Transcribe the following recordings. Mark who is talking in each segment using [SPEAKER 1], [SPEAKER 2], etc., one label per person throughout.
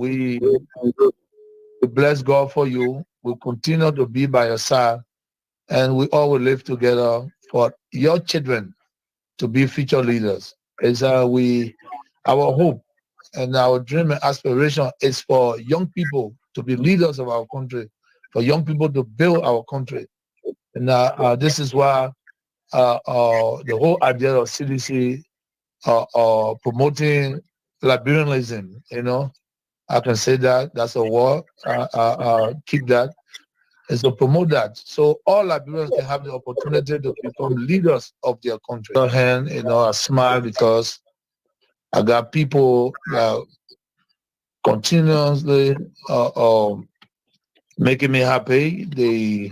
[SPEAKER 1] we bless God for you. We continue to be by your side, and we all will live together for your children to be future leaders. It's our hope and our dream and aspiration is for young people to be leaders of our country, for young people to build our country. And this is why the whole idea of CDC promoting Liberianism, I can say that's a word. Keep that. Is to promote that, so all Liberians can have the opportunity to become leaders of their country. On the other hand, I smile because I got people that continuously making me happy. They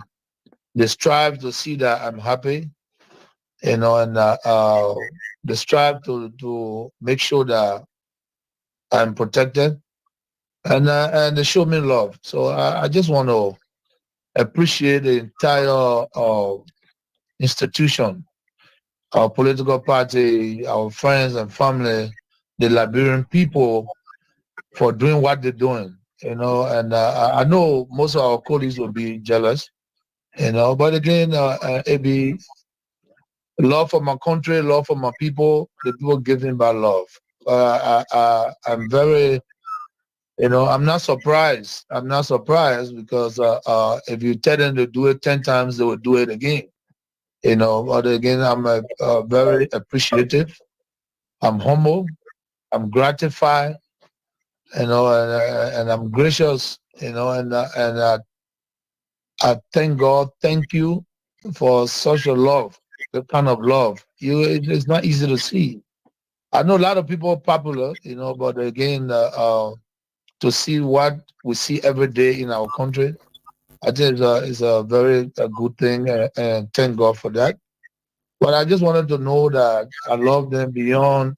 [SPEAKER 1] strive to see that I'm happy, and they strive to make sure that I'm protected, and they show me love. So I just want to appreciate the entire institution, our political party, our friends and family, the Liberian people for doing what they're doing, and I know most of our colleagues will be jealous, but again, it be love for my country, love for my people, the people giving by love. I'm very, I'm not surprised. I'm not surprised because if you tell them to do it 10 times, they will do it again. But again, I'm very appreciative. I'm humble. I'm gratified. And I'm gracious. I thank God. Thank you for such a love, the kind of love. It's not easy to see. I know a lot of people are popular, but again, to see what we see every day in our country, I think it's a very good thing, and thank God for that. But I just wanted to know that I love them beyond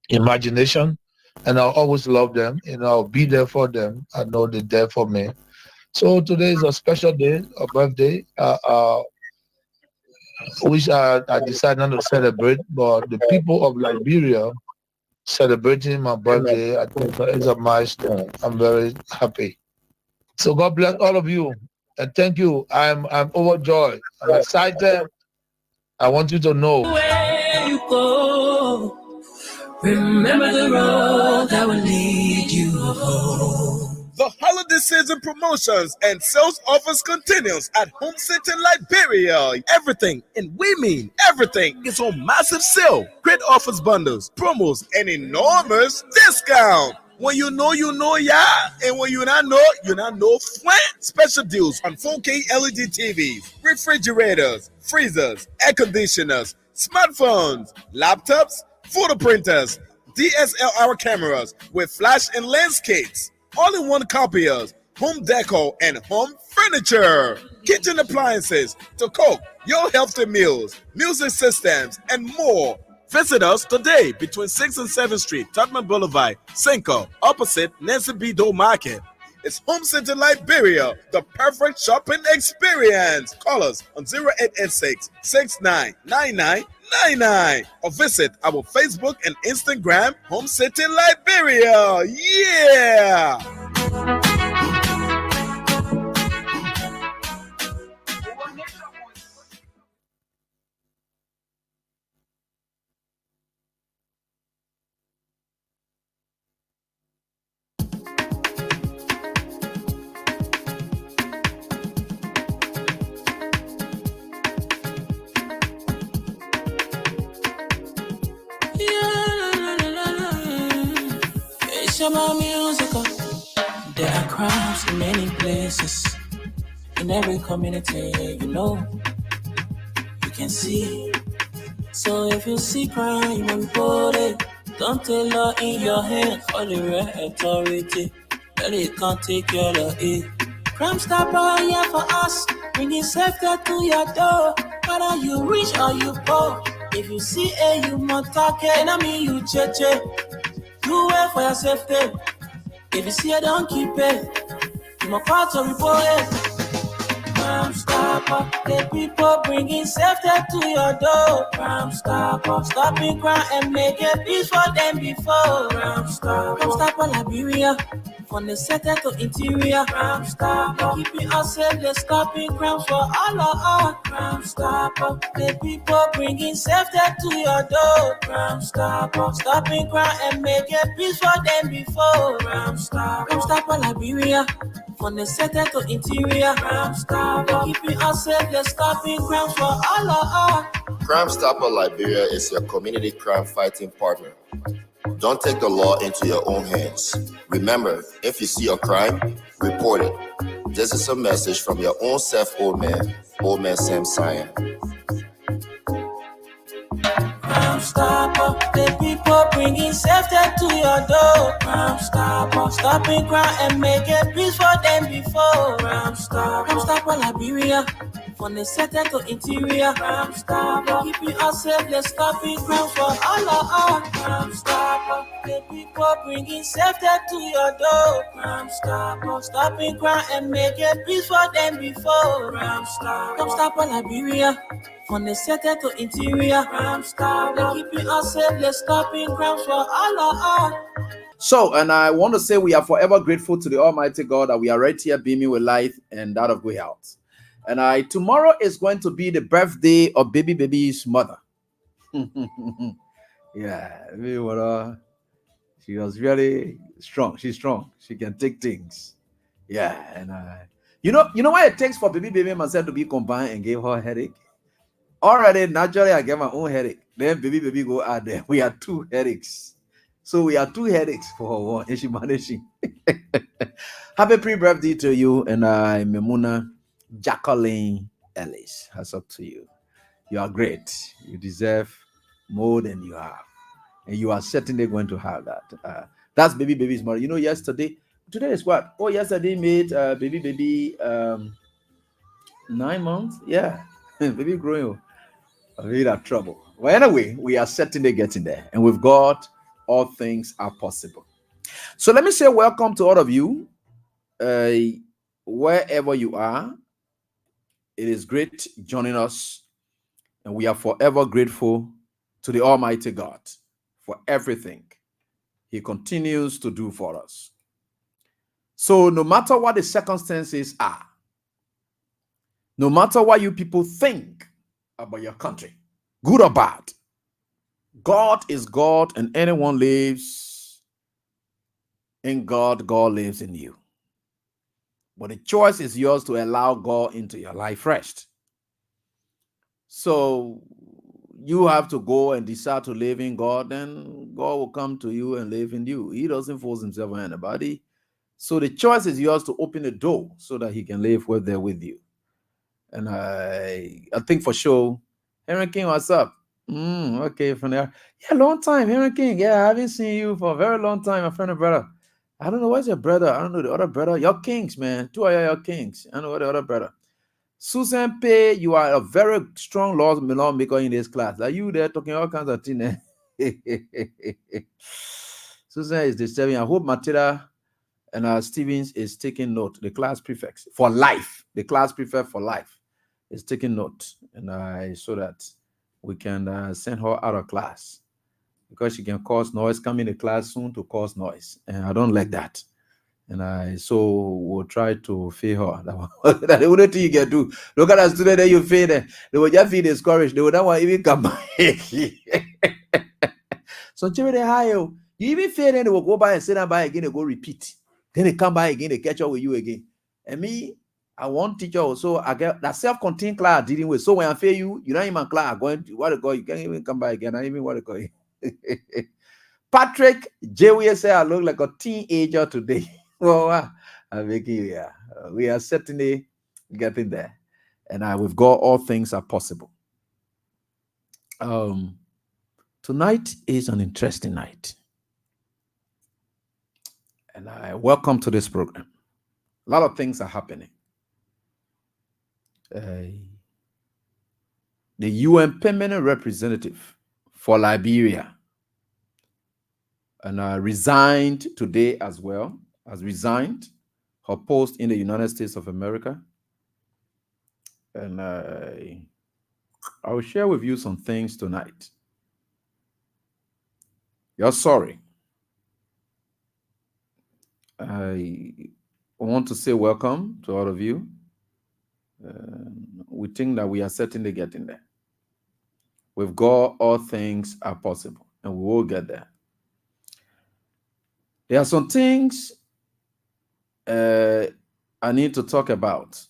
[SPEAKER 1] imagination, and I'll always love them. I'll be there for them. I know they're there for me. So today is a special day, a birthday, which I decided not to celebrate, but the people of Liberia celebrating my birthday, I think it's a milestone. I'm very happy. So God bless all of you, and thank you. I'm overjoyed. I'm excited. I want you to know.
[SPEAKER 2] Where you go, remember the road that will lead you home.
[SPEAKER 3] The holiday season promotions and sales offers continues at Home City Liberia. Everything, and we mean everything, is on massive sale. Great offers, bundles, promos, and enormous discount. When you know, yeah. And when you not know, flat. Special deals on 4K LED TVs, refrigerators, freezers, air conditioners, smartphones, laptops, photo printers, DSLR cameras with flash and lens kits, all-in-one copiers, home decor, and home furniture, kitchen appliances to cook your healthy meals, music systems, and more. Visit us today between 6th and 7th Street, Tottenham Boulevard, Cinco, opposite Nancy B. Doe Market. It's Home City Liberia, the perfect shopping experience. Call us on 0886 699999 or visit our Facebook and Instagram, Home City Liberia. Yeah!
[SPEAKER 2] My musical. There are crimes in many places, in every community, you can see. So if you see crime, you report it. Don't take law in your hand, call the real authority. Well, it can't take care of it. Crime Stopper here for us, bringing safety to your door. Whether you rich or you poor, if you see a you must talk it, and I mean you cheche. Do well for your safety. If you see it, don't keep it. You must call to report it. Crime Stopper, the people bringing safety to your door. Crime Stopper, stopping crime and making peace for them before. Crime Stopper Liberia. From the center to interior, Crime Stopper, keeping us safe, they're stopping crimes for all of us. Crime Stopper, the people bringing safety to your door. Crime Stopper, stopping crime and making peace for them before. Crime Stopper Liberia. From the center to interior, Crime Stopper, keeping us safe, they're stopping crimes for all of us.
[SPEAKER 4] Crime Stopper Liberia is your community crime fighting partner. Don't take the law into your own hands. Remember, if you see a crime, report it. This is a message from your own self, Old Man Sam Cyan.
[SPEAKER 2] Crime Stopper, the people bringing safety to your door. Crime Stopper, stopping crime and making peace for them before. Crime Stopper Liberia. From the center to interior, Crime Stopper, keeping us safe, they're stopping crime for all of us. Crime Stopper, the people bringing safety to your door. Crime Stopper, stopping crime and making peace for them before. Crime Stopper Liberia. From the center to interior, Crime Stopper, keeping us safe, they're stopping crimes for all of us.
[SPEAKER 5] So, and I want to say we are forever grateful to the Almighty God that we are right here beaming with life and that of good health. And tomorrow is going to be the birthday of baby's mother. Yeah, she was really strong. She's strong. She can take things. Yeah, and you know why it takes for baby myself to be combined and give her a headache? Already, naturally, I get my own headache. Then baby go out there. We are two headaches. So we are two headaches for her one, and she managing. Happy pre-birthday to you, and Memuna Jacqueline Ellis. That's up to you. You are great. You deserve more than you have, and you are certainly going to have that. That's baby's mother. You know, today is what? Oh, yesterday made baby 9 months. Yeah, baby growing. I really have trouble. Well, anyway, we are certainly getting there, and with God, all things are possible. So let me say welcome to all of you, wherever you are. It is great joining us, and we are forever grateful to the Almighty God for everything He continues to do for us. So no matter what the circumstances are, no matter what you people think about your country, good or bad, God is God, and anyone lives in God, God lives in you. But the choice is yours to allow God into your life first. So you have to go and decide to live in God, then God will come to you and live in you. He doesn't force himself on anybody. So the choice is yours to open the door so that he can live there with you. And I think for sure, Henry King, what's up? Okay, from there. Yeah, long time, Henry King. Yeah, I haven't seen you for a very long time, my friend and brother. I don't know, what's your brother? I don't know the other brother. Your kings, man. Two of your kings. I don't know what the other brother. Susan Pay, you are a very strong lawmaker in this class. Are you there talking all kinds of things? Susan is disturbing. I hope Matilda and Stevens is taking note. The class prefect for life. The class prefect for life is taking note. And so that we can send her out of class, because she can cause noise, come in the class soon to cause noise. And I don't like that. And so we'll try to fail her. That's the only thing you can do. Look at a student that you fail them. They will just feel discouraged. They will not want to even come back. So children, they hire you. You even fail, then they will go by and sit down by again and go repeat. Then they come by again, they catch up with you again. And me, I want teacher also. I get that self-contained class dealing with. So when I fail you, you don't even class going to what to call you can't even come by again. I even want to call you. Patrick J. say I look like a teenager today. Well, I'm making you, yeah. We are certainly getting there. And with God, all things are possible. Tonight is an interesting night. And I welcome to this program. A lot of things are happening. The UN permanent representative for Liberia and resigned today as well, has resigned her post in the United States of America. And I will share with you some things tonight. You're sorry. I want to say welcome to all of you. We think that we are certainly getting there. With God, all things are possible, and we will get there. There are some things I need to talk about.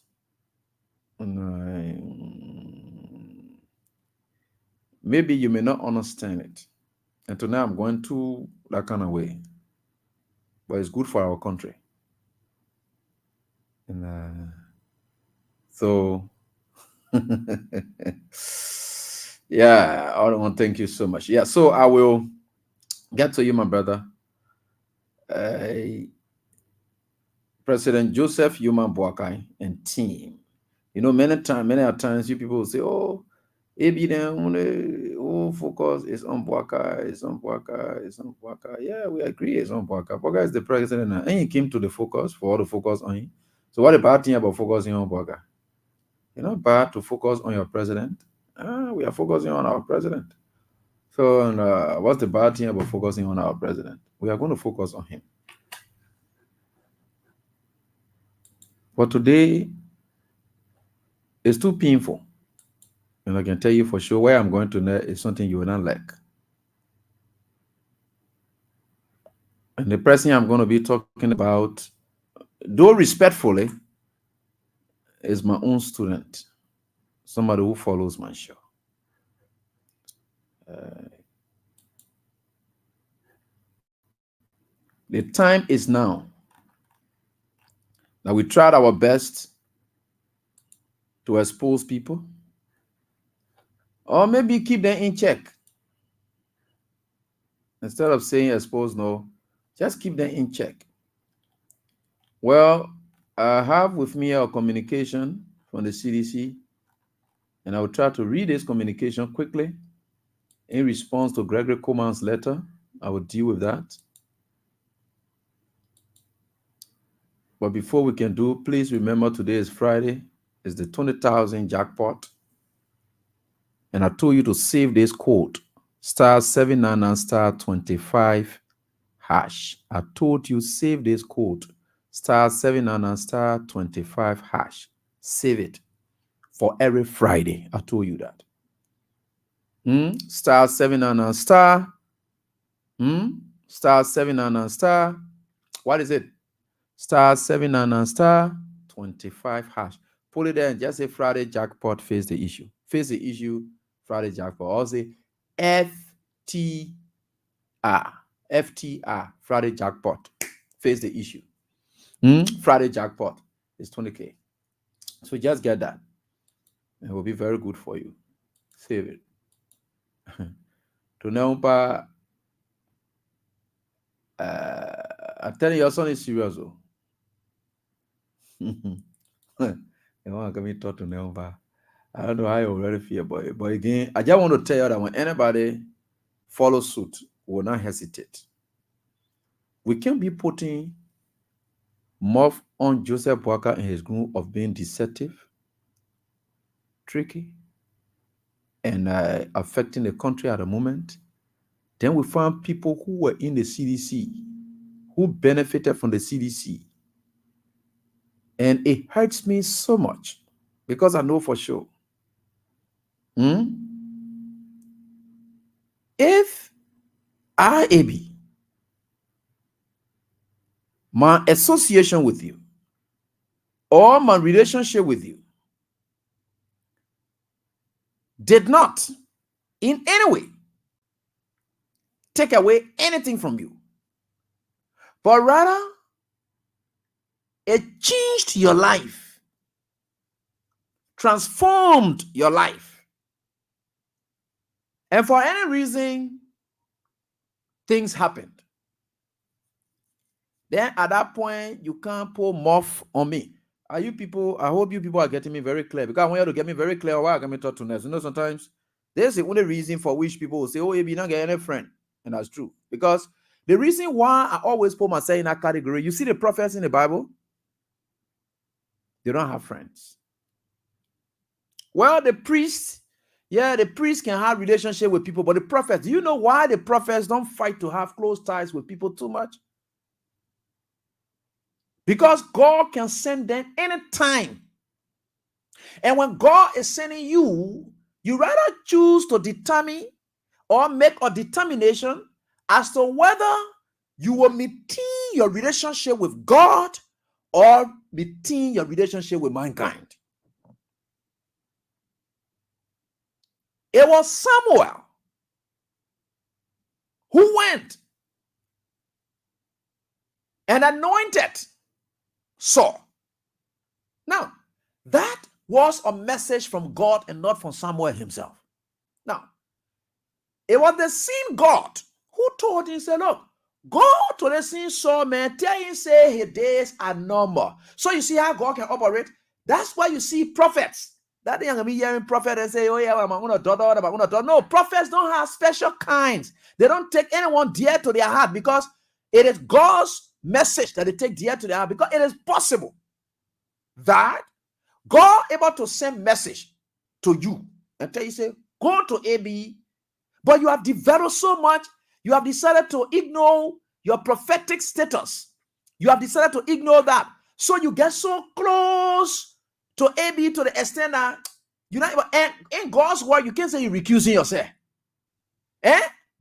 [SPEAKER 5] Maybe you may not understand it. And tonight I'm going to that kind of way. But it's good for our country. And so, yeah, I want to thank you so much. Yeah, so I will get to you, my brother. President Joseph Human Boakai and team. You know, many times you people will say, oh, maybe then focus is on Boakai, it's on Boakai, it's on Boakai. Yeah, we agree it's on Boakai. Boakai is the president now. And he came to the focus for all the focus on him. So what the bad thing about focusing on Boakai? It's not bad to focus on your president. We are focusing on our president. So what's the bad thing about focusing on our president? We are going to focus on him. But today, it's too painful. And I can tell you for sure where I'm going to next is something you will not like. And the person I'm going to be talking about, though respectfully, is my own student, somebody who follows my show. The time is now that we tried our best to expose people, or maybe keep them in check. Instead of saying expose, no, just keep them in check. Well, I have with me a communication from the CDC, and I will try to read this communication quickly in response to Gregory Coleman's letter. I will deal with that. But before we can do, please remember today is Friday. It's the 20,000 jackpot. And I told you to save this code, *799 *25 hash. I told you save this code, *799 *25 hash. Save it for every Friday. I told you that. *799 *799 what is it? *799 *25 hash. Put it there and just say Friday jackpot, face the issue. Face the issue, Friday jackpot. Or say FTR. FTR, Friday jackpot. Face the issue. Friday jackpot is 20K. So just get that. It will be very good for you. Save it. To know, I tell you, your son is serious. You want to come talk to Neomba. I don't know how you already feel, but again, I just want to tell you that when anybody follows suit, we will not hesitate. We can't be putting more on Joseph Boakai and his group of being deceptive, tricky, and affecting the country at the moment. Then we found people who were in the CDC, who benefited from the CDC. And it hurts me so much because I know for sure. If IAB, my association with you, or my relationship with you, did not in any way take away anything from you, but rather it changed your life, transformed your life, and for any reason, things happened, then at that point, you can't pull muff on me. Are you people, I hope you people are getting me very clear, because I want you to get me very clear why I can talk to next. You know, sometimes there's the only reason for which people will say, oh, you not get any friend. And that's true. Because the reason why I always put myself in that category, you see the prophets in the Bible, they don't have friends. Well, the priest, the priest can have relationship with people, but the prophets, do you know why the prophets don't fight to have close ties with people too much? Because God can send them anytime. And when God is sending you, you rather choose to determine or make a determination as to whether you will maintain your relationship with God or maintain your relationship with mankind. It was Samuel who went and anointed Saul. Now, that was a message from God and not from Samuel himself. Now, it was the same God who told him, say, look, go to the same Saul, man, tell him, say, his days are numbered. So you see how God can operate? That's why you see prophets. That they are hearing prophet and say, oh yeah, I'm going to daughter. No, prophets don't have special kinds. They don't take anyone dear to their heart because it is God's message that they take dear to their heart, because it is possible that God able to send message to you and tell you, say, go to AB, but you have developed so much, you have decided to ignore your prophetic status. You have decided to ignore that. So you get so close to AB to the extent that you know, in God's word, you can't say you're recusing yourself.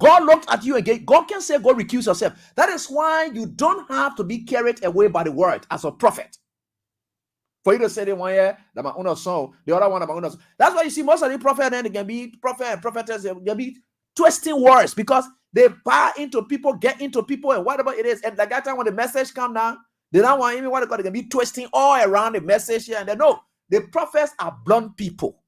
[SPEAKER 5] God looked at you again. God can say, go recuse yourself. That is why you don't have to be carried away by the word as a prophet. For you to say the one year that my own son, the other one that my own son. That's why you see most of the prophets then they can be prophet and prophetess, they can be twisting words because they buy into people, get into people, and whatever it is. And like that time when the message come down, they don't want even what they can be twisting all around the message here. And they know the prophets are blunt people.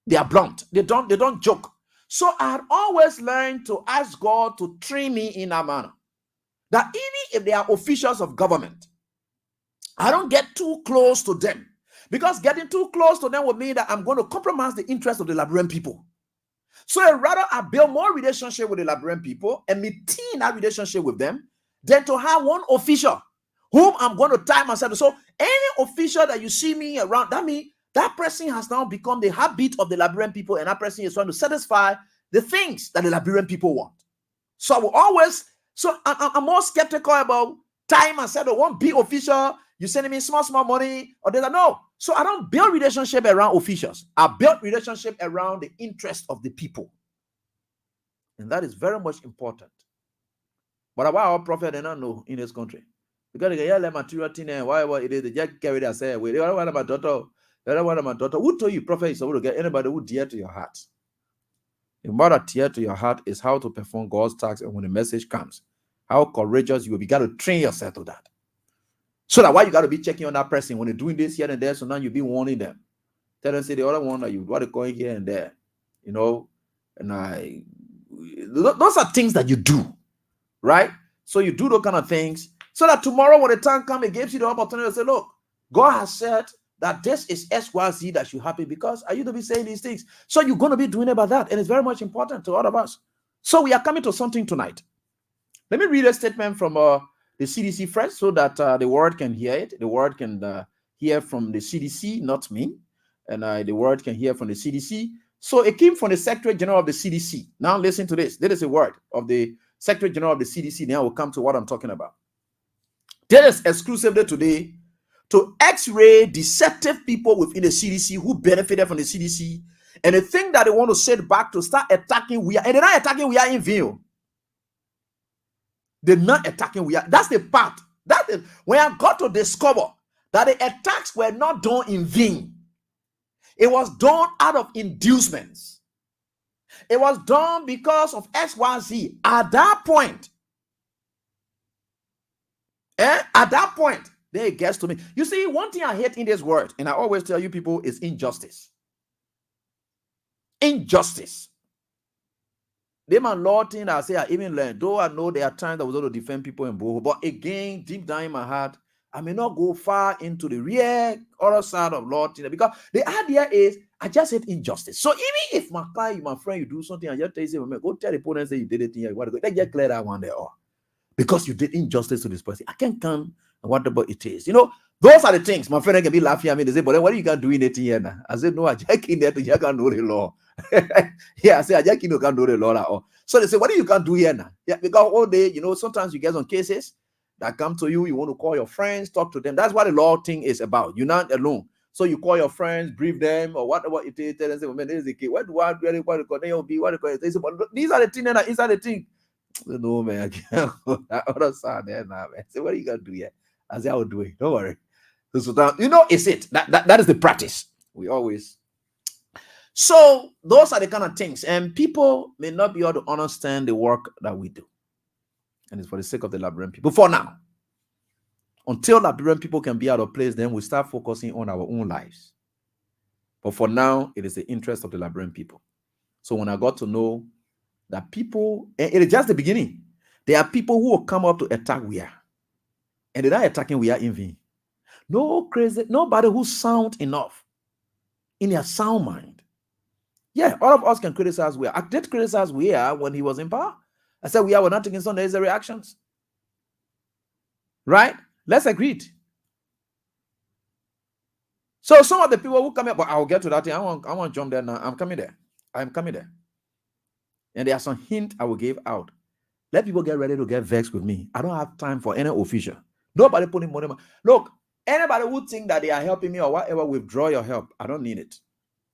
[SPEAKER 5] They are blunt. They don't joke. So I had always learned to ask God to train me in a manner that even if they are officials of government, I don't get too close to them, because getting too close to them would mean that I'm going to compromise the interest of the Liberian people. So I'd rather I build more relationship with the Liberian people and maintain that relationship with them than to have one official whom I'm going to tie myself to. So any official that you see me around, that means that person has now become the heartbeat of the Liberian people, and that person is trying to satisfy the things that the Liberian people want. So I will always, I'm more skeptical about time and said, one big official, you sending me small money, or there's no. So I don't build relationship around officials. I build relationship around the interest of the people. And that is very much important. But about our prophet, they don't know in this country. Because they get material thing and whatever it is, they just carry that say, wait, they don't want my daughter. They don't want my daughter. Who told you prophet is supposed to get anybody who dear to your heart? The more that dear to your heart is how to perform God's task, and when the message comes, how courageous you will be. You got to train yourself to that. So that why you got to be checking on that person when they're doing this here and there, so now you'll be warning them. Tell them, say the other one that you want to go here and there, you know, and those are things that you do, right? So you do those kind of things so that tomorrow when the time comes, it gives you the opportunity to say, look, God has said that this is XYZ that should happen because are you to be saying these things? So you're going to be doing about that. And it's very much important to all of us. So we are coming to something tonight. Let me read a statement from the CDC first so that the world can hear it. The world can hear from the CDC, not me. And the world can hear from the CDC. So it came from the Secretary General of the CDC. Now listen to this. This is a word of the Secretary General of the CDC. Now we'll come to what I'm talking about. This is exclusively today to X-ray deceptive people within the CDC who benefited from the CDC, and they think that they want to sit back to start attacking we are, and they're not attacking we are in vain. They're not attacking we are. That's the part. That is when I got to discover that the attacks were not done in vain. It was done out of inducements. It was done because of XYZ. At that point, then it gets to me. You see, one thing I hate in this world, and I always tell you people, is injustice. Injustice. They my Lord thing I say I even learned, though I know there are times that I was able to defend people in Boho, but again, deep down in my heart, I may not go far into the real other side of Lord thing, because the idea is I just hate injustice. So even if my client, my friend, you do something, I just tell you, go tell the opponent say you did it, you want to go, they just clear that one there, because you did injustice to this person. I can't come and whatever it is. You know, Those are the things. My friend can be laughing at me. They say, but then what are you can do in it here now? I said, no, I just in there to you can know the law. Yeah, I said, I just can't know the law at all. So they say, what do you can do here now? Yeah, because all day, you know, sometimes you get some cases that come to you, you want to call your friends, talk to them. That's what the law thing is about. You're not alone. So you call your friends, brief them, or whatever it is, tell them, say, well, man, this is the kid. What do I do? What do they be? What do they say? But these are the things that these are the things. No, man, I can't go that other side there now, man. Say, what are you gonna do here? I say, I will do it. Don't worry. So that, you know, it's it. That is the practice. We always. So those are the kind of things, and people may not be able to understand the work that we do, and it's for the sake of the Liberian people. For now, until Liberian people can be out of place, then we start focusing on our own lives. But for now, it is the interest of the Liberian people. So when I got to know that people, and it is just the beginning, there are people who will come up to attack we are, and they're not attacking we are in vain. No crazy, nobody who's sound enough in their sound mind. Yeah, all of us can criticize we are. I did criticize we are when he was in power. I said we are not taking some necessary actions. Right? Let's agree. So some of the people who come here, but I'll get to that thing. I want to jump there now. I'm coming there. And there are some hints I will give out. Let people get ready to get vexed with me. I don't have time for any official. Nobody putting money. Look, anybody who think that they are helping me or whatever, withdraw your help. I don't need it.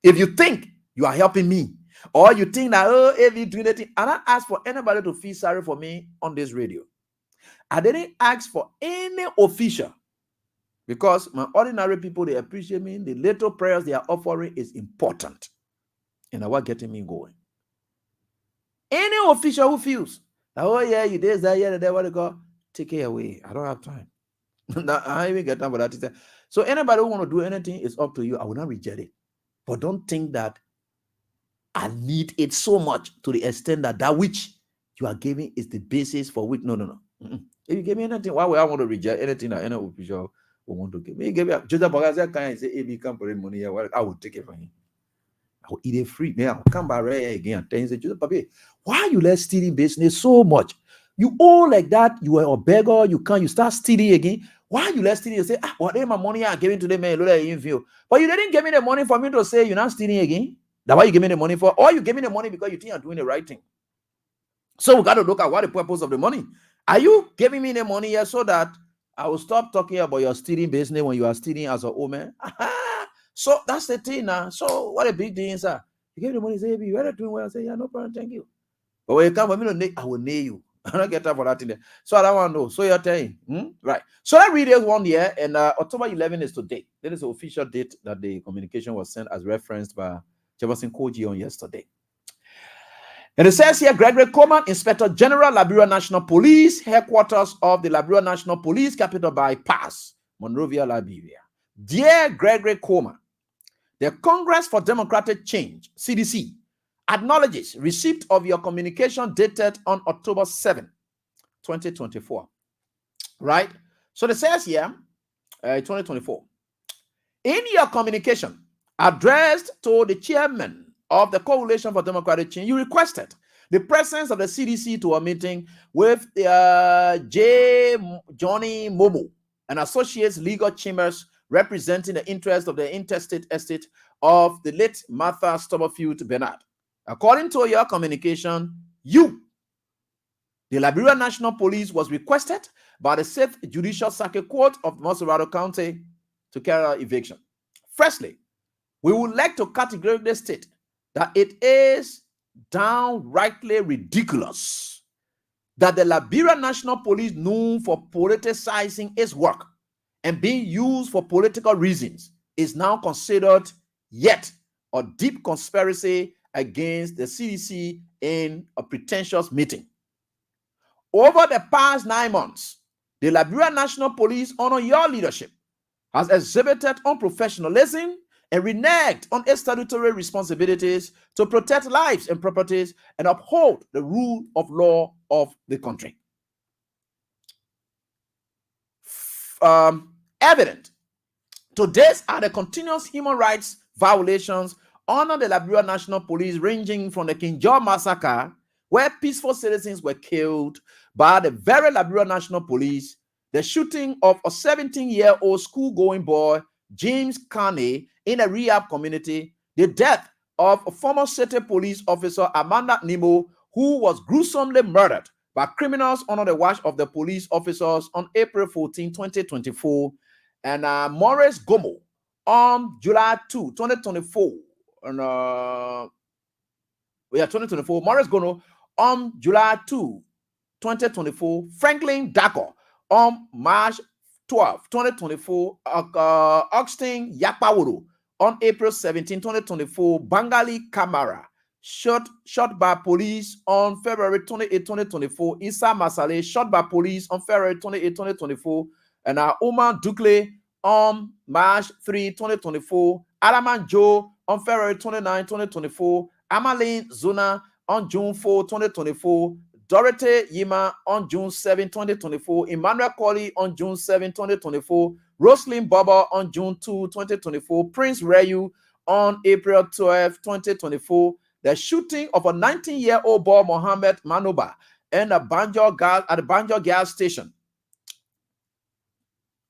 [SPEAKER 5] If you think you are helping me, or you think that, oh, if you do anything, I don't ask for anybody to feel sorry for me on this radio. I didn't ask for any official, because my ordinary people, they appreciate me. The little prayers they are offering is important, and what getting me going. Any official who feels, oh yeah, you did that, yeah, that, what they go, take it away. I don't have time. I even get time for that. So anybody who want to do anything, it's up to you. I will not reject it, but don't think that I need it so much to the extent that that which you are giving is the basis for which. No. If you give me anything, why would I want to reject anything that any official will want to give me? Give me just a can say, if you come for money, I will take it from him. I will eat it free. Now I'll come back right again and tell you, say, Papi, why you let stealing business so much? You owe like that, you are a beggar, you start stealing again. Why you let stealing? You say, what my money I'm giving to them, man, look at you. But you didn't give me the money for me to say you're not stealing again. That's why you give me the money for, or you give me the money because you think you're doing the right thing. So we got to look at what the purpose of the money. Are you giving me the money here so that I will stop talking about your stealing business when you are stealing as a woman? So that's the thing now. So what a big deal, sir. You give the money, say, you are doing well. I say, yeah, no problem, thank you. But when you come for me, I will nail you. I don't get time for that in there. So I don't want to know. So you're telling, right? So let's read this one here, and October 11 is today. That is the official date that the communication was sent as referenced by Jefferson Koji on yesterday. And it says here, Gregory Coleman, Inspector General, Liberia National Police, headquarters of the Liberia National Police, capital bypass, Monrovia, Liberia. Dear Gregory Coleman, the Congress for Democratic Change, CDC, acknowledges receipt of your communication dated on October 7, 2024. Right? So it says here, 2024. In your communication addressed to the chairman of the Coalition for Democratic Change, you requested the presence of the CDC to a meeting with Johnny Momo and Associates Legal Chambers representing the interest of the intestate estate of the late Martha Stubblefield Bernard. According to your communication, the Liberia National Police, was requested by the Safe Judicial Circuit Court of Montserrat County to carry out eviction. Firstly, we would like to categorically state that it is downrightly ridiculous that the Liberia National Police, known for politicizing its work and being used for political reasons, is now considered yet a deep conspiracy against the CDC in a pretentious meeting. Over the past 9 months, the Liberia National Police, under your leadership, has exhibited unprofessionalism and reneged on its statutory responsibilities to protect lives and properties and uphold the rule of law of the country. Evident to this are the continuous human rights violations under the Liberia National Police, ranging from the King George massacre, where peaceful citizens were killed by the very Liberia National Police, the shooting of a 17-year-old school-going boy, James Carney, in a rehab community, the death of a former city police officer, Amanda Nemo, who was gruesomely murdered by criminals under the watch of the police officers on April 14, 2024, and Morris Gomo on July 2, 2024, and 2024, Morris Gono on July 2, 2024, Franklin Dako on March 12, 2024, Austin Yakpawuru on April 17, 2024, Bangali Kamara shot by police on February 28, 2024, Isa Masale shot by police on February 28, 2024, and Umar Dukle on March 3, 2024, Alaman Joe on February 29, 2024, Amalin Zuna on June 4, 2024, Dorothy Yima on June 7, 2024, Emmanuel Colley on June 7, 2024, Roslyn Baba on June 2, 2024, Prince Rayu on April 12, 2024, the shooting of a 19-year-old boy, Mohammed Manuba, at the Banjo gas station,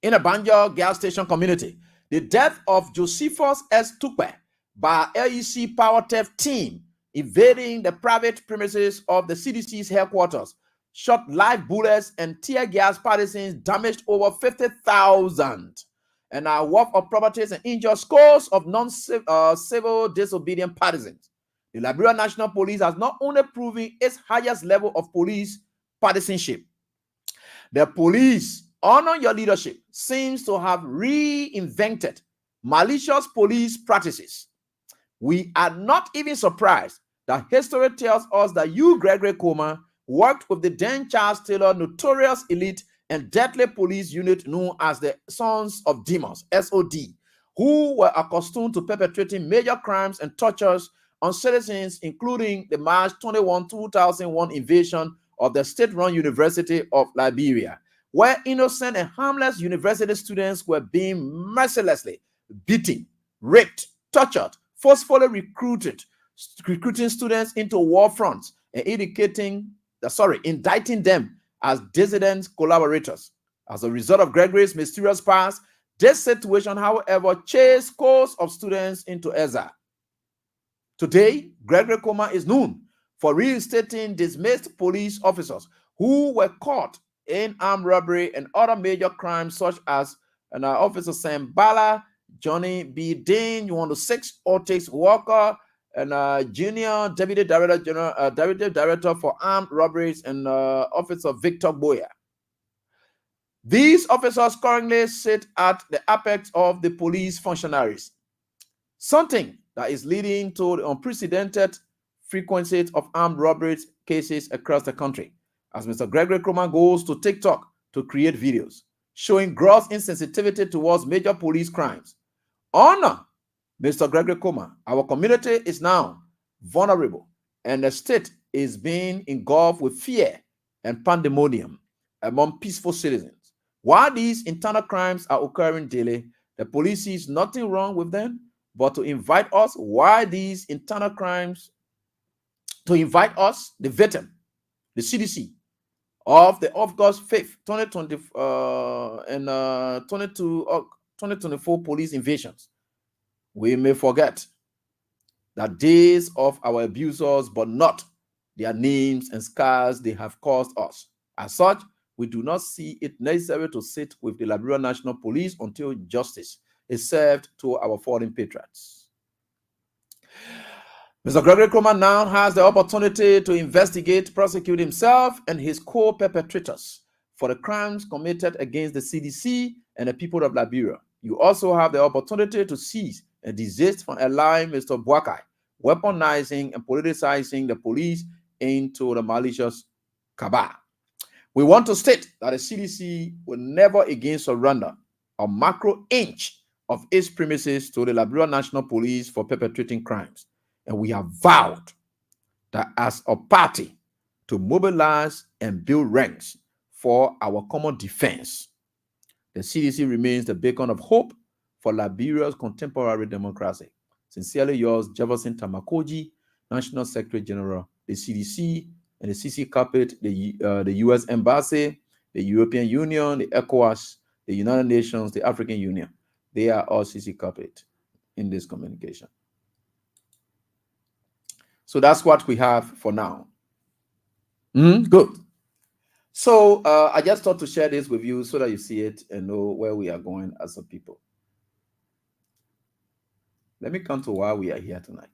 [SPEAKER 5] in a Banjo gas station community, the death of Josephus S. Tukpe by LEC power theft team invading the private premises of the CDC's headquarters, shot live bullets and tear gas partisans, damaged over 50,000, and worth of properties and injured scores of non-civil disobedient partisans. The Liberia National Police has not only proven its highest level of police partisanship, the police, honor your leadership, seems to have reinvented malicious police practices. We are not even surprised that history tells us that you, Gregory Comer, worked with the then Charles Taylor notorious elite and deadly police unit known as the Sons of Demons, SOD, who were accustomed to perpetrating major crimes and tortures on citizens, including the March 21, 2001 invasion of the state-run University of Liberia, where innocent and harmless university students were being mercilessly beaten, raped, tortured, forcefully recruiting students into war fronts and indicting indicting them as dissident collaborators. As a result of Gregory's mysterious past, this situation, however, chased scores of students into exile. Today, Gregory Comer is known for reinstating dismissed police officers who were caught in armed robbery and other major crimes, such as Officer Sam Bala, Johnny B. Dean, 106, Otis Walker, and Junior Deputy Director for Armed Robberies, and Officer Victor Boyer. These officers currently sit at the apex of the police functionaries, something that is leading to the unprecedented frequency of armed robberies cases across the country, as Mr. Gregory Comer goes to TikTok to create videos showing gross insensitivity towards major police crimes. Honor Mr. Gregory Comer. Our community is now vulnerable, and the state is being engulfed with fear and pandemonium among peaceful citizens. While these internal crimes are occurring daily, the police sees nothing wrong with them, but to invite us, why these internal crimes, to invite us, the victim, the CDC, of the August 5th, 2024 police invasions. We may forget that days of our abusers, but not their names and scars they have caused us. As such, we do not see it necessary to sit with the Liberia National Police until justice is served to our fallen patriots. Mr. Gregory Comer now has the opportunity to investigate, prosecute himself and his co-perpetrators for the crimes committed against the CDC and the people of Liberia. You also have the opportunity to seize and desist from allowing Mr. Boakai weaponizing and politicizing the police into the malicious cabal. We want to state that the CDC will never again surrender a macro inch of its premises to the Liberia National Police for perpetrating crimes. And we have vowed that as a party to mobilize and build ranks for our common defense, the CDC remains the beacon of hope for Liberia's contemporary democracy. Sincerely yours, Jefferson Tamakoji, National Secretary General, the CDC, and the CC carpet, the U.S. Embassy, the European Union, the ECOWAS, the United Nations, the African Union. They are all CC copied in this communication. So that's what we have for now. Good. So I just thought to share this with you so that you see it and know where we are going as a people. Let me come to why we are here tonight.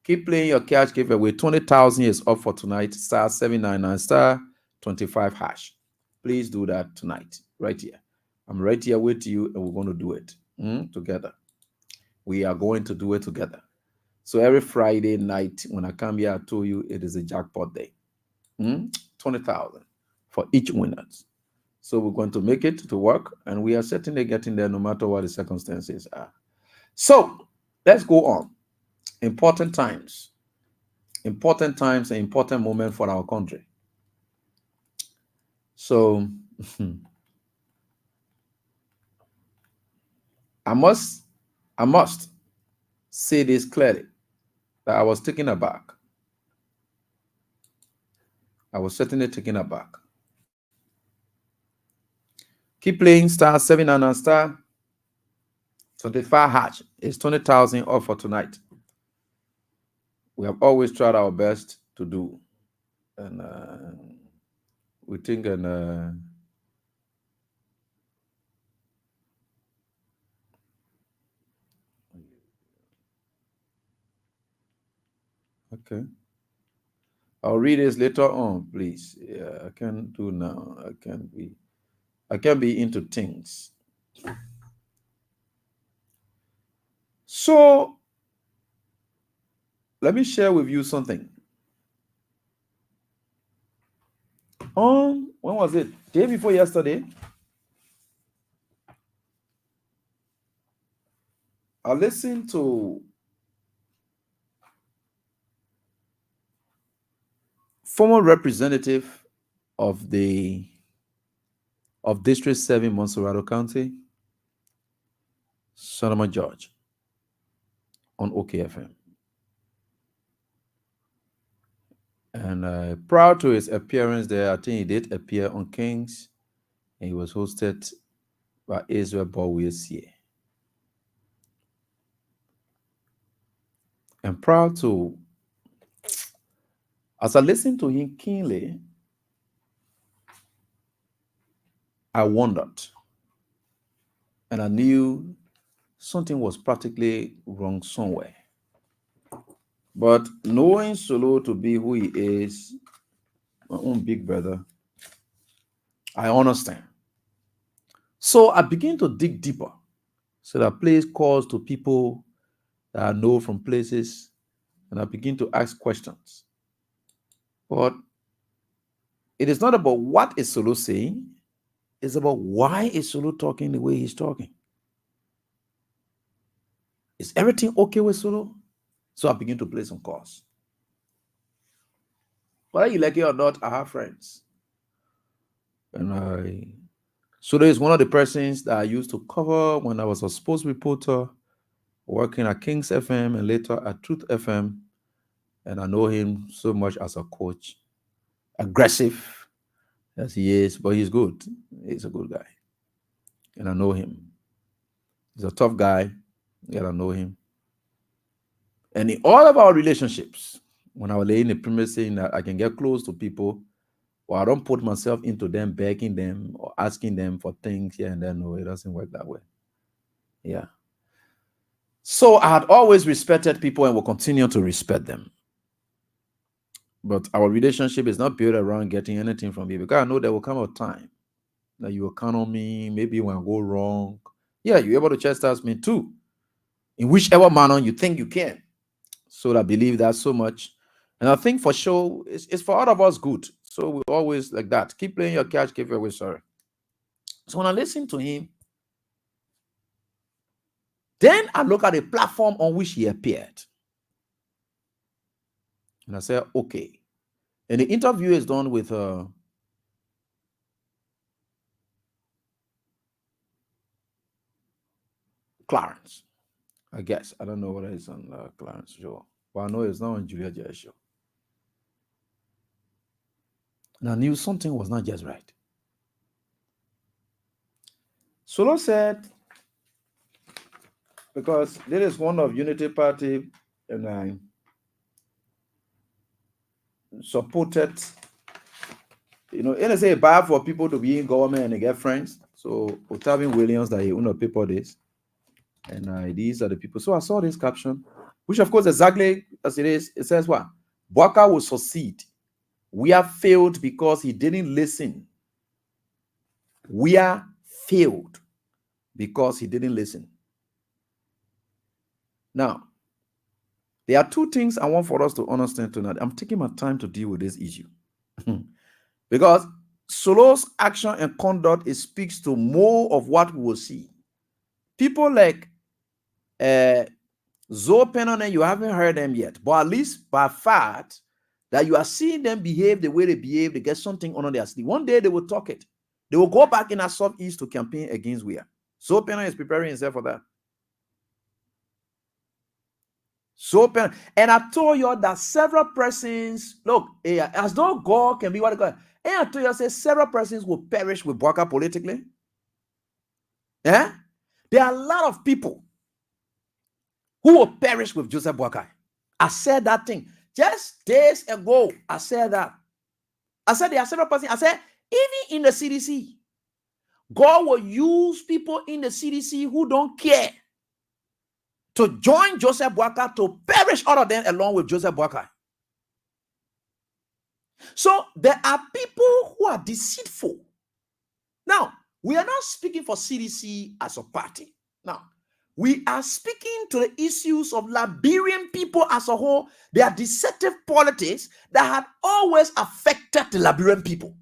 [SPEAKER 5] Keep playing your cash giveaway. 20,000 is up for tonight. Star 799 star 25 hash. Please do that tonight, right here. I'm right here with you, and we're going to do it together. We are going to do it together. So every Friday night when I come here, I told you it is a jackpot day. 20,000 for each winner. So we're going to make it to work, and we are certainly getting there no matter what the circumstances are. So let's go on. Important times, an important moment for our country. So I must say this clearly, that I was taken aback. I was certainly taken aback. Keep playing star 799 star 25 hatch. It's 20,000 off for tonight. We have always tried our best to do, and we think okay. I'll read this later on, please. Yeah, I can't do now. I can't be into things. So let me share with you something. When was it? Day before yesterday, I listened to former representative of District 7 Monserrato County, Solomon George, on OKFM. And prior to his appearance there, I think he did appear on Kings, and he was hosted by Israel Bowie. And prior to, as I listened to him keenly, I wondered, and I knew something was practically wrong somewhere. But knowing Solo to be who he is, my own big brother, I understand. So I begin to dig deeper. So I place calls to people that I know from places, and I begin to ask questions. But it is not about what is Solo saying, it's about why is Solo talking the way he's talking. Is everything okay with Solo? So I begin to play some calls. Whether you like it or not, I have friends. And Solo is one of the persons that I used to cover when I was a sports reporter, working at Kings FM and later at Truth FM. And I know him so much as a coach. Aggressive as he is, but he's good. He's a good guy. And I know him. He's a tough guy, and I know him. And in all of our relationships, when I was laying the premise saying that I can get close to people, or I don't put myself into them, begging them or asking them for things here and there. No, it doesn't work that way. Yeah. So I had always respected people and will continue to respect them. But our relationship is not built around getting anything from you, because I know there will come a time that you will count on me, maybe when I go wrong. Yeah, you're able to chastise me too, in whichever manner you think you can. So I believe that so much. And I think for sure, it's for all of us good. So we always like that. Keep playing your catch, keep away, sorry. So when I listen to him, then I look at the platform on which he appeared. And I said, okay. And the interview is done with Clarence, I guess. I don't know whether it's on Clarence show, but I know it's not on Julia Jay's show. And I knew something was not just right. Solo said, because there is one of Unity Party, and I supported, and say bad for people to be in government and they get friends. So Octavian Williams, that he people this, and these are the people. So I saw this caption, which of course exactly as it is. It says what? Bwaka will succeed. We are failed because he didn't listen. We are failed because he didn't listen. Now, there are two things I want for us to understand tonight. I'm taking my time to deal with this issue. Because Solo's action and conduct, it speaks to more of what we will see. People like Zoe Pennon, you haven't heard them yet, but at least by fact that you are seeing them behave the way they behave, they get something under their sleeve. One day they will talk it. They will go back in a southeast to campaign against Weir. Zoe Pennon is preparing himself for that. So, and I told you that several persons, look, as though God can be what God, and I told you, I said several persons will perish with Bwaka politically. Yeah? There are a lot of people who will perish with Joseph Bwaka. I said that thing just days ago. I said that. I said there are several persons. I said, even in the CDC, God will use people in the CDC who don't care to join Joseph Bwaka to perish all of them along with Joseph Bwaka. So there are people who are deceitful. Now, we are not speaking for CDC as a party. Now, we are speaking to the issues of Liberian people as a whole. They are deceptive politics that have always affected the Liberian people.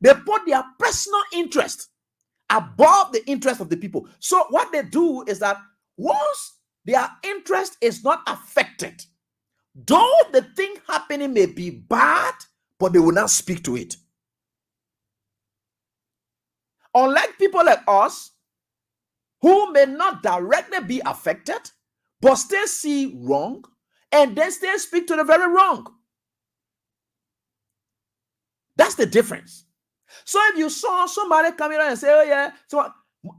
[SPEAKER 5] They put their personal interest above the interest of the people. So what they do is that once their interest is not affected, though the thing happening may be bad, but they will not speak to it. Unlike people like us, who may not directly be affected, but still see wrong, and then still speak to the very wrong. That's the difference. So if you saw somebody coming around and say, oh yeah, so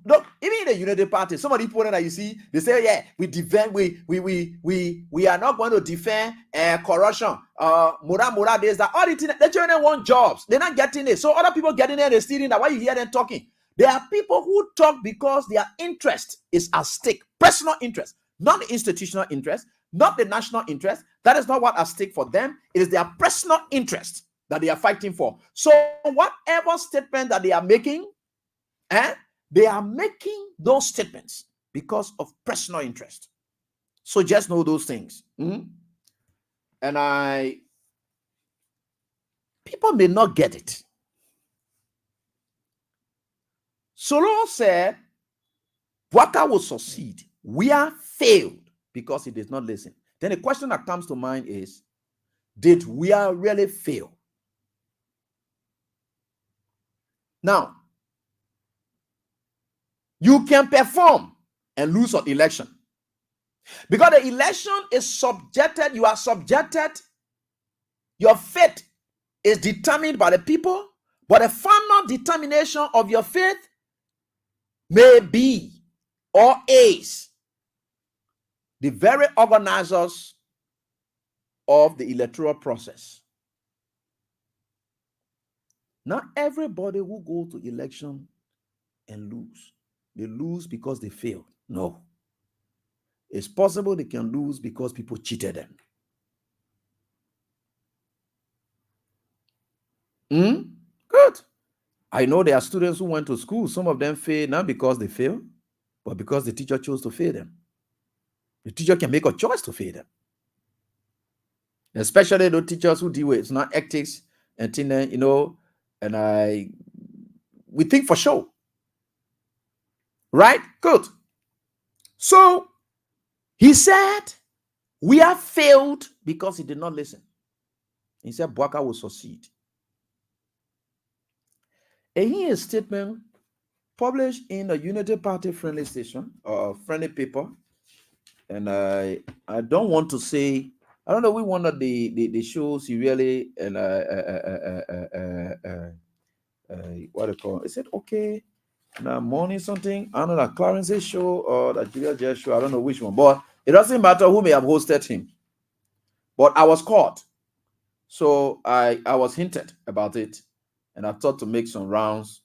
[SPEAKER 5] look, even in the Unity Party, somebody put in that you see, they say, oh, yeah, we defend, we are not going to defend corruption. Mura, there's that. All the children want jobs. They're not getting it. So other people getting there, they're stealing that. Why you hear them talking? There are people who talk because their interest is at stake. Personal interest, not the institutional interest, not the national interest. That is not what at stake for them. It is their personal interest that they are fighting for. So whatever statement that they are making, they are making those statements because of personal interest. So just know those things. And people may not get it. Solo said, Bwaka will succeed. We are failed because he did not listen. Then the question that comes to mind is, did we really fail? Now, you can perform and lose an election. Because the election is subjected, you are subjected, your fate is determined by the people, but the final determination of your faith may be or is the very organizers of the electoral process. Not everybody who go to election and lose, they lose because they failed. No. It's possible they can lose because people cheated them. Good. I know there are students who went to school. Some of them failed not because they failed, but because the teacher chose to fail them. The teacher can make a choice to fail them. Especially those teachers who deal with it's not ethics and things, and we think for sure. Right? Good. So he said, we have failed because he did not listen. He said, Bwaka will succeed. And here is a statement published in a Unity Party friendly station or friendly paper. And I don't want to say, I don't know, we one of the shows he really and what do you call it? I said, okay, Now, morning something, I don't know, that Clarence's show or that Julia Jess show, I don't know which one, but it doesn't matter who may have hosted him. But I was caught. So I was hinted about it, and I thought to make some rounds,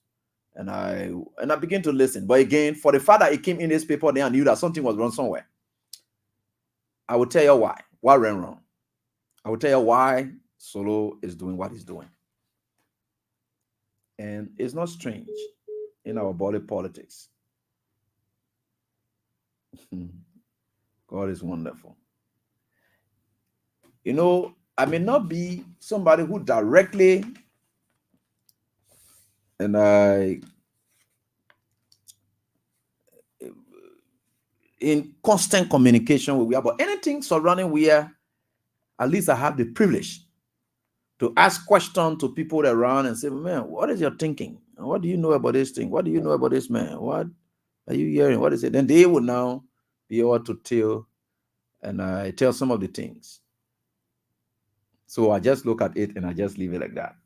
[SPEAKER 5] and I began to listen. But again, for the fact that it came in this paper, then I knew that something was wrong somewhere. I will tell you why. What went wrong? I will tell you why Solo is doing what he's doing. And it's not strange in our body politics. God is wonderful. You know, I may not be somebody who directly in constant communication with we are, but anything surrounding where at least I have the privilege to ask questions to people around and say, man, what is your thinking? What do you know about this thing? What do you know about this man? What are you hearing? What is it? Then they will now be able to tell, and I tell some of the things. So I just look at it and I just leave it like that.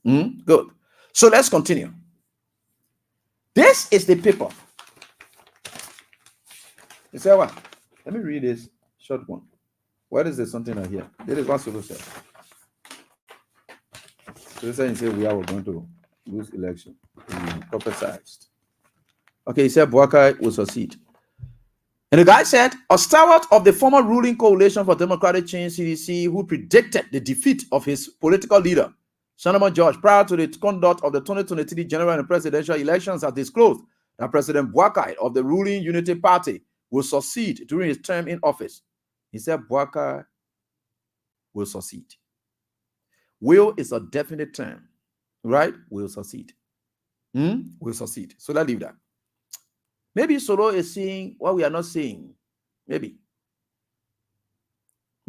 [SPEAKER 5] Good. So let's continue. This is the paper. You say what? Let me read this short one. What is there something I hear? This is what Solo said. So he said we are going to lose election. He prophesied. Okay, he said Bwaka will succeed. And the guy said, a stalwart of the former ruling coalition for democratic change, CDC, who predicted the defeat of his political leader, Solomon George, prior to the conduct of the 2023 general and presidential elections, has disclosed that President Bwaka of the ruling Unity Party will succeed during his term in office. He said Bwaka will succeed. Will is a definite term, right? Will succeed. Will succeed. So let's leave that. Maybe Solo is seeing what we are not seeing. Maybe.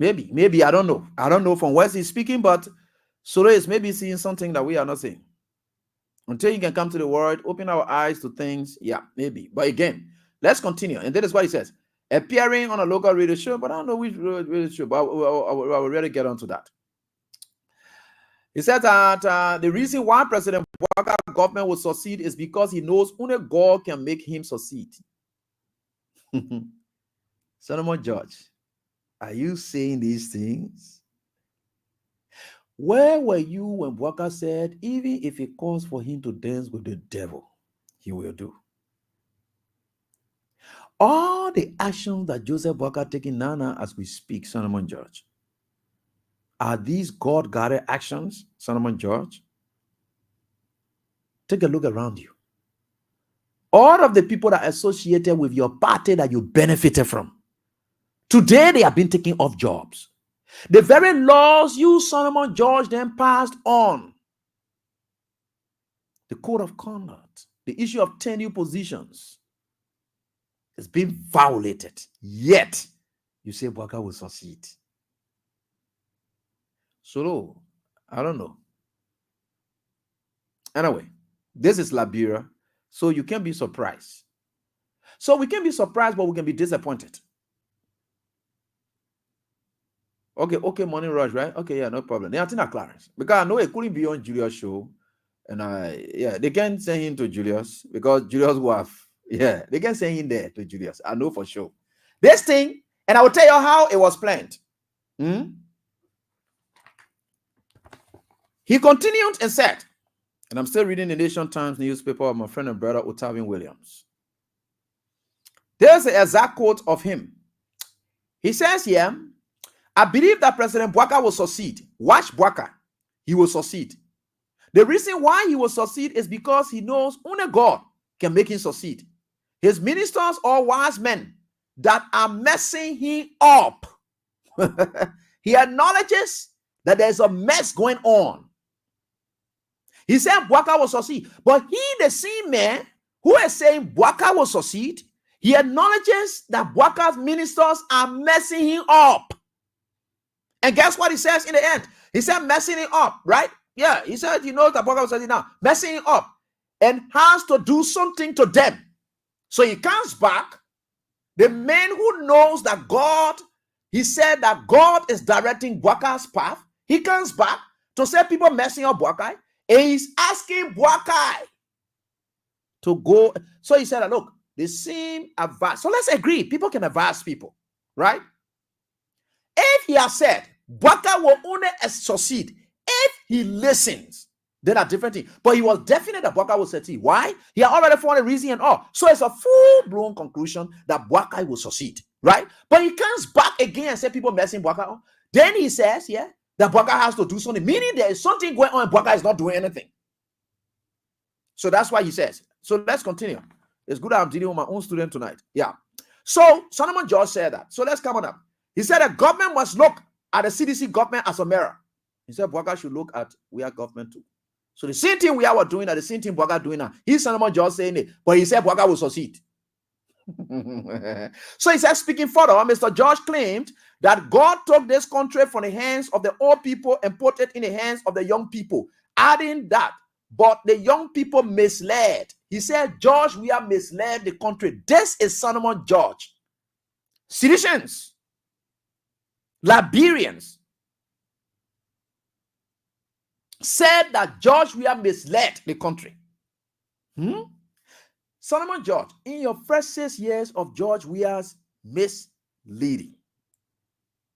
[SPEAKER 5] I don't know. I don't know from where he's speaking, but Solo is maybe seeing something that we are not seeing. Until you can come to the word, open our eyes to things. Yeah, maybe. But again, let's continue. And that is what he says. Appearing on a local radio show, but I don't know which radio show, but I will really get onto that. He said that the reason why President Bwaka government will succeed is because he knows only God can make him succeed. Solomon George, are you saying these things? Where were you when Bwaka said, even if it calls for him to dance with the devil, he will do? All the actions that Joseph Bwaka taking now as we speak, Solomon George, are these God-guided actions, Solomon George? Take a look around you. All of the people that are associated with your party that you benefited from, today they have been taking off jobs. The very laws you, Solomon George, then passed on, the code of conduct, the issue of tenure positions, is being violated. Yet, you say Bwaka will succeed. So, I don't know. Anyway, this is Liberia, so you can be surprised. So we can be surprised, but we can be disappointed. Okay, Morning Rush, right? Okay, yeah, no problem. They are not Clarence because I know it couldn't be on Julius' show, and they can send him to Julius because Julius' wife, they can send him there to Julius. I know for sure. This thing, and I will tell you how it was planned. He continued and said, and I'm still reading the Nation Times newspaper of my friend and brother Otavin Williams. There's an exact quote of him. He says here, I believe that President Bwaka will succeed. Watch Bwaka. He will succeed. The reason why he will succeed is because he knows only God can make him succeed. His ministers are wise men that are messing him up. He acknowledges that there's a mess going on. He said Bwaka will succeed. But he, the same man who is saying Bwaka will succeed, he acknowledges that Bwaka's ministers are messing him up. And guess what he says in the end? He said messing him up, right? Yeah, he said he knows that Bwaka will succeed now. Messing him up and has to do something to them. So he comes back. The man who knows that God, he said that God is directing Bwaka's path. He comes back to say people messing up Bwaka. And he's asking Bwaka to go. So he said, look, they seem advanced. So let's agree. People can advise people, right? If he has said, Bwaka will only succeed if he listens, then a different thing. But he was definite that Bwaka will succeed. Why? He had already found a reason and all. So it's a full-blown conclusion that Bwaka will succeed, right? But he comes back again and say people messing Bwaka on. Then he says, that Bwaka has to do something, meaning there is something going on and Bwaka is not doing anything. So that's why he says. So let's continue. It's good that I'm dealing with my own student tonight. Yeah. So Solomon George said that. So let's come on up. He said the government must look at the CDC government as a mirror. He said Bwaka should look at we are government too. So the same thing we are doing, the same thing Bwaka doing now. He's Solomon George saying it, but he said Bwaka will succeed. So he said, speaking further, Mr. George claimed that God took this country from the hands of the old people and put it in the hands of the young people, adding that, but the young people misled. He said, George, we have misled the country. This is Solomon George. Seditions, Liberians said that George, we have misled the country. Solomon George, in your first 6 years of George Weah's misleading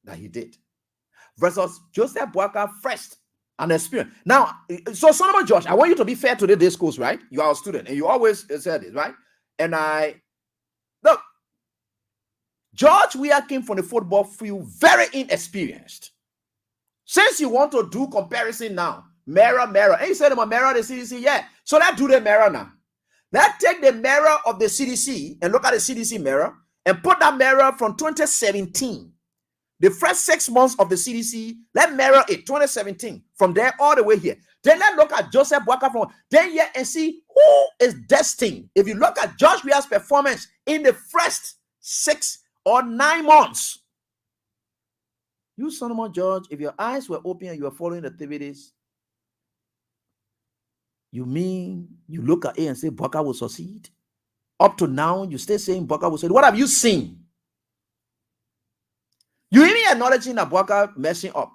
[SPEAKER 5] that he did, versus Joseph Bwaka first and experience. Now, so Solomon George, I want you to be fair to the discourse, right? You are a student and you always said it, right? And look, George Weah came from the football field very inexperienced. Since you want to do comparison now, mirror, and you said, mirror the CDC, yeah. So let's do the mirror now. Let's take the mirror of the CDC and look at the CDC mirror and put that mirror from 2017. The first 6 months of the CDC, let's mirror it, 2017, from there all the way here. Then let's look at Joseph Bwaka from then here and see who is destined. If you look at George Weah's performance in the first 6 or 9 months, you, Solomon George, if your eyes were open and you were following the activities, you mean you look at it and say Bwaka will succeed? Up to now, you still saying Bwaka will succeed. What have you seen? You even acknowledging that Bwaka messing up.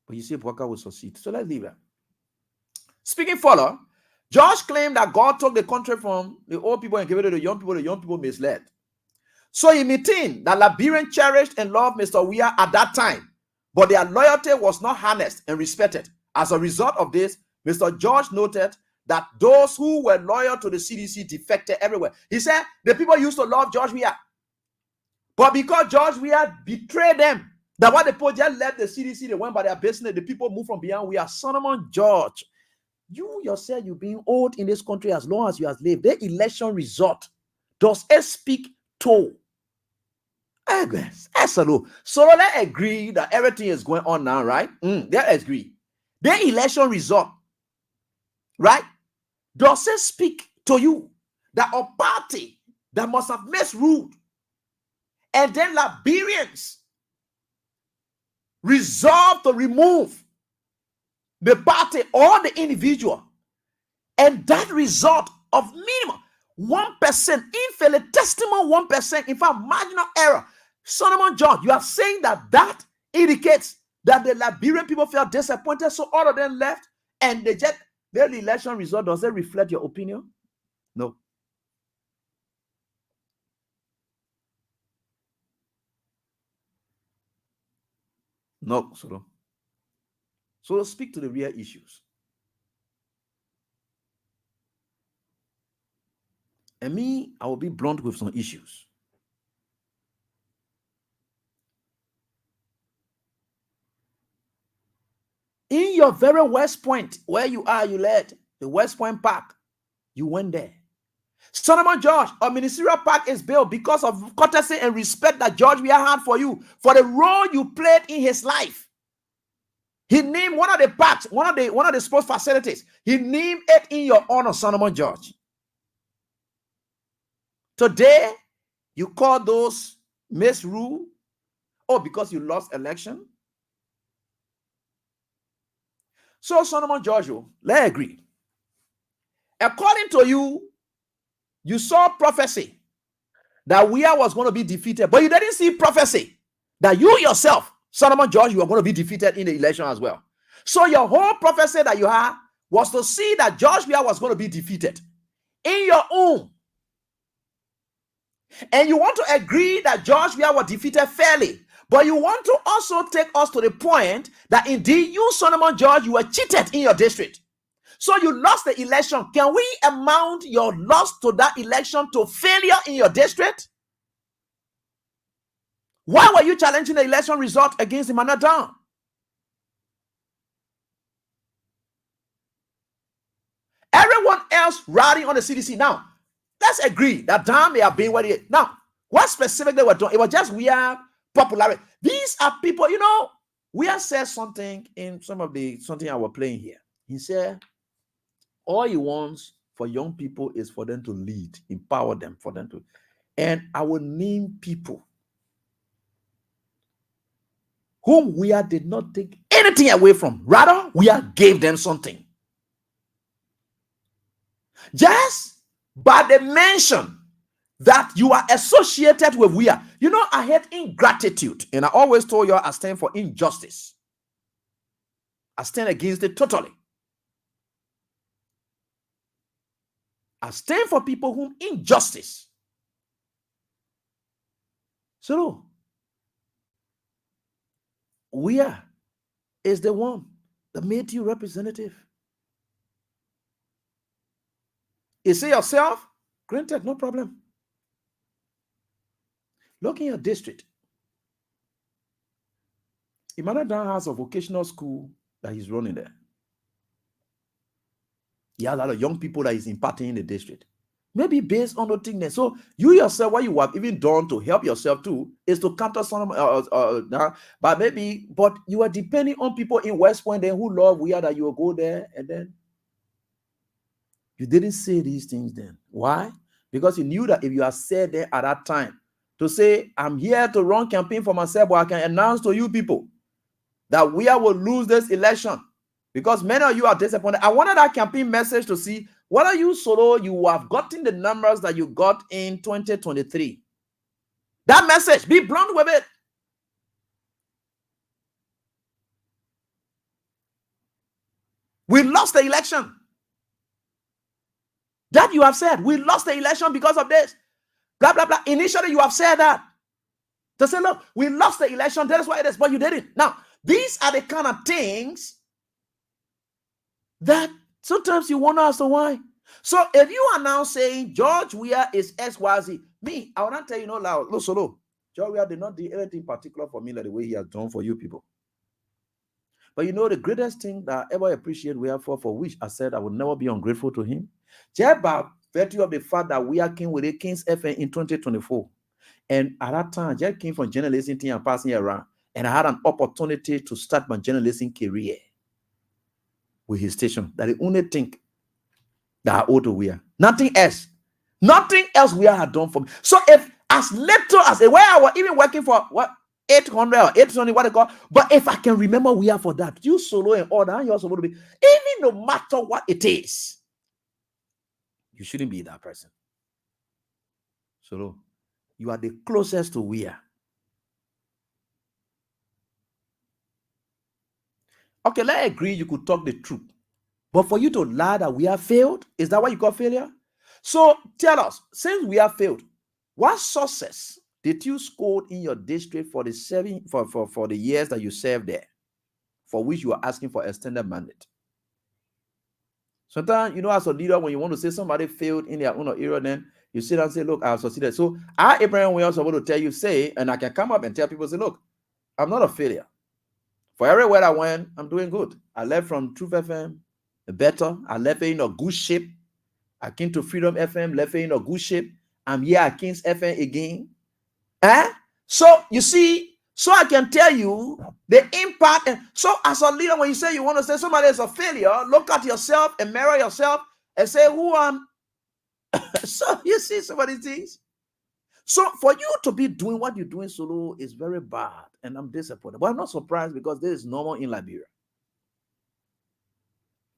[SPEAKER 5] But you say Bwaka will succeed. So let's leave that. Speaking further, George claimed that God took the country from the old people and gave it to the young people misled. So he maintained that Liberians cherished and loved Mr. Weah at that time, but their loyalty was not harnessed and respected. As a result of this, Mr. George noted that those who were loyal to the CDC defected everywhere. He said the people used to love George Weah, but because George Weah betrayed them, that what the people just left the CDC, they went by their business, the people moved from beyond Weah. Solomon George, you yourself, you've been old in this country as long as you have lived. The election result, does it speak to? So let's agree that everything is going on now, right? Let's agree. The election result, right? Does it speak to you that a party that must have misruled and then Liberians resolved to remove the party or the individual, and that result of minimum 1%, infinitesimal 1%, in fact, marginal error. Solomon George, you are saying that indicates that the Liberian people felt disappointed, so all of them left, and they just, their election result, does it reflect your opinion? No. No, Solo. So speak to the real issues. And me, I will be blunt with some issues. In your very West Point, where you are, you led the West Point Park. You went there. Solomon George, a ministerial park is built because of courtesy and respect that George Weah had for you, for the role you played in his life. He named one of the parks, one of the sports facilities. He named it in your honor, Solomon George. Today, you call those misrule, because you lost election. So, Solomon George, let's agree. According to you, you saw prophecy that Weah was going to be defeated, but you didn't see prophecy that you yourself, Solomon George, you are going to be defeated in the election as well. So your whole prophecy that you had was to see that George Weah was going to be defeated in your own. And you want to agree that George Weah was defeated fairly. But you want to also take us to the point that indeed you, Solomon George, you were cheated in your district. So you lost the election. Can we amount your loss to that election to failure in your district? Why were you challenging the election result against Emmanuel Down? Everyone else riding on the CDC. Now, let's agree that Down may have been what he is. Now, what specifically were doing? It was just weird popularity. These are people, you know, Weah said something in something I was playing here. He said, all he wants for young people is for them to lead, empower them, for them to. And I will name people whom Weah did not take anything away from. Rather, Weah gave them something. Just by the mention that you are associated with Weah. You know, I hate ingratitude. And I always told you I stand for injustice. I stand against it totally. I stand for people whom injustice. So, Weah is the one that made you representative. You see yourself? Granted, no problem. Look in your district. Emmanuel Down has a vocational school that he's running there. He has a lot of young people that he's imparting in the district. Maybe based on the thing there. So you yourself, what you have even done to help yourself too, is to counter some, but you are depending on people in West Point then who love Weah that you will go there and then you didn't say these things then. Why? Because you knew that if you had said there at that time to say, I'm here to run campaign for myself, but I can announce to you people that Weah will lose this election because many of you are disappointed. I wanted that campaign message to see whether you solo you have gotten the numbers that you got in 2023. That message, be blunt with it. We lost the election. That you have said, we lost the election because of this. Blah, blah, blah. Initially, you have said that. To say, look, we lost the election. That is why it is, but you didn't. Now, these are the kind of things that sometimes you wonder as to why. So if you are now saying George Weah is XYZ, me, I will not tell you no loud. Look, solo. George Weah did not do anything particular for me like the way he has done for you people. But you know, the greatest thing that I ever appreciate Weah for which I said I would never be ungrateful to him, just by virtue of the fact that Weah came with a King's FM in 2024. And at that time, I came from journalism thing and passing around. And I had an opportunity to start my journalism career with his station. That the only thing that I owe to Weah. Nothing else. Nothing else Weah had done for me. So if as little as the way I was even working for what 800 or 820, what they call, but if I can remember Weah for that, you solo and all that, you're supposed to be, even no matter what it is, you shouldn't be that person. Solo, you are the closest to Weah. Okay, let's agree you could talk the truth. But for you to lie that Weah failed, is that what you call failure? So tell us, since Weah failed, what success did you score in your district for the years that you served there, for which you are asking for extended mandate? Sometimes, you know, as a leader, when you want to say somebody failed in their own area, then you sit and say, look, I have succeeded. So Abraham Williams was able to tell you, say, and I can come up and tell people, say, look, I'm not a failure. For everywhere I went, I'm doing good. I left from Truth FM, better. I left it in a good shape. I came to Freedom FM, left it in a good shape. I'm here at King's FM again. So you see, so I can tell you the impact. And so as a leader, when you say you want to say somebody is a failure, look at yourself and mirror yourself and say, who am so you see some of these things. So for you to be doing what you're doing solo is very bad, and I'm disappointed. But I'm not surprised because this is normal in Liberia.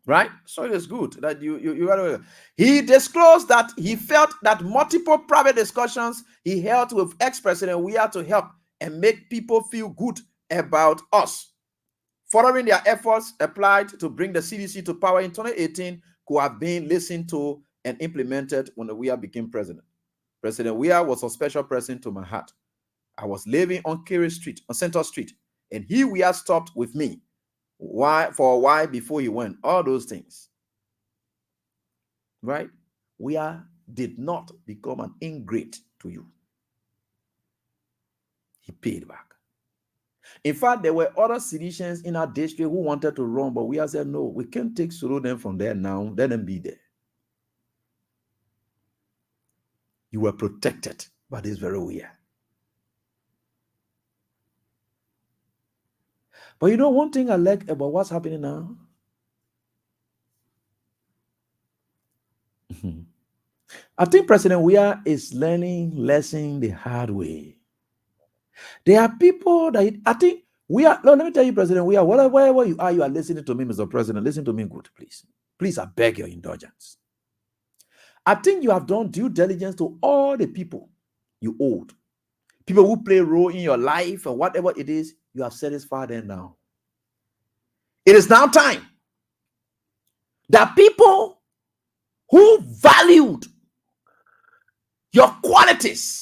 [SPEAKER 5] Right? So it is good that you he disclosed that he felt that multiple private discussions he held with ex-president Weah to help and make people feel good about us following their efforts applied to bring the CDC to power in 2018 could have been listened to and implemented when Weah became president. President Weah was a special person to my heart. I was living on Kerry Street, on Center Street, and Weah stopped with me for a while before he went. All those things, right? Weah did not become an ingrate to you. He paid back. In fact, there were other citizens in our district who wanted to run, but Weah said, no, we can't take them from there now. Let them be there. You were protected by this very Weah. But you know one thing I like about what's happening now? I think President Weah is learning lesson the hard way. There are people that I think let me tell you, President Weah, wherever you are listening to me, Mr. President, listen to me good, please. Please, I beg your indulgence. I think you have done due diligence to all the people you owed. People who play a role in your life or whatever it is, you have satisfied them now. It is now time that people who valued your qualities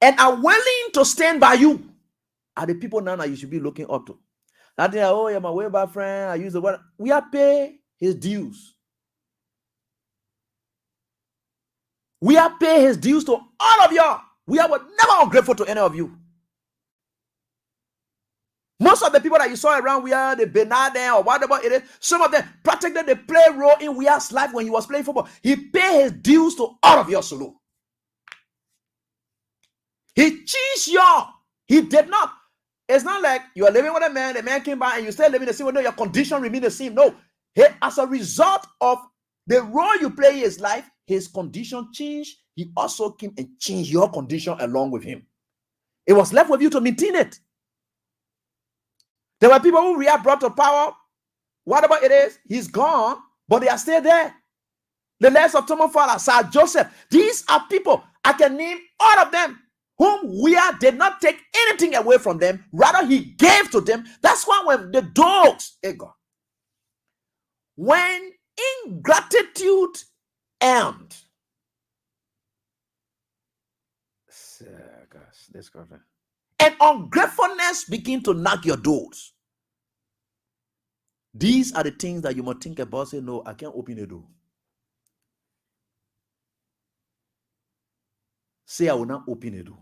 [SPEAKER 5] and are willing to stand by you are the people now that you should be looking up to. Not think, oh, you're my way back friend. I use the word. We are pay his dues. We are pay his dues to all of y'all. We are never ungrateful to any of you. Most of the people that you saw around Weah, the Bernard or whatever it is, some of them practically they play a role in Weah's life when he was playing football. He paid his dues to all of your salute. He cheats y'all. He did not. It's not like you are living with a man, the man came by and you still living the same way. No, your condition remain the same. No. As a result of the role you play in his life, his condition changed. He also came and changed your condition along with him. It was left with you to maintain it. There were people who Weah brought to power. Whatever it is, he's gone, but they are still there. The likes of Thomas Fowler, Sir Joseph. These are people, I can name all of them, whom Weah did not take anything away from them. Rather, he gave to them. That's why when the dogs, when ingratitude and ungratefulness begin to knock your doors, these are the things that you must think about. Say, no, I can't open a door. Say, I will not open a door.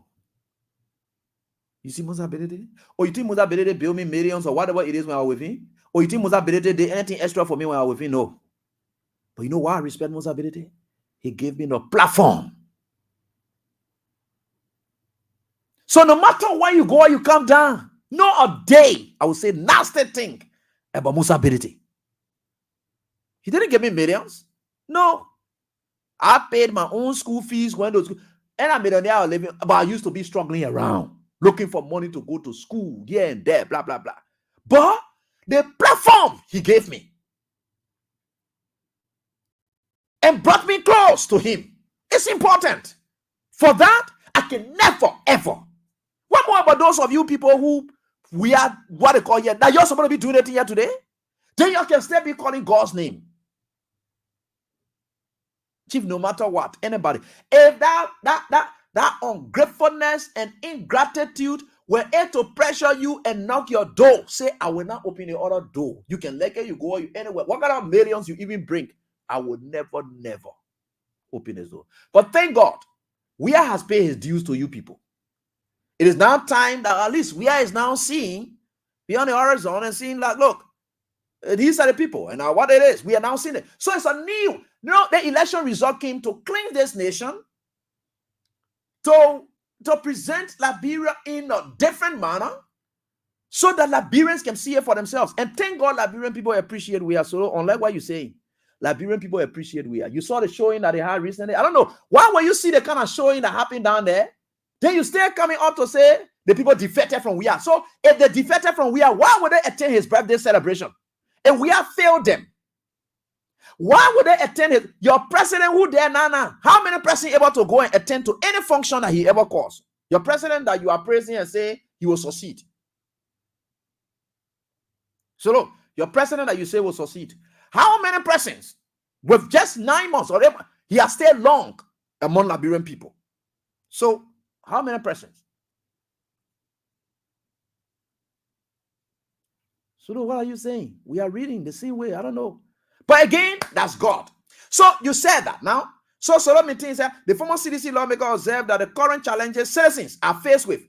[SPEAKER 5] You see Musa Bedede? Or you think Musa Bedede build me millions or whatever it is when I was with him? Or you think Musa Bedede did anything extra for me when I was with him? No. But you know why I respect Musa Bedede? He gave me the platform. So no matter where you go or you come down, no a day I will say nasty thing about Musa Bedede. He didn't give me millions. No. I paid my own school fees when those schools, and I'm millionaire living, but I used to be struggling around, looking for money to go to school, here and there, blah, blah, blah. But the platform he gave me and brought me close to him. It's important. For that, I can never, ever. What more about those of you people who we are, what they call here, that you're supposed to be doing it here today? Then you can still be calling God's name. Chief, no matter what, anybody. If that ungratefulness and ingratitude were able to pressure you and knock your door, say, I will not open the other door. You can let it, you go anywhere. What kind of millions you even bring, I would never, never open this door. But thank God, Weah has paid his dues to you people. It is now time that at least Weah is now seeing beyond the horizon and seeing like, look, these are the people, and now what it is, we are now seeing it. So it's a new, the election result came to cleanse this nation, to present Liberia in a different manner, so that Liberians can see it for themselves. And thank God Liberian people appreciate Weah. So unlike what you're saying, Liberian people appreciate Weah. You saw the showing that they had recently. I don't know, why when you see the kind of showing that happened down there, then you still coming up to say the people defected from Weah. So if they defected from Weah, why would they attend his birthday celebration? And Weah failed them. Why would they attend it? Your president who there now? How many presidents able to go and attend to any function that he ever calls? Your president that you are praising and saying he will succeed. So look, your president that you say will succeed. How many presidents with just 9 months or whatever, he has stayed long among Liberian people? So how many presidents? So what are you saying? We are reading the same way. I don't know. But again, that's God. So you said that now. So Solomon said the former CDC lawmaker observed that the current challenges citizens are faced with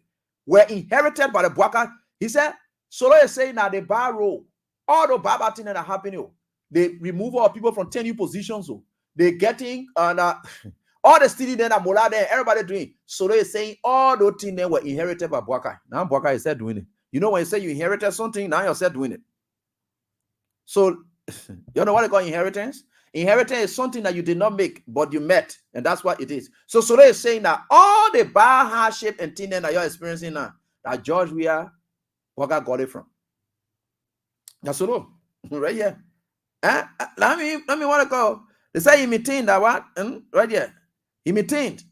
[SPEAKER 5] were inherited by the Bwaka. He said, Solomon is saying that the bar roll, all the bad things that are happening, they remove all people from 10 new positions. They're getting all the study that are mola there, everybody doing. Solomon is saying all those things that were inherited by Bwaka. Now Bwaka is said doing it. You know, when you say you inherited something, now you're said doing it. So, you know what I call inheritance? Inheritance is something that you did not make, but you met, and that's what it is. So Solo is saying that all the bad hardship and things that you're experiencing now, that George Weah, Waka got it from. That's Solo, right here. Let me want to go. They say he maintained that what? Right here. He maintained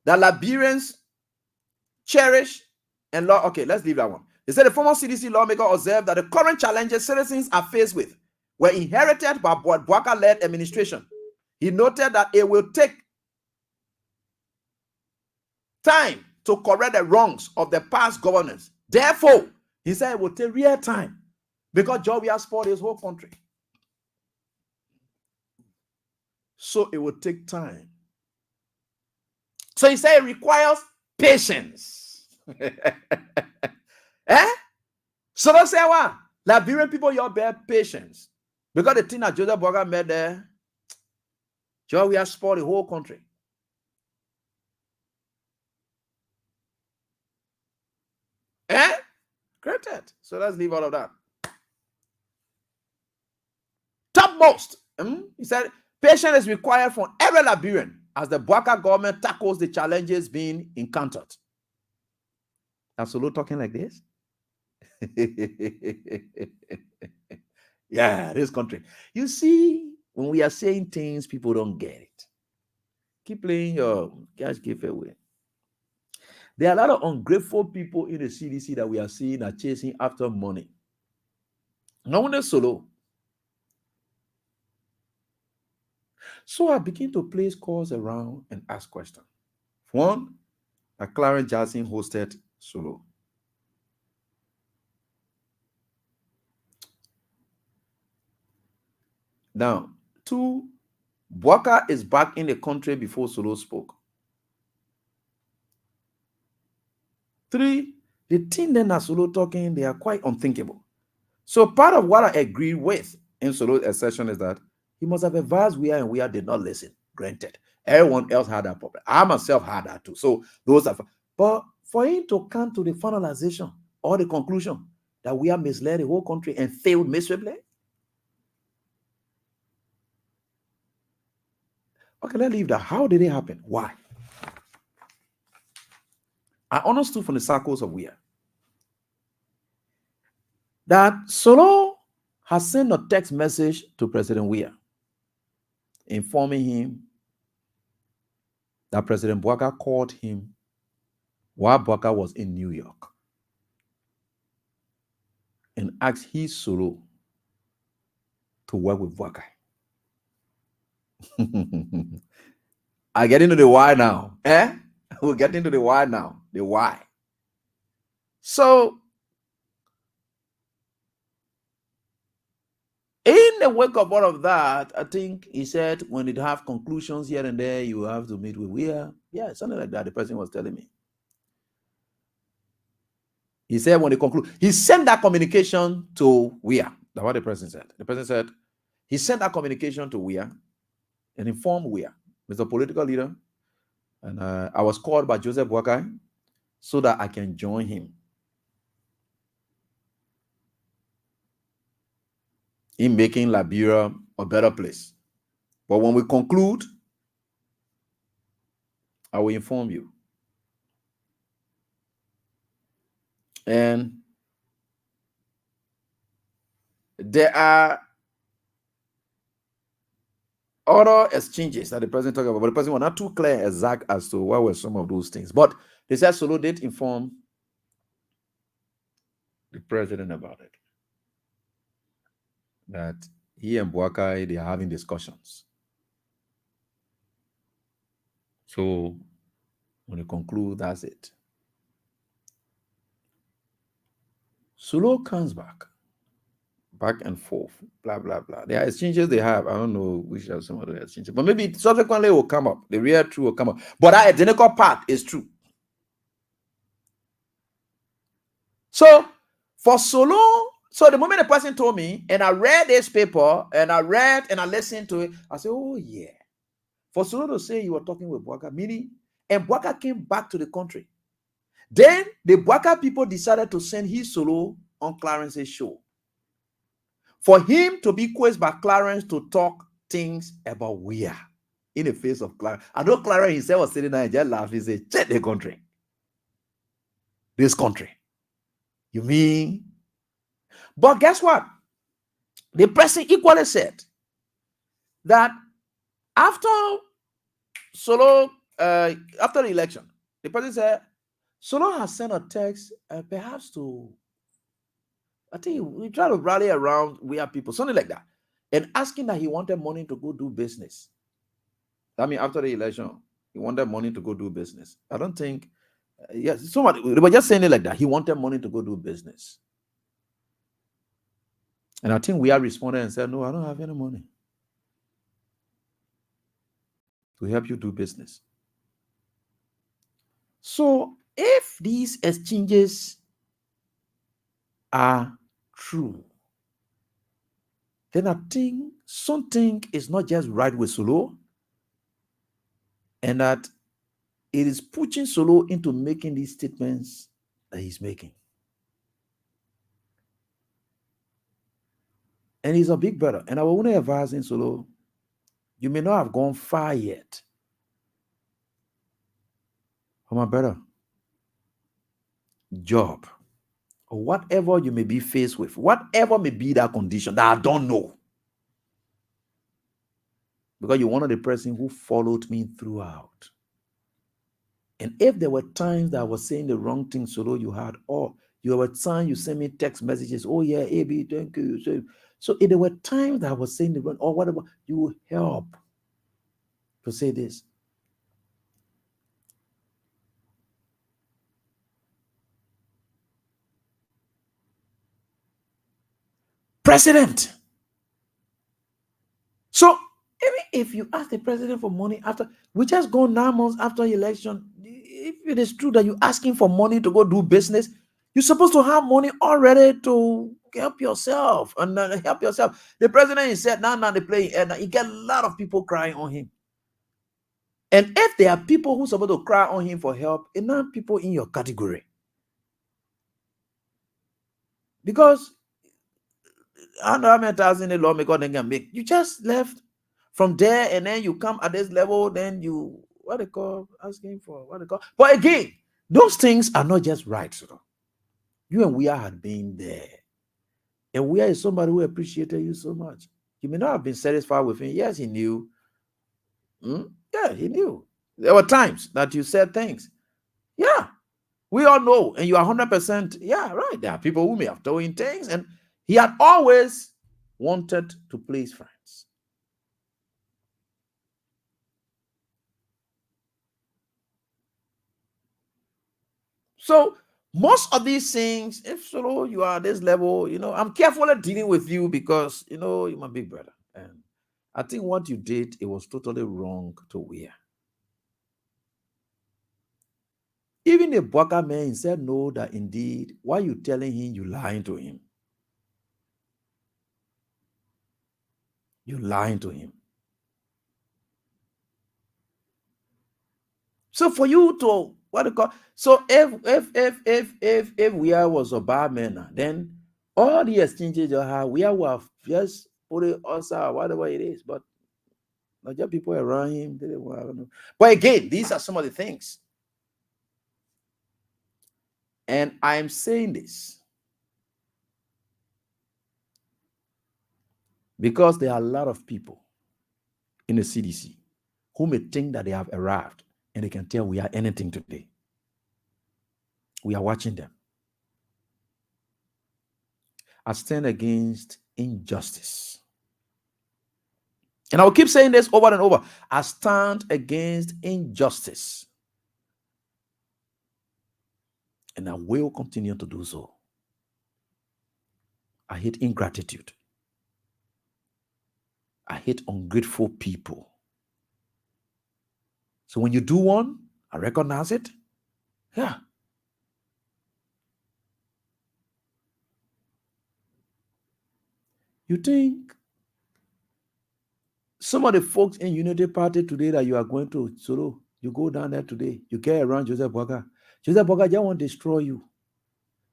[SPEAKER 5] that Liberians cherish and law. Okay, let's leave that one. They said the former CDC lawmaker observed that the current challenges citizens are faced with were inherited by Bwaka-led administration. He noted that it will take time to correct the wrongs of the past governance. Therefore, he said it will take real time because George has spoiled his whole country. So it will take time. So he said it requires patience. So don't say what? Liberian people, you bear patience. Because the thing that Joseph Boga made there, George has spoiled the whole country. Granted. So let's leave all of that. Topmost. He said, patience is required from every Liberian as the Bwaka government tackles the challenges being encountered. Absolute talking like this? Yeah, this country. You see, when we are saying things, people don't get it. Keep playing your cash giveaway. There are a lot of ungrateful people in the CDC that we are seeing are chasing after money. No one is solo. So I begin to place calls around and ask questions. One, Clarence Jackson hosted Solo. Now, two, Bwaka is back in the country before Solo spoke. Three, the thing that Solo talking, they are quite unthinkable. So part of what I agree with in Solo's assertion is that he must have advised and we did not listen. Granted, everyone else had that problem. I myself had that too. So those are, but for him to come to the finalization or the conclusion that we are misled the whole country and failed miserably. Okay, let's leave that. How did it happen? Why? I understood from the circles of Weah that Solo has sent a text message to President Weah informing him that President Bwaka called him while Bwaka was in New York and asked his Solo to work with Bwaka. I get into the why now. We'll get into the why now. The why. So, in the wake of all of that, I think he said when it have conclusions here and there, you have to meet with Weah. Yeah, something like that. The person was telling me. He said when they conclude, he sent that communication to Weah. That's what the person said. The person said he sent that communication to Weah and informed Weah, Mr. Political Leader, and I was called by Joseph Bwaka so that I can join him in making Liberia a better place. But when we conclude, I will inform you. And there are other exchanges that the president talked about, but the president was not too clear exact as to what were some of those things. But they said Solo did inform the president about it. that he and Boakai, they are having discussions. So when you conclude, that's it. Solo comes back and forth, blah, blah, blah. There are exchanges they have. I don't know which are some of the exchanges, but maybe subsequently it will come up. The real truth will come up. But that identical part is true. So for Solo, so the moment the person told me, and I read this paper, and I listened to it, I said, oh yeah. For Solo to say you were talking with Boaka, meaning, and Boaka came back to the country. Then the Boaka people decided to send his Solo on Clarence's show. For him to be quizzed by Clarence to talk things about Weir in the face of Clarence. I know Clarence himself was sitting there and just laughed. He said, check the country. This country. You mean? But guess what? The person equally said that after Solo, after the election, the person said, Solo has sent a text, perhaps to, I think we try to rally around Weir people, something like that, and asking that he wanted money to go do business. I mean, after the election, he wanted money to go do business. I don't think, yes, somebody, they were just saying it like that. He wanted money to go do business. And I think we are responded and said, no, I don't have any money to help you do business. So if these exchanges are true, then I think something is not just right with Solo, and that it is pushing Solo into making these statements that he's making. And he's a big brother. And I will only advise in Solo, you may not have gone far yet. For my brother, job, or whatever you may be faced with, whatever may be that condition that I don't know. Because you're one of the person who followed me throughout. And if there were times that I was saying the wrong thing, Solo, you had, or you were times you send me text messages, oh yeah, AB, thank you. So if there were times that I was saying the wrong, or whatever, you will help to say this. President. So even if you ask the president for money after, we just go 9 months after election, if it is true that you're asking for money to go do business, you're supposed to have money already to help yourself and help yourself. The president said, now they play, and he get a lot of people crying on him. And if there are people who are supposed to cry on him for help, it's not people in your category. Because I don't know how many thousand a lawmaker they can make. You just left from there, and then you come at this level, then you, what they call, asking for, what they call. But again, those things are not just right. So you and Weir had been there. And Weir is somebody who appreciated you so much. You may not have been satisfied with him. Yes, he knew. Yeah, he knew. There were times that you said things. Yeah, we all know. And you are 100%, yeah, right. There are people who may have told him things. And he had always wanted to please friends. So most of these things, if Solo, you are at this level, I'm carefully dealing with you because, you're my big brother. And I think what you did, it was totally wrong to Weir. Even the Boaka man said no, that indeed, why you telling him you lying to him? You lying to him. So for you to, what do you call, so if Weir was a bad man, then all the exchanges you have, Weir will have just put it outside, whatever it is, but not just people around him, they don't know. But again, these are some of the things. And I'm saying this because there are a lot of people in the CDC who may think that they have arrived and they can tell we are anything today. We are watching them. I stand against injustice. And I will keep saying this over and over. I stand against injustice. And I will continue to do so. I hate ingratitude. I hate ungrateful people. So when you do one, I recognize it. Yeah. You think some of the folks in Unity Party today that you are going to solo, you go down there today, you get around Joseph Boga. Joseph Boga just want to destroy you.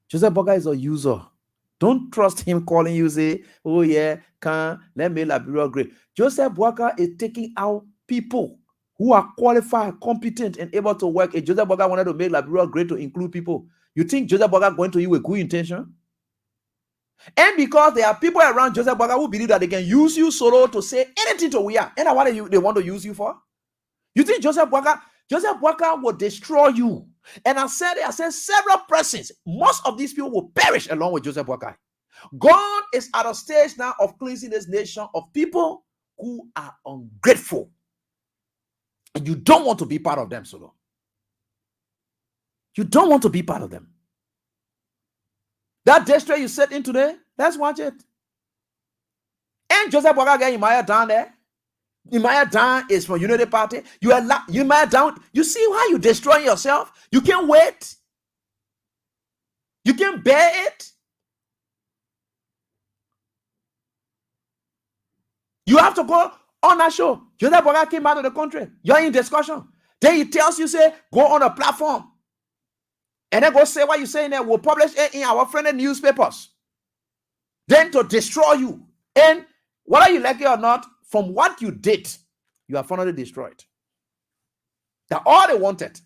[SPEAKER 5] Joseph Boga is a user. Don't trust him calling you, say, oh yeah, let me Liberia great. Joseph Boga is taking out people who are qualified, competent, and able to work. If Joseph Boga wanted to make Liberia great to include people, you think Joseph Boga going to you with good intention? And because there are people around Joseph Boga who believe that they can use you solo to say anything to we are, and what they want to use you for? You think Joseph Boga will destroy you? And I said several persons, most of these people will perish along with Joseph Boga. God is at a stage now of cleansing this nation of people who are ungrateful. And you don't want to be part of them, solo. You don't want to be part of them. That district you set in today, let's watch it. And Joseph Boga get Imaya down there. Imaya down is from Unity Party. You Imaya down. You see how you destroying yourself? You can't wait. You can't bear it. You have to go on that show. Joseph Boga came back to the country. You're in discussion. Then he tells you, say, go on a platform. And then go say what you say in there. We'll publish it in our friendly newspapers. Then to destroy you. And whether you like it or not, from what you did, you are finally destroyed. That's all they wanted.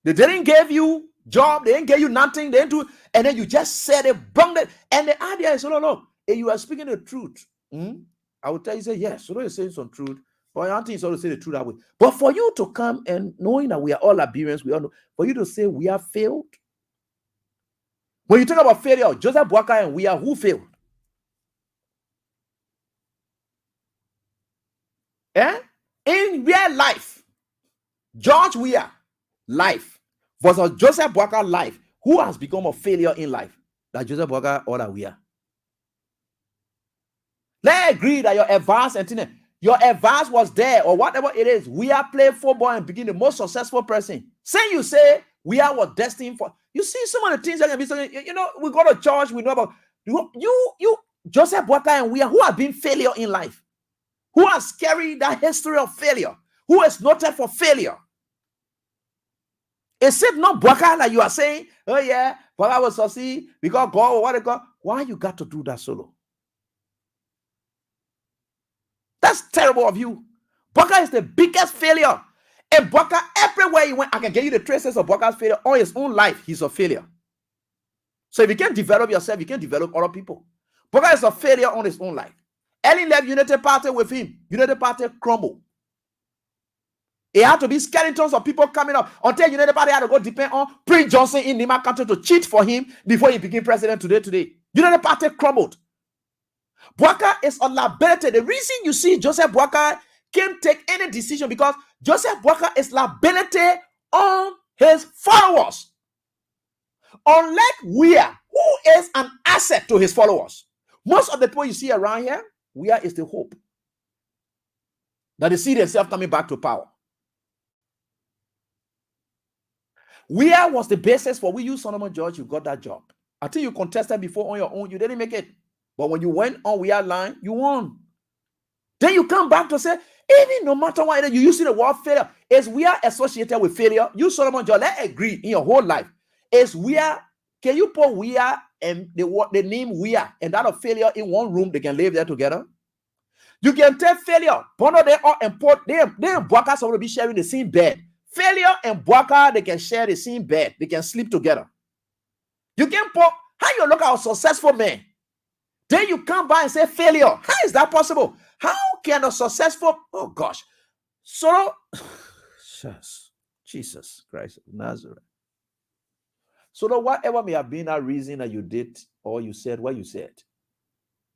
[SPEAKER 5] They didn't give you job. They didn't give you nothing. They didn't do, and then you just said it, bunged it. And the idea is, no. If you are speaking the truth, I will tell you, say, yes, so you're saying some truth. But I don't think it's all to say the truth that way. But for you to come and knowing that we are all Liberians, we all know, for you to say we have failed. When you talk about failure, Joseph Boakai and we are who failed? In real life, George Weah life versus Joseph Boakai life, who has become a failure in life? That Joseph Boakai or that Weah? Let's agree that your advance and your advance was there or whatever it is. We are playing football and became the most successful person. Say you say we are what destined for. You see some of the things that can be saying, we go to church, we know about you Joseph Boakai and we are who have been failure in life, who has carried that history of failure, who is noted for failure. Is it not Boakai that you are saying, oh yeah, Boakai will succeed because God or what they call? Why you got to do that solo? That's terrible of you. Boakai is the biggest failure. And Boakai, everywhere he went, I can get you the traces of Boakai's failure. All his own life, he's a failure. So if you can't develop yourself, you can't develop other people. Boakai is a failure on his own life. Ellie left Unity Party with him. Unity Party crumbled. It had to be skeletons of people coming up until Unity Party had to go depend on Prince Johnson in Nima country to cheat for him before he became president today. Unity Party crumbled. Boakai is a liability. The reason you see Joseph Boakai can't take any decision because Joseph Boakai is liability on his followers. Unlike Weah, who is an asset to his followers. Most of the people you see around here, Weah is the hope that they see themselves coming back to power. Weah was the basis for we use Solomon George, you got that job. I think you contested before on your own, you didn't make it. But when you went on Weah line, you won. Then you come back to say, even no matter what you see the word failure, is Weah associated with failure? You Solomon George, let's agree in your whole life. Is Weah, can you put Weah and the name Weah and that of failure in one room? They can live there together. You can take failure. Bono they all import they and Boakai supposed to be sharing the same bed. Failure and Boakai, they can share the same bed. They can sleep together. You can put how you look at a successful man. Then you come by and say failure. How is that possible? How can a successful, oh gosh. So, Jesus Christ of Nazareth. So whatever may have been that reason that you did or you said what you said,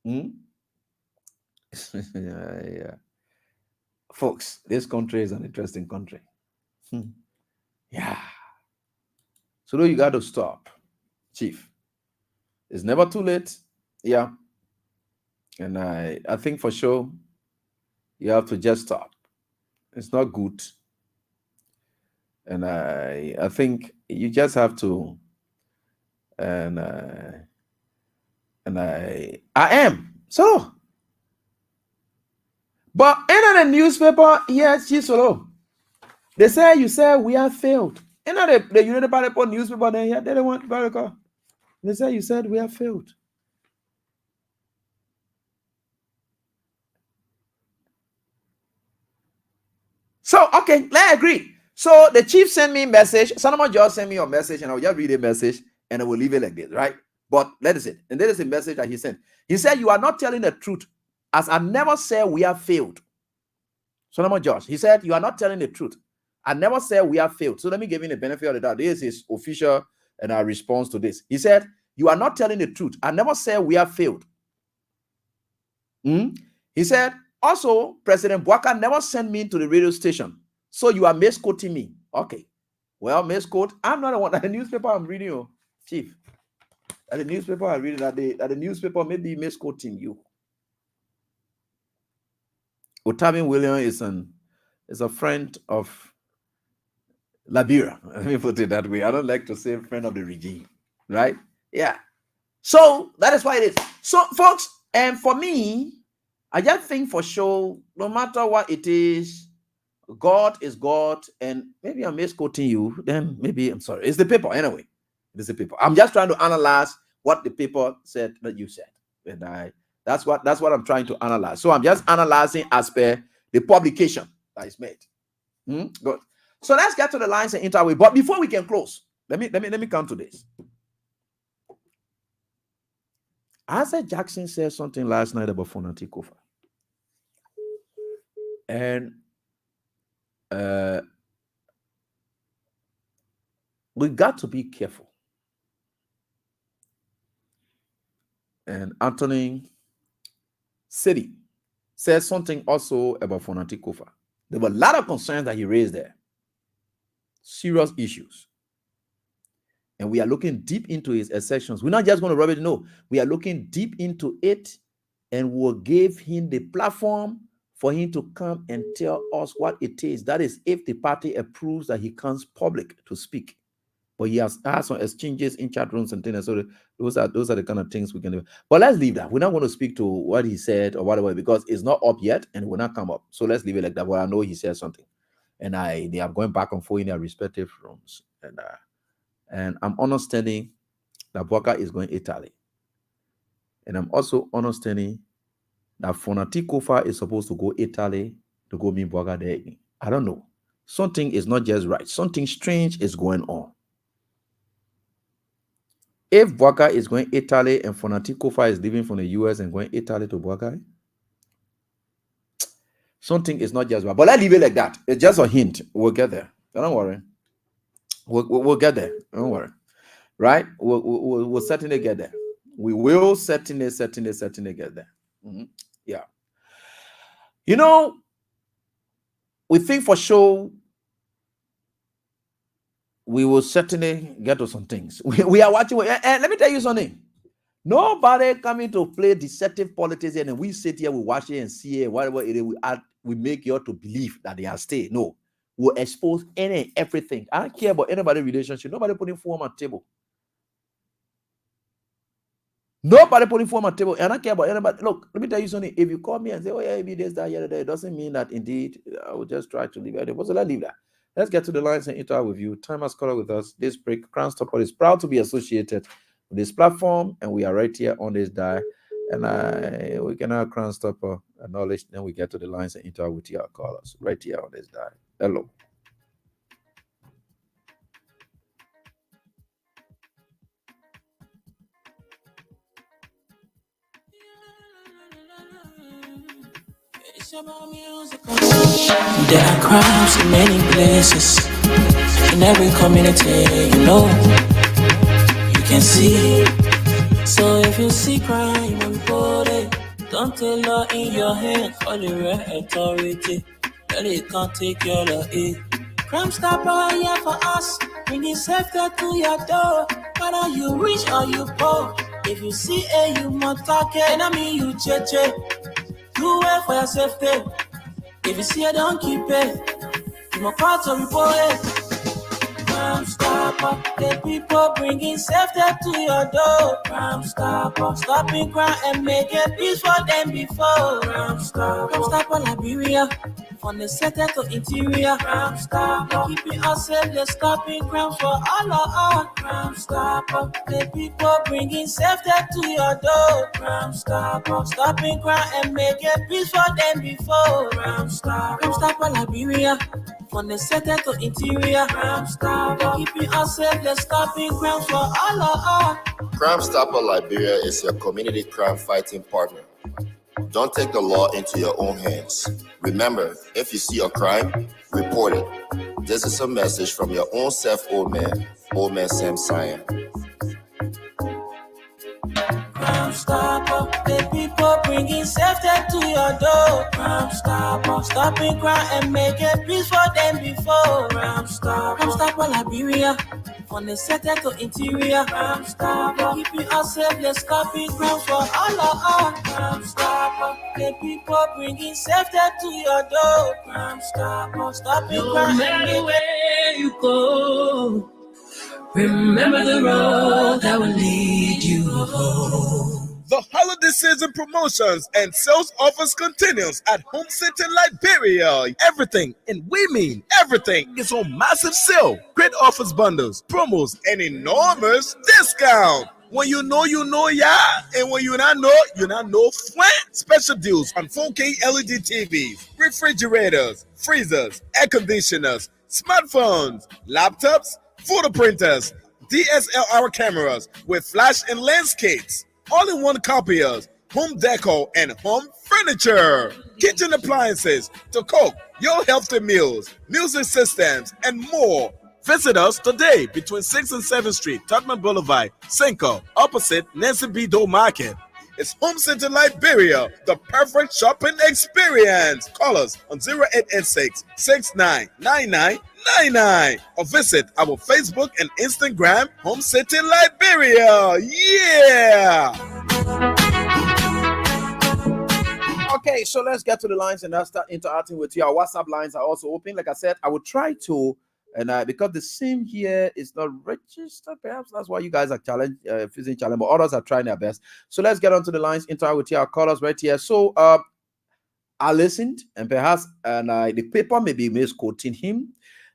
[SPEAKER 5] Hmm? Yeah. Folks, this country is an interesting country. Yeah. So you got to stop, Chief. It's never too late. Yeah. And I think for sure you have to just stop. It's not good. And I think you just have to. And I am. So, but in the newspaper, yes, she's solo. They say you say we have failed. In the United Party newspaper, they don't want to. They say you said we have failed. So, okay, let's agree. So the chief sent me a message. Solomon just sent me a message, and I'll just read a message and I will leave it like this, right? But let us see. And there is a message that he sent. He said, you are not telling the truth, as I never said we have failed. Solomon Josh, he said, you are not telling the truth. I never said we have failed. So let me give him the benefit of the doubt. This is his official and our response to this. He said, you are not telling the truth. I never said we have failed. He said, also, President Bwaka never sent me to the radio station. So you are misquoting me. Okay. Well, misquote. I'm not the one. At the newspaper I'm reading you, Chief. At the newspaper I'm reading that the newspaper may be misquoting you. Otami William is a friend of Liberia. Let me put it that way. I don't like to say friend of the regime. Right? Yeah. So that is why it is. So, folks, and for me, I just think for sure, no matter what it is, God is God, and maybe I'm misquoting you, then maybe I'm sorry. It's the paper anyway. It's the paper. I'm just trying to analyze what the paper said that you said. And that's what I'm trying to analyze. So I'm just analyzing as per the publication that is made. Good. So let's get to the lines and interview. But before we can close, let me come to this. Isaac Jackson said something last night about Fonati Kofa. And we got to be careful. And Anthony City said something also about Fonati Kofa. There were a lot of concerns that he raised there. Serious issues. And we are looking deep into his assertions. We're not just going to rub it, no. We are looking deep into it, and we'll give him the platform for him to come and tell us what it is. That is, if the party approves that he comes public to speak. But he has had some exchanges in chat rooms and things. So those are the kind of things we can do. But let's leave that. We're not going to speak to what he said or whatever, because it's not up yet and it will not come up. So let's leave it like that. But I know he said something. And they are going back and forth in their respective rooms. And I'm understanding that Bwaka is going to Italy. And I'm also understanding that Fonati Kofa is supposed to go Italy to go meet Bwaka there. I don't know. Something is not just right. Something strange is going on. If Bwaka is going Italy and Fonati Kofa is leaving from the US and going Italy to Bwaka, something is not just right. But let's leave it like that. It's just a hint. We'll get there. Don't worry. We'll get there. Don't worry. Right? We'll certainly get there. We will certainly get there. Yeah. You know, we think for sure we will certainly get to some things. We are watching. And let me tell you something. Nobody coming to play deceptive politics and we sit here, we watch it and see it, whatever it is, we make you to believe that they are staying. No. We'll expose any and everything. I don't care about anybody's relationship. Nobody putting food on my table. Nobody putting food on my table. And I don't care about anybody. Look, let me tell you something. If you call me and say, oh, yeah, maybe this, that, yeah, that, it doesn't mean that indeed I will just try to leave it. So let's leave that. Let's get to the lines and interact with you. Time has called with us. This break, Crown Stopper is proud to be associated with this platform, and we are right here on this die. And we can have Crown Stopper acknowledge. Then we get to the lines and interact with your callers right here on this die. Hello.
[SPEAKER 2] There are crowds in many places, in every community, you know, you can see. So if you see crime, report it. Don't take law in your hand, call the right authority. Well, it can't take your law, Crime Stopper here for us, bringing safety to your door. Whether you rich or you poor, if you see a you must talk it. And I mean you cheche, you wait for your safety. If you see a don't keep it, you must call to report it. Crime Stopper, the people bringing safety to your door. Crime Stopper, stopping crime and making peace for them before. Crime Stopper, Liberia, from the center to interior. Crime Stopper, keeping us safe, they're stopping crime for all of us. Crime Stopper, the people bringing safety to your door. Crime Stopper, stopping crime and making peace for them before. Crime Stopper, Liberia, from the center to interior. Crime Stopper, keeping us safe, they're stopping crime for all of us.
[SPEAKER 4] Crime Stopper Liberia is your community crime fighting partner. Don't take the law into your own hands. Remember, if you see a crime, report it. This is a message from your own self, old man Sam Cyan.
[SPEAKER 2] Crime Stopper, the people bringing safety to your door. Crime Stopper, stopping crime and making peace for them before. Crime Stopper, Liberia, from the center to interior. Crime Stopper, keeping us safe, they're stopping crime for all of us. Crime Stopper, the people bringing safety to your door. Crime Stopper, stopping crime and making where you go. Remember the road that will lead you home.
[SPEAKER 3] The holiday season promotions and sales offers continues at Home City Liberia. Everything, and we mean everything, is on massive sale. Great offers, bundles, promos, and enormous discount. When you know, yeah. And when you not know, flat. Special deals on 4K LED TVs, refrigerators, freezers, air conditioners, smartphones, laptops, photo printers, DSLR cameras with flash and lens kits, all-in-one copiers, home decor and home furniture, kitchen appliances to cook your healthy meals, music systems, and more. Visit us today between 6th and 7th Street, Tottenham Boulevard, Cinco, opposite Nancy B. Doe Market. It's Home Center Liberia, the perfect shopping experience. Call us on 0886 699999 or visit our Facebook and Instagram, Home City Liberia. Yeah!
[SPEAKER 5] Okay, so let's get to the lines and I'll start interacting with you. Our WhatsApp lines are also open. Like I said, I will try to, and because the SIM here is not registered, perhaps that's why you guys are facing challenge, but others are trying their best. So let's get onto the lines, interact with our callers right here. So I listened, and perhaps the paper may be misquoting him,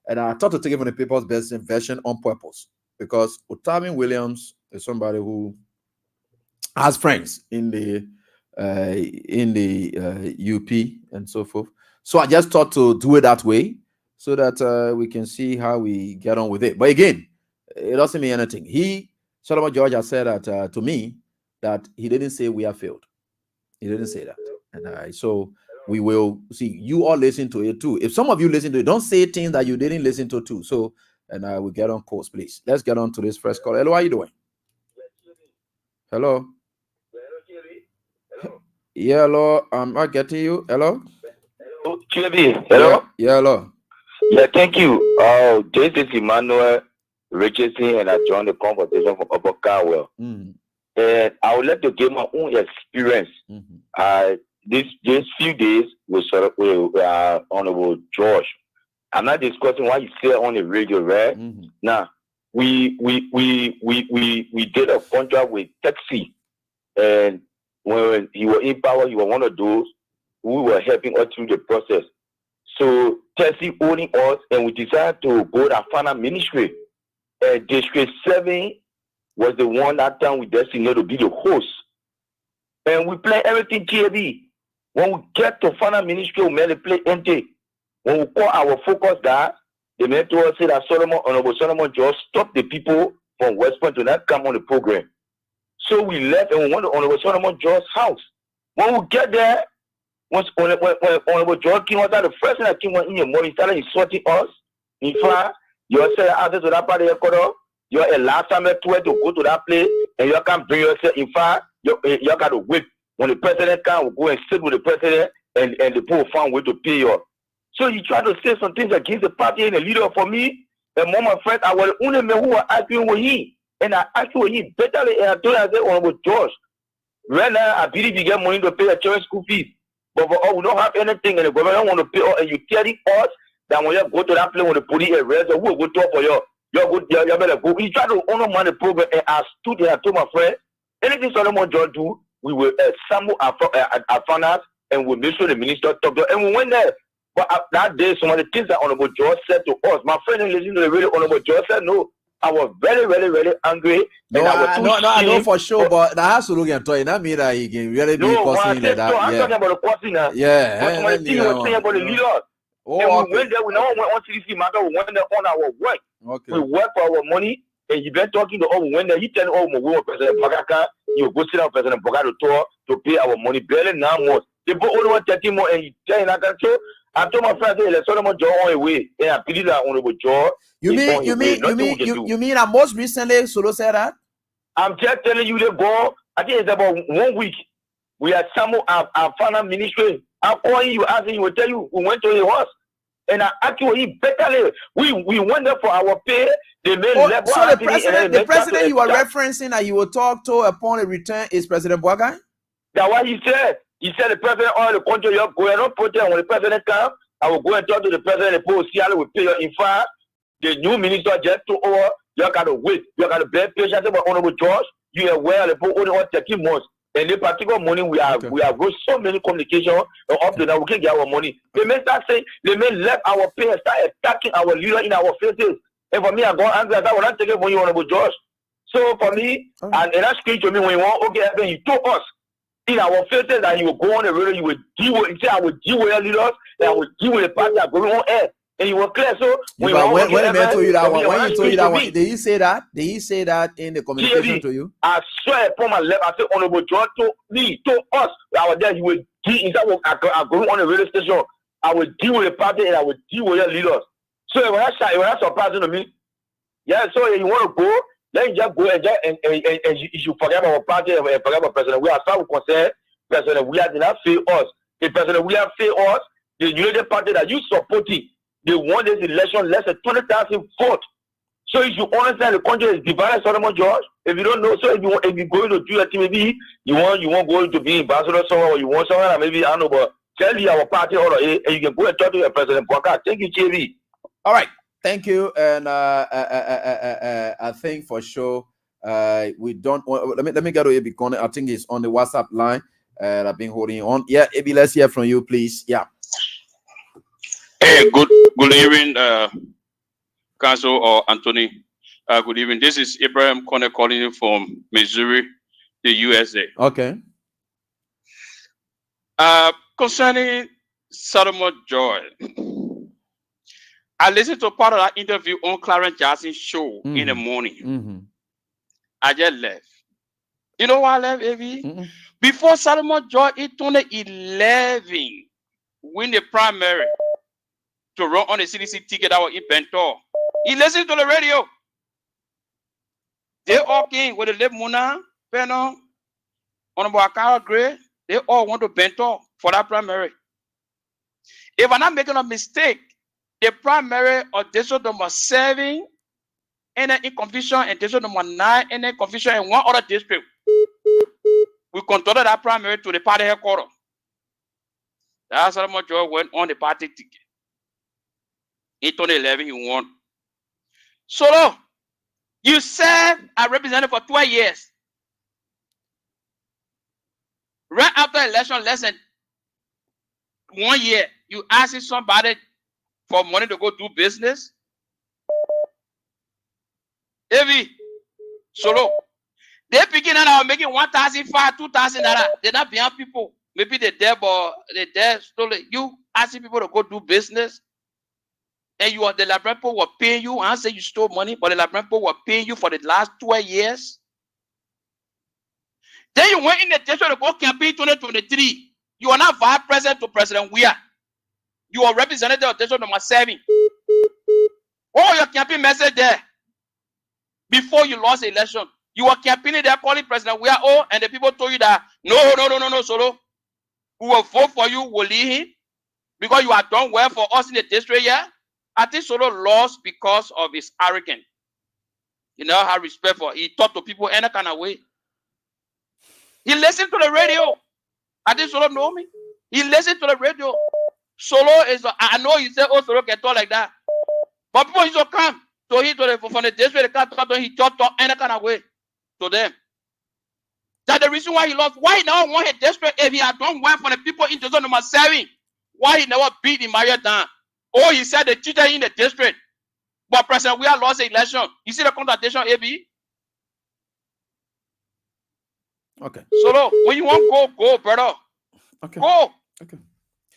[SPEAKER 5] and I thought to take it from the paper's best version on purpose, because Otami Williams is somebody who has friends in the UP and so forth. So I just thought to do it that way, so that we can see how we get on with it. But again, it doesn't mean anything. Solomon George has said that to me, that he didn't say we have failed. He didn't say that. And so we will see. You all listen to it too. If some of you listen to it, don't say things that you didn't listen to too. So, and I will get on course, please. Let's get on to this first call. Hello, how are you doing? Hello. Yeah, hello. I'm not getting you. Hello.
[SPEAKER 6] QB, hello.
[SPEAKER 5] Yeah, hello.
[SPEAKER 6] Yeah, thank you. This is Emmanuel Richardson, and I joined the conversation from Upper Carwell.
[SPEAKER 5] Mm-hmm.
[SPEAKER 6] And I would like to give my own experience.
[SPEAKER 5] Mm-hmm.
[SPEAKER 6] These few days with Honorable George. I'm not discussing what you said on the radio, right?
[SPEAKER 5] Mm-hmm.
[SPEAKER 6] Now, we did a contract with Taxi, and when he was in power, he was one of those who were helping us through the process. So Taxi owning us, and we decided to go to final ministry. District 7 was the one that time we designated to be the host. And we play everything TAB. When we get to final ministry, we mainly play NT. When we call our focus guys, they made to us say that Honorable Solomon George stopped the people from West Point to not come on the program. So we left and we went to Honorable Solomon George's house. When we get there, when Honorable George came out, the first thing that came in the morning, started insulting us. In fact, you said after to that part of your corridor, you're a last time to go to that place and you can't bring yourself in fire. You got to wait. When the president comes, we'll go and sit with the president, and the people will find a way to pay you. So you try to say some things against the party and the leader. For me, and more my friends, I was the only man who was arguing with him. And I argue with him bitterly, and I told him, I said, Honorable George, right now, I believe you get money to pay your children's school fees. But for us, we don't have anything, and the government don't want to pay us, and you telling us that when you go to that place when the police arrest, who will go talk for you? You better go. You try to undermine the program, and I stood there and told my friend, anything Solomon George do, we will assemble our finance, and we'll make sure the minister talk to us. And we went there. But that day, some of the things that Honorable George said to us, my friend and listening to the radio, Honorable George said, no, I was very, very, very angry.
[SPEAKER 5] No, I know for sure, but that has to look at it. That mean that he can really be cursing like that.
[SPEAKER 6] I'm talking about the cursing now.
[SPEAKER 5] Yeah.
[SPEAKER 6] But some of the things you were saying about the leaders. And we went there, we never went on CDC matter, we went there on our work.
[SPEAKER 5] Okay.
[SPEAKER 6] We work for our money, and you've been talking to us, we went there, he telling us, we were President Bagaka, you go sit down President Bagaka to pay our money, barely 9 months. They put only 130 more, and you tell that. So I told my friend, let's Solomon George on away, and I believe that Honorable George.
[SPEAKER 5] You mean that most recently Solo said that?
[SPEAKER 6] I'm just telling you, they go. I think it's about 1 week. We had some our finance ministry. I'm calling you, asking you, will tell you, we went to the house. And I actually bitterly, we went there for our pay. They made level.
[SPEAKER 5] So the president you are referencing that you will talk to upon a return is President Boakai?
[SPEAKER 6] That's what he said. He said the president all the country you're going on protest. When the president comes, I will go and talk to the president. The post Seattle will pay your in fire. The new minister just took over. You got to wait. You got to bear patience. But Honorable George, you are aware the people only 13 months. And the particular money we have wrote so many communications up to now we can get our money. They may start saying they may let our parents start attacking our leader in our faces. And for me, I go angry. I will not take it from you, Honorable George. So for me, and that scream to me when you want, okay, then you told us in our faces that you will go on the radio, you will deal with, say, I will deal with your leaders, and I will deal with the party that going on air. And you were clear. So
[SPEAKER 5] when the man told you that one, when he told you that one, did he say that? Did he say that in the communication to you?
[SPEAKER 6] I swear upon my left, I said, Honorable George told me, told us, I was there, you will deal, instead of I go on the radio station, I will deal with the party and I will deal with your leaders. So when I surprising to me, yeah, so you want to go, let you just go and you should forget about our party and forget about President. We are so concerned, President, we did not fail us. The President, we have failed us, the United Party that you supporting, they won this election less than 20,000 votes. So if you understand the country is divided, Solomon George, if you don't know, so if you're going to do a thing, maybe you want going to be ambassador somewhere, or you want somewhere, maybe I don't know, but tell you our party order, and you can go and talk to your President Boakai. Thank you, JB.
[SPEAKER 5] All right, thank you, and I think for sure we don't. Let me get to Ebi Kone. I think it's on the WhatsApp line. I've been holding on. Yeah, Ebi, let's hear from you, please. Yeah.
[SPEAKER 7] Hey, good evening, Council or Anthony. Good evening. This is Abraham Connor calling you from Missouri, the USA.
[SPEAKER 5] Okay.
[SPEAKER 7] Concerning Solomon George, I listened to part of that interview on Clarence Jackson's show in the morning. I just left. You know why I left, Avi? Before Solomon George, he turned 11, win the primary to run on the CDC ticket that was in Bentor. He listened to the radio. They all came with the left Muna, Peno, Honorable Akara Gray. They all went to Bentor for that primary. If I'm not making a mistake, the primary of district number 7 and then in confusion and district number 9 and then confusion in one other district. We conducted that primary to the party headquarters. That's how much George went on the party ticket. In 2011, he won. So, you served as representative for 12 years. Right after election, less than 1 year, you asking somebody for money to go do business. Heavy. Solo. They begin now making 1,500, 2,000 naira. They're not beyond people. Maybe they're dead, but they're dead. You asking people to go do business. And you are the Labrampo were paying you. I say you stole money, but the Labrampo were paying you for the last 12 years. Then you went in the district to go campaign 2023. You are not vice president to President Weah. You are representative of district number 7. All your campaign message there before you lost the election. You were campaigning there calling President we are all, and the people told you that no, Solo. We will vote for you, we'll leave him because you have done well for us in the district here. I think Solo lost because of his arrogance. He never had respect for. He talked to people any kind of way. He listened to the radio. I think Solo know me. He listened to the radio. Solo is. I know you say, oh, Solo can talk like that, but people used to come to him from the district. They can't talk to him. He talk any kind of way to them. That's the reason why he lost. Why he never won his district if he had done well for the people in district number 7? Why he never beat the Mario down? Oh, he said they cheated in the district. But President, we have lost the election. You see the contradiction, AB?
[SPEAKER 5] Okay.
[SPEAKER 7] Solo, when you want go, brother.
[SPEAKER 5] Okay.
[SPEAKER 7] Go.
[SPEAKER 5] Okay.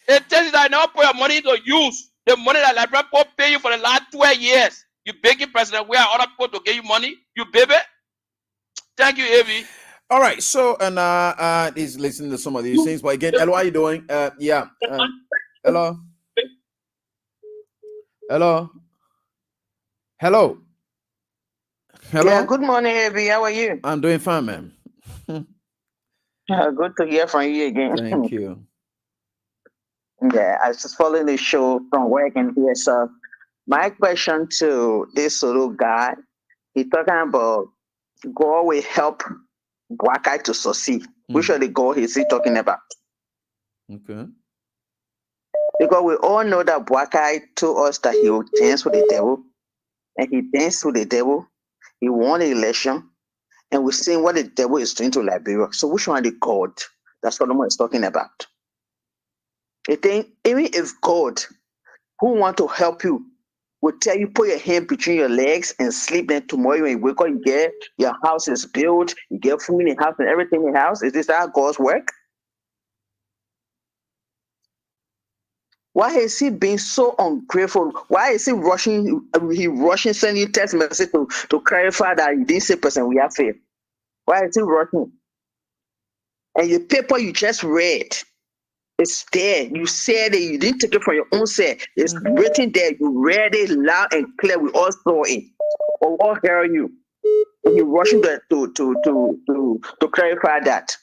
[SPEAKER 7] It tells you that I never put your money into use. The money that Liberia people pay you for the last 12 years. You begging President, we are other people to give you money. You baby. Thank you, AB.
[SPEAKER 5] All right. So, and he's listening to some of these things. But again, hello, how you doing? Yeah. Hello. Hello. Hello. Hello.
[SPEAKER 8] Yeah, good morning, AB. How are you?
[SPEAKER 5] I'm doing fine, man.
[SPEAKER 8] Good to hear from you again.
[SPEAKER 5] Thank you.
[SPEAKER 8] Yeah, I was just following the show from work and here. So my question to this little guy, he's talking about God will help Bwakai to succeed. Which of the God is he talking about?
[SPEAKER 5] Okay.
[SPEAKER 8] Because we all know that Bwakai told us that he will dance with the devil. And he danced with the devil. He won the election. And we're seeing what the devil is doing to Liberia. So which one is the God that Solomon is talking about? I think even if God, who want to help you, will tell you put your hand between your legs and sleep, then tomorrow when you wake up, you get your house is built, you get food in the house and everything in the house. Is this how God's work? Why is he being so ungrateful? Why is he rushing? He rushing sending you text message to clarify that you didn't say person we have faith. Why is he rushing? And your paper you just read, it's there. You said it. You didn't take it from your own set. It's written there. You read it loud and clear. We all saw it. Or all hear you. And you're rushing to clarify that.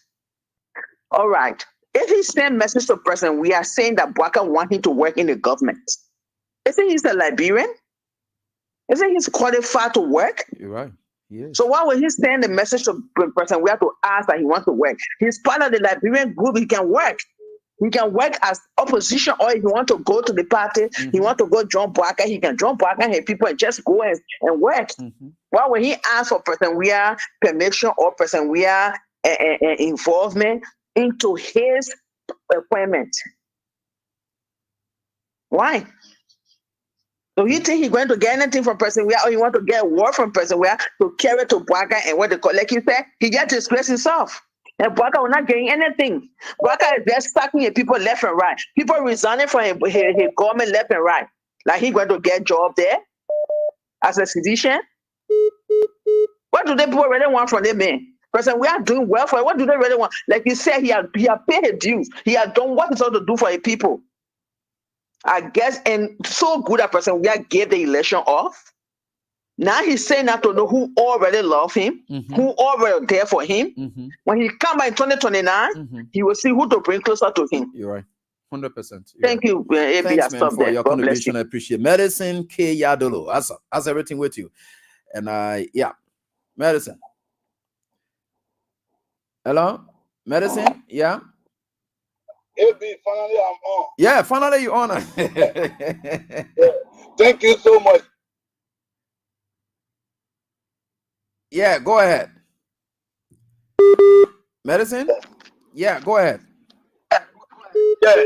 [SPEAKER 8] All right. If he send message to President, we are saying that Bwaka want him to work in the government. Isn't he a Liberian? Isn't he qualified to work?
[SPEAKER 5] You're right. Yes.
[SPEAKER 8] So why would he send a message to President? We have to ask that he wants to work. He's part of the Liberian group. He can work. He can work as opposition, or if he want to go to the party, he want to go join Bwaka, he can join Bwaka and people and just go and work. Why would he ask for President Weah permission or President Weah involvement into his appointment? Why? So you think he's going to get anything from President Weah, or he want to get a word from President Weah to carry to Bwaka and what they call, like you said, he just disgraced himself. And Bwaka will not getting anything. Bwaka is just stacking people left and right. People resigning from his government left and right. Like he going to get a job there as a physician. What do they people really want from them, man? President, we are doing well for it. What do they really want? Like you said, he has paid his dues. He has done what he's supposed to do for the people. I guess, and so good that President Weah gave the election off. Now he's saying that to know who already love him, who already there for him. When he come by in 2029, he will see who to bring closer to him.
[SPEAKER 5] You're right. 100%.
[SPEAKER 8] Thank you, AB.
[SPEAKER 5] Thanks, man, for your contribution. I
[SPEAKER 8] you.
[SPEAKER 5] appreciate Medicine K Yadolo. How's everything with you? And yeah, Medicine. Hello? Medicine? Yeah?
[SPEAKER 9] AB, finally I'm on.
[SPEAKER 5] Yeah, finally you're on.
[SPEAKER 9] Thank you so much.
[SPEAKER 5] Yeah, go ahead. Medicine? Yeah, go ahead.
[SPEAKER 9] Yeah,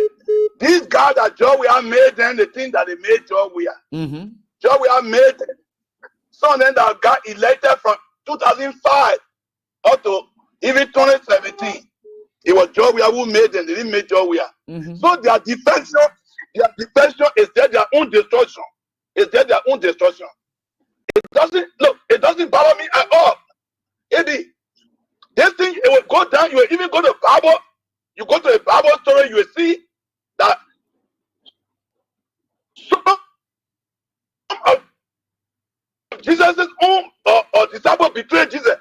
[SPEAKER 9] these guys that Joe Weah made them, the thing that they made Joe Weah. Joe Weah made them. Some of them that got elected from 2005 up to even 2017. It was Joe Weah who made them. They didn't make Joe Weah. So their defense is their own destruction. It's their own destruction. It doesn't bother me at all. Eddie, this thing, it will go down. You will even go to Bible. You go to a Bible story, you will see that some of Jesus' own or disciples betrayed Jesus.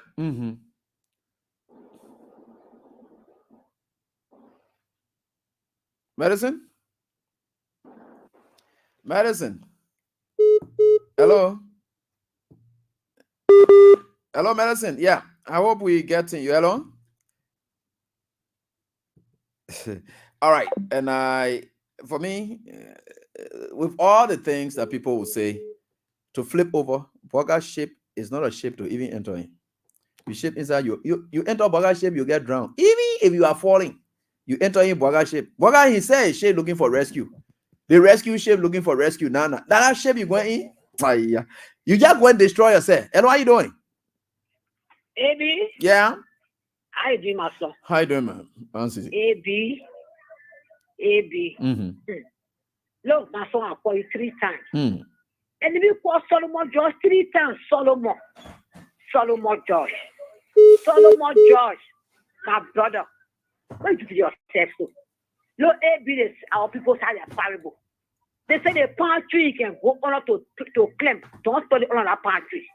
[SPEAKER 5] Medicine? Medicine? Hello? Hello, Medicine? Yeah, I hope we get you. Hello? All right. And for me, with all the things that people will say, to flip over, burger ship is not a ship to even enter in. You ship inside, you enter burger ship, you get drowned. Even if you are falling, you enter in burger ship. Burger, he said, ship looking for rescue. The rescue ship looking for rescue. That ship you going in, you just go and destroy yourself. And what are you doing?
[SPEAKER 10] AB.
[SPEAKER 5] Yeah.
[SPEAKER 10] How you doing, master?
[SPEAKER 5] How you doing, man?
[SPEAKER 10] AB. Look, my son, I call you 3 times. And if you call Solomon George 3 times, Solomon George, my brother, what you do yourself so? Look, AB, our people say they're parable. They say the palm tree can go on to claim. Don't study on that palm tree.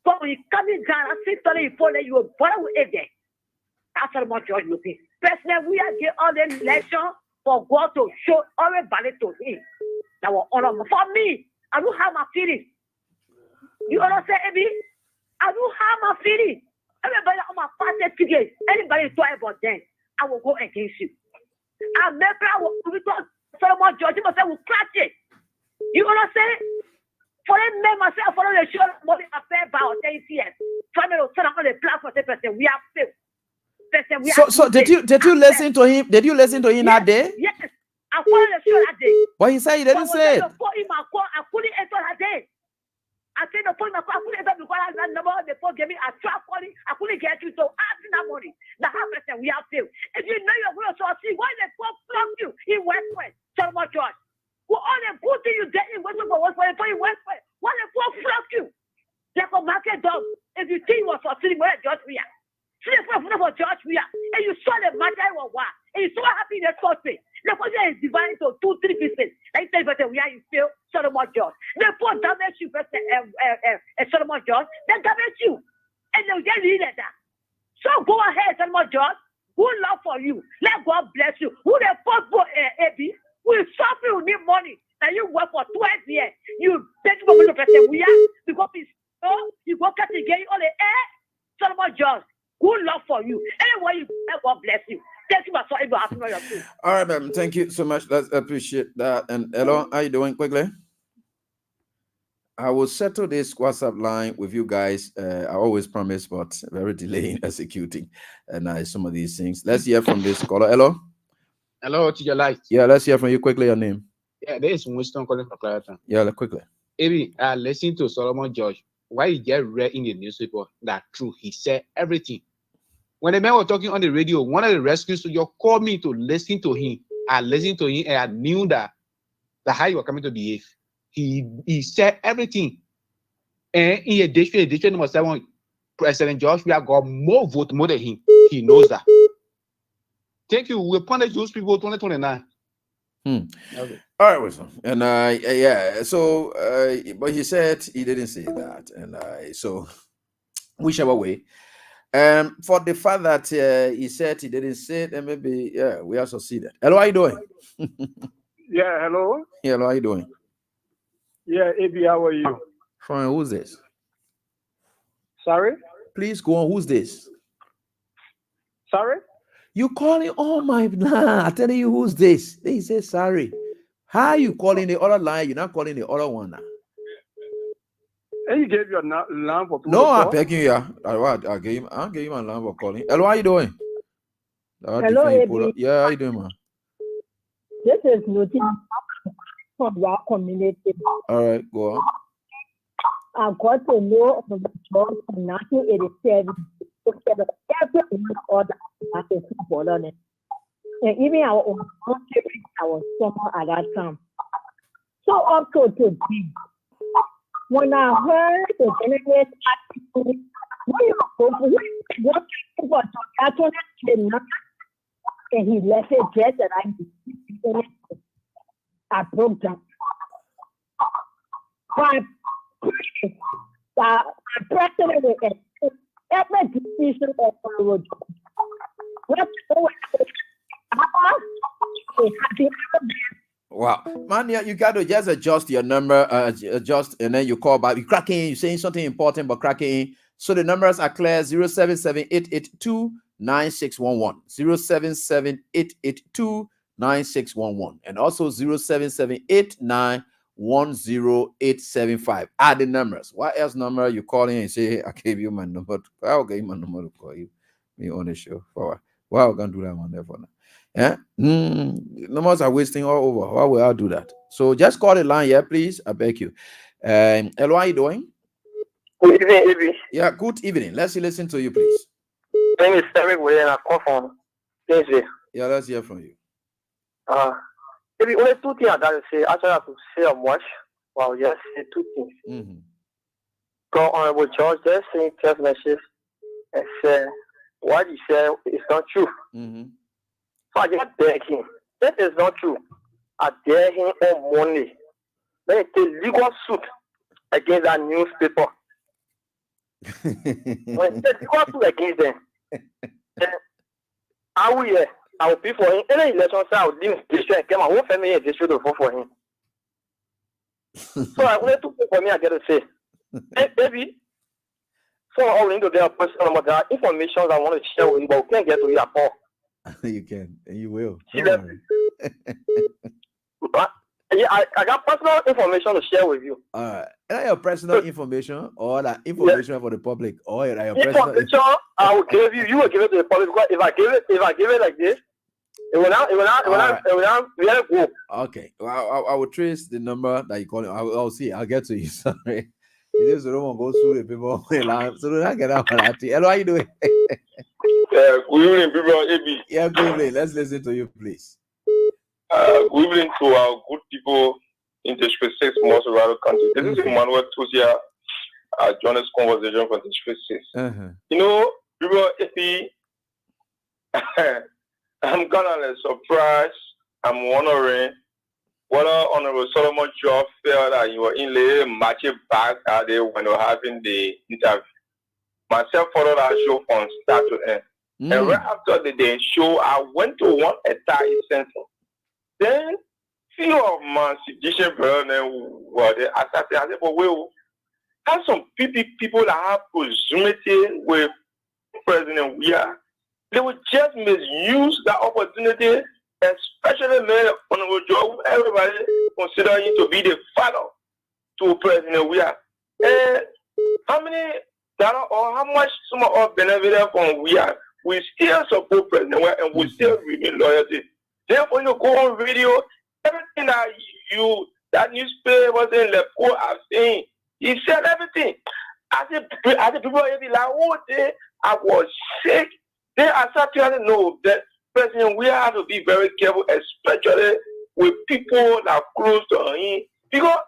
[SPEAKER 10] But when you coming down, I say, study before that you will bother with it there. That's Solomon George looking. Personally, we are getting all the election for God to show all the value to him. That will honor me. For me, I don't have my feelings. You understand, AB? I don't have my feelings. Everybody on my party ticket, anybody talk about them, I will go against you. I remember I will talk Solomon George, you must say, will crash it. You understand? For them, men myself, follow the show, money affair about 10 years. Family will turn on the platform, person, we have failed.
[SPEAKER 5] So did you listen to him? Did you listen to him that day?
[SPEAKER 10] Yes, I followed the show that day.
[SPEAKER 5] But he said he didn't say it.
[SPEAKER 10] I couldn't enter that day. I said the phone, I couldn't enter because I had number the phone gave me a trap calling. I couldn't get you, so asking that money. The half percent we have failed. If you know you're going to see why they flog you in Westwest, Solomon George. Well, all the good thing you get in Westwest for Westwest, why they flog you? Like a market dog. If you think it was for sitting where George we are. For George we are. And you saw the matter was what? And you saw happy in the first place. The person is divided into 2-3 pieces. Like you say, we are in fail, Solomon George. They put damage you, Solomon George. They damage you. And they get rid of that. So go ahead, Solomon George. Good love for you. Let God bless you. Who the first boy, AB? We suffer, you need money. Now you work for 12 years. You take for the person we are. Because you go catch again on the air. Solomon George. Good love for you. Anyway, God bless you. Thank you for asking your food.
[SPEAKER 5] All right, ma'am. Thank you so much. Let's appreciate that. And hello, how you doing? Quickly. I will settle this WhatsApp line with you guys. I always promise, but very delayed in executing. And some of these things. Let's hear from this caller. Hello.
[SPEAKER 11] Hello, to your light.
[SPEAKER 5] Yeah, let's hear from you quickly. Your name.
[SPEAKER 11] Yeah, there is Winston calling for Clarendon.
[SPEAKER 5] Yeah, quickly.
[SPEAKER 11] Maybe I listened to Solomon George. Why he just read in the newspaper that true. He said everything. When the man was talking on the radio, one of the rescue soldiers called me to listen to him. I listened to him and I knew that how he was coming to behave. He said everything. And in edition number 7, President George, we have got more votes more than him. He knows that. Thank you. We'll punish those people 2029.
[SPEAKER 5] Okay. All right, Wilson. And yeah, so but he said he didn't say that. And so whichever way. For the fact that he said he didn't say it, and maybe we have succeeded. Hello, how you doing?
[SPEAKER 12] Yeah, hello.
[SPEAKER 5] Yeah, hello, how you doing?
[SPEAKER 12] Yeah, AB, how are you?
[SPEAKER 5] Fine. Who's this?
[SPEAKER 12] Sorry?
[SPEAKER 5] Please go on. Who's this?
[SPEAKER 12] Sorry?
[SPEAKER 5] You calling on my line? I'm telling you, who's this? They say sorry. How are you calling the other line? You're not calling the other one now.
[SPEAKER 12] And you gave your line for
[SPEAKER 5] no, I'm begging you. I gave him a line for calling. Hello, how you doing?
[SPEAKER 13] Hello, AB.
[SPEAKER 5] Yeah, how you doing, man?
[SPEAKER 13] This is Lucy from your community.
[SPEAKER 5] All right, go on.
[SPEAKER 13] I got to know of the job in 1987. Every order and even our own country, I was somewhere at that time. So up to today, when I heard the generate article, and he left it just that I broke down. But the president will every issue of road.
[SPEAKER 5] Wow, man, yeah, you got to just adjust your number, adjust, and then you call back. You crack in, you're saying something important, but crack in. So the numbers are clear: 077-882-9611, 077-882-9611, and also 077-8910875. Add the numbers. What else number you call in and say, hey, I gave you my number. I'll give you my number to call you. Me on the show. Forward. Well, we're gonna do that one there for now. Yeah, numbers are wasting all over. Why will I do that? So just call the line, yeah, please. I beg you. Hello, how are you doing?
[SPEAKER 14] Good evening, Abby.
[SPEAKER 5] Yeah, good evening. Let's listen to you, please.
[SPEAKER 14] My name is Eric William. I come from Kingsley.
[SPEAKER 5] Yeah, let's hear from you.
[SPEAKER 14] Maybe only two things I got to say. Actually, I have to say much. Well, just say two things.
[SPEAKER 5] Mm-hmm.
[SPEAKER 14] God, Honorable George, just saying text message and say what he said is not true.
[SPEAKER 5] Mm-hmm.
[SPEAKER 14] So I just beg him. That is not true. I dare him on Monday. Let me take legal suit against that newspaper. When he take legal suit against them, I will pay for him. Any election, I will leave the district and get my whole family in the district to vote for him. So I only two things for me I get to say. Hey, baby. So I will need to get a personal number. There are information I want to share with you, but we can't get to you at all.
[SPEAKER 5] You can, and you will.
[SPEAKER 14] Yeah, I got personal information to share with you.
[SPEAKER 5] All right. Is that your personal information or that information for the public? Or your personal
[SPEAKER 14] information I will give you. You will give it to the public. Because if I give it like this, it will not go.
[SPEAKER 5] Okay. Well, I will trace the number that you call it. I'll see. I'll get to you. Sorry. You just don't want to go through the people. So do not get out of that. Hello, how you doing?
[SPEAKER 6] Good evening, people. AB.
[SPEAKER 5] Yeah, good evening. Let's listen to you, please.
[SPEAKER 6] Good evening to our good people in District 6, most around the country. This is Emmanuel Tusia. Join this conversation from District 6. You know, people, AB, I'm kind of surprised. I'm wondering whether Honorable Solomon Job felt that you were in the matching back out there when you're having the interview. Myself followed that show from start to end. And right after the day show, I went to one entire center. Then, few of my suggestion brothers were there. I said, but we have some people that have presumption with President Weah. They would just misuse that opportunity, especially men on the job. Everybody consider him to be the father to President Weah. And how many dollar or how much some of us benefited from Weah? We still support President Weah and we still remain loyalty. Therefore, you go on radio, everything that newspaper was in the court have seen, he said everything. I said people like, oh, I was sick. Then I started to know that President, we have to be very careful, especially with people that are close to him. Because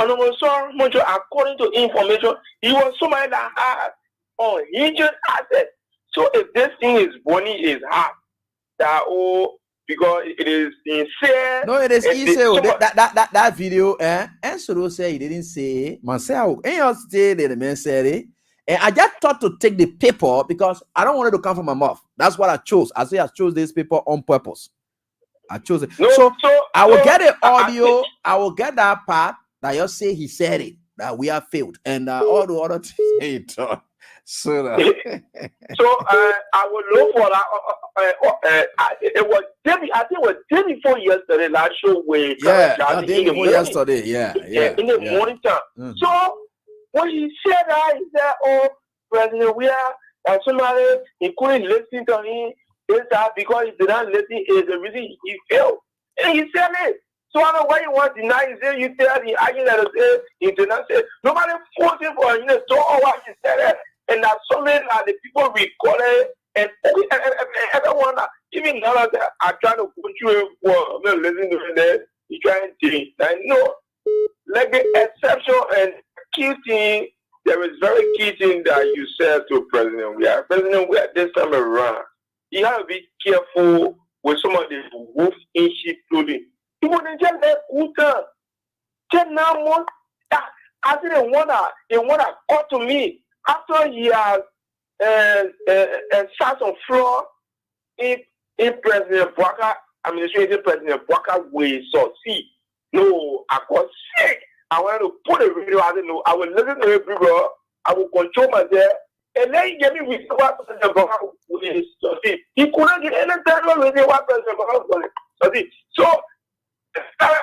[SPEAKER 6] according to information, he was somebody that had unhinged assets. So if this thing is money is hard, because it is sincere.
[SPEAKER 5] No, it is easy. That video, and Soro said he didn't say myself. And you say the man said it. And I just thought to take the paper because I don't want it to come from my mouth. That's what I chose. I chose this paper on purpose. I chose it. So I will get the audio. I will get that part that you say he said it, that we have failed. And all the other things he done. So I
[SPEAKER 14] will look for that. It was day before yesterday. Last show where
[SPEAKER 5] day before yesterday.
[SPEAKER 14] In the morning time. So when he said that, he said, "Oh, President Weah, and somebody he couldn't listen to him. It's that because he did not listen is the reason he failed." And he said it. So I don't know why you want to deny. He said you tell the argument that he did not say. Nobody forced him for him to talk what he said it. And that's something that the people recorded and everyone, even now that are trying to put you in for listening to that, you trying to think. I know, like the exception and key thing, there is very key thing that you said to President Weah. President Weah this time around, you have to be careful with some of the wolf in sheep clothing. You wouldn't just let Uta get now more. I didn't want to cut to me. After he has and sat on floor in President Bwaka administration. President Bwaka will succeed. No, I got sick. I want to put a video. I don't know. I will listen to it, bro. I will control myself. And then he gave me with what President Bwaka will succeed. He couldn't get any time with what President Bwaka will succeed. So, I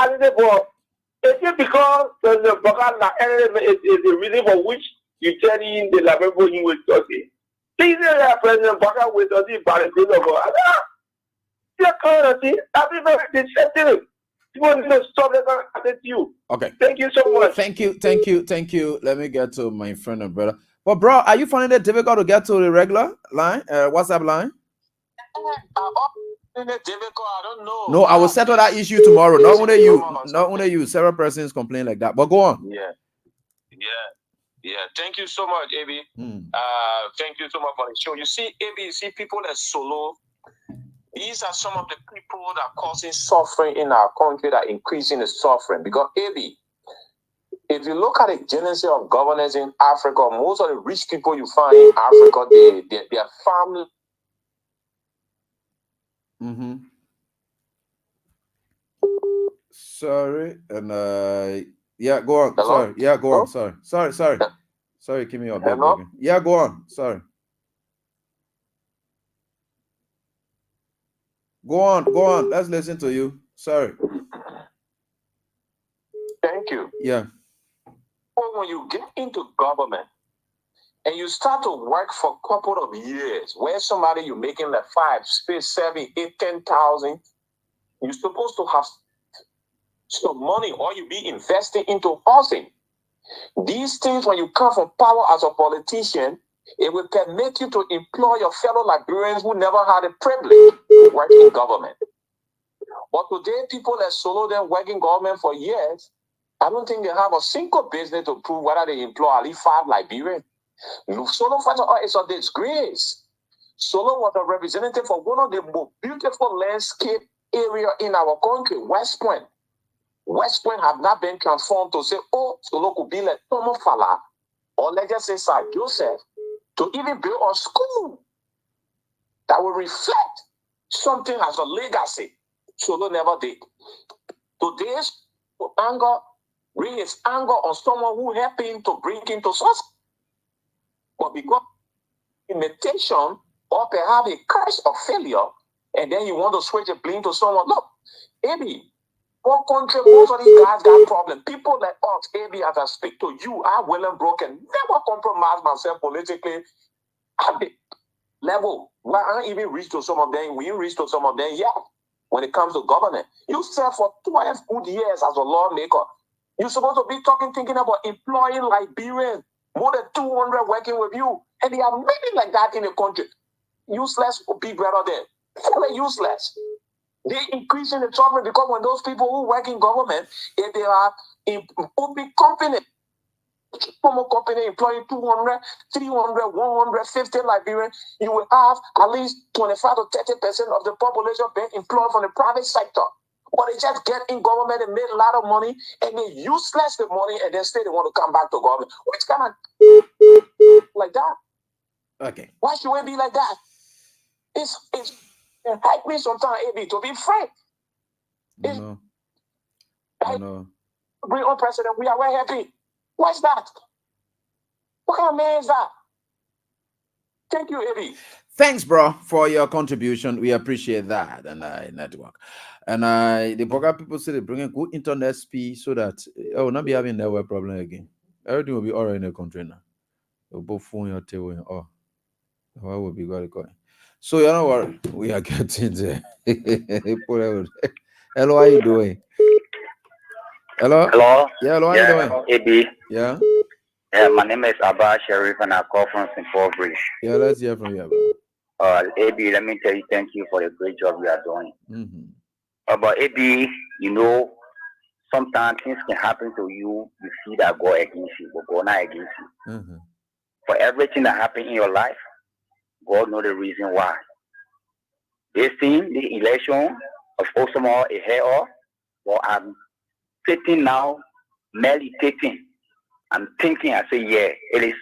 [SPEAKER 14] didn't go. Is it because President Bwaka is the reason for which you tell him the Labebo he will succeed? He said that President Bwaka will succeed by the grace of God. People need to stop that you.
[SPEAKER 5] Okay.
[SPEAKER 14] Thank you so much.
[SPEAKER 5] Thank you. Let me get to my friend and brother. But bro, are you finding it difficult to get to the regular line, WhatsApp line?
[SPEAKER 15] I don't know.
[SPEAKER 5] No, I will settle that issue tomorrow. Not only you. Several persons complain like that. But go on.
[SPEAKER 15] Yeah. Thank you so much, AB. Thank you so much for the show. You see, AB, you see people that solo. These are some of the people that are causing suffering in our country, that are increasing the suffering. Because AB, if you look at the genesis of governance in Africa, most of the rich people you find in Africa, their family.
[SPEAKER 5] Sorry, and yeah, go on.
[SPEAKER 15] Hello?
[SPEAKER 5] Sorry, yeah, go on.
[SPEAKER 15] Hello?
[SPEAKER 5] Sorry, keep me up there.
[SPEAKER 15] Hello?
[SPEAKER 5] Yeah, go on. Sorry. Go on. Let's listen to you. Sorry.
[SPEAKER 15] Thank you.
[SPEAKER 5] Yeah.
[SPEAKER 15] When you get into government and you start to work for a couple of years, where somebody you're making like 5, 6, 7, 8, 10,000, you're supposed to have some money, or you be investing into housing. These things, when you come from power as a politician, it will permit you to employ your fellow Liberians who never had a privilege to work in government. But today, people that solo them work in government for years, I don't think they have a single business to prove whether they employ at least 5 Liberians. Solo is a disgrace. Solo was a representative for one of the most beautiful landscape area in our country, West Point. West Point have not been transformed to say, oh, Solo could be like Tomo Fala, or let's just say Sir Joseph, to even build a school that will reflect something as a legacy. Solo never did. Today's anger raise anger on someone who helped him to bring him to success. But because imitation or perhaps a curse of failure, and then you want to switch the blame to someone. Look, AB, one country, most of these guys got problems. People like us, AB, as I speak to you, I'm well and broken. Never compromise myself politically at the level where I even reach to some of them. We reach to some of them, yeah. When it comes to government, you serve for 12 good years as a lawmaker. You're supposed to be thinking about employing Liberians, more than 200 working with you. And there are many like that in the country. Useless will be better than. Fully useless. They increasing the trouble because when those people who work in government, if they are in open company, formal company employing 200, 300, 150 Liberians, you will have at least 25 to 30% of the population being employed from the private sector. But they just get in government and make a lot of money and they useless the money and then say they want to come back to government. Which kind of like that?
[SPEAKER 5] Okay.
[SPEAKER 15] Why should it be like that? It's help me sometimes, AB, to be frank.
[SPEAKER 5] No.
[SPEAKER 15] Bring on president, we are very happy. What's that? What kind of man is that? Thank you, AB.
[SPEAKER 5] Thanks, bro, for your contribution. We appreciate that. And network. And the program people say they bring a good internet speed so that I will not be having network problem again. Everything will be all right in the country now. Both phone your table and why would be going? So you know what? We are getting there. Hello, how are you doing? Hello?
[SPEAKER 16] Hello?
[SPEAKER 5] Yeah, hello, how you doing?
[SPEAKER 16] AB.
[SPEAKER 5] Yeah?
[SPEAKER 16] Yeah, my name is Abba Sharif and I call from St. Paul Bridge.
[SPEAKER 5] Yeah, let's hear from you, Abba.
[SPEAKER 16] AB, let me tell you, thank you for the great job you are doing. But AB, you know, sometimes things can happen to you, you see that God against you, but God not against you. For everything that happened in your life, God knows the reason why. This thing, the election of Osama is here off, but I'm sitting now, meditating. I'm thinking, I say, yeah, it is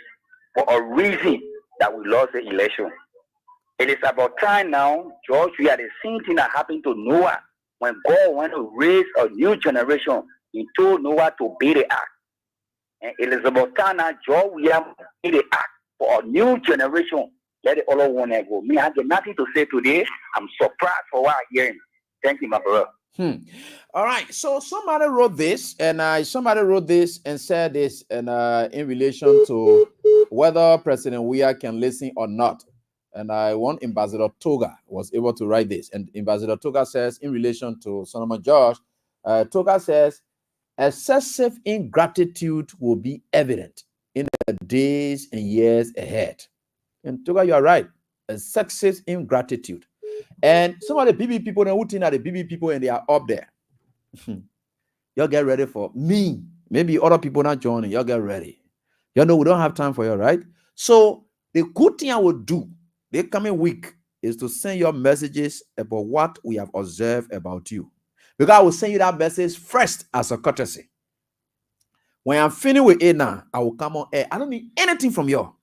[SPEAKER 16] for a reason that we lost the election. It is about time now, George. We are the same thing that happened to Noah. When God wanted to raise a new generation, he told Noah to obey the ark. And it is about time now, George, we have to obey the ark for a new generation. Let the other one go. Me, I have nothing to say today. I'm surprised for what I'm hearing. Thank you, my brother.
[SPEAKER 5] All right. So somebody wrote this, and said this, and in relation to whether President Weah can listen or not. And I want Ambassador Toga was able to write this. And Ambassador Toga says, in relation to Solomon George, Toga says, excessive ingratitude will be evident in the days and years ahead. And Toga, you are right. Excessive ingratitude. And some of the BB people, who think are the BB people, and they are up there. Y'all get ready for me. Maybe other people not joining. Y'all get ready. You know we don't have time for you, right? So the good thing I will do the coming week is to send your messages about what we have observed about you. Because I will send you that message first as a courtesy. When I'm finished with it now, I will come on air. I don't need anything from you.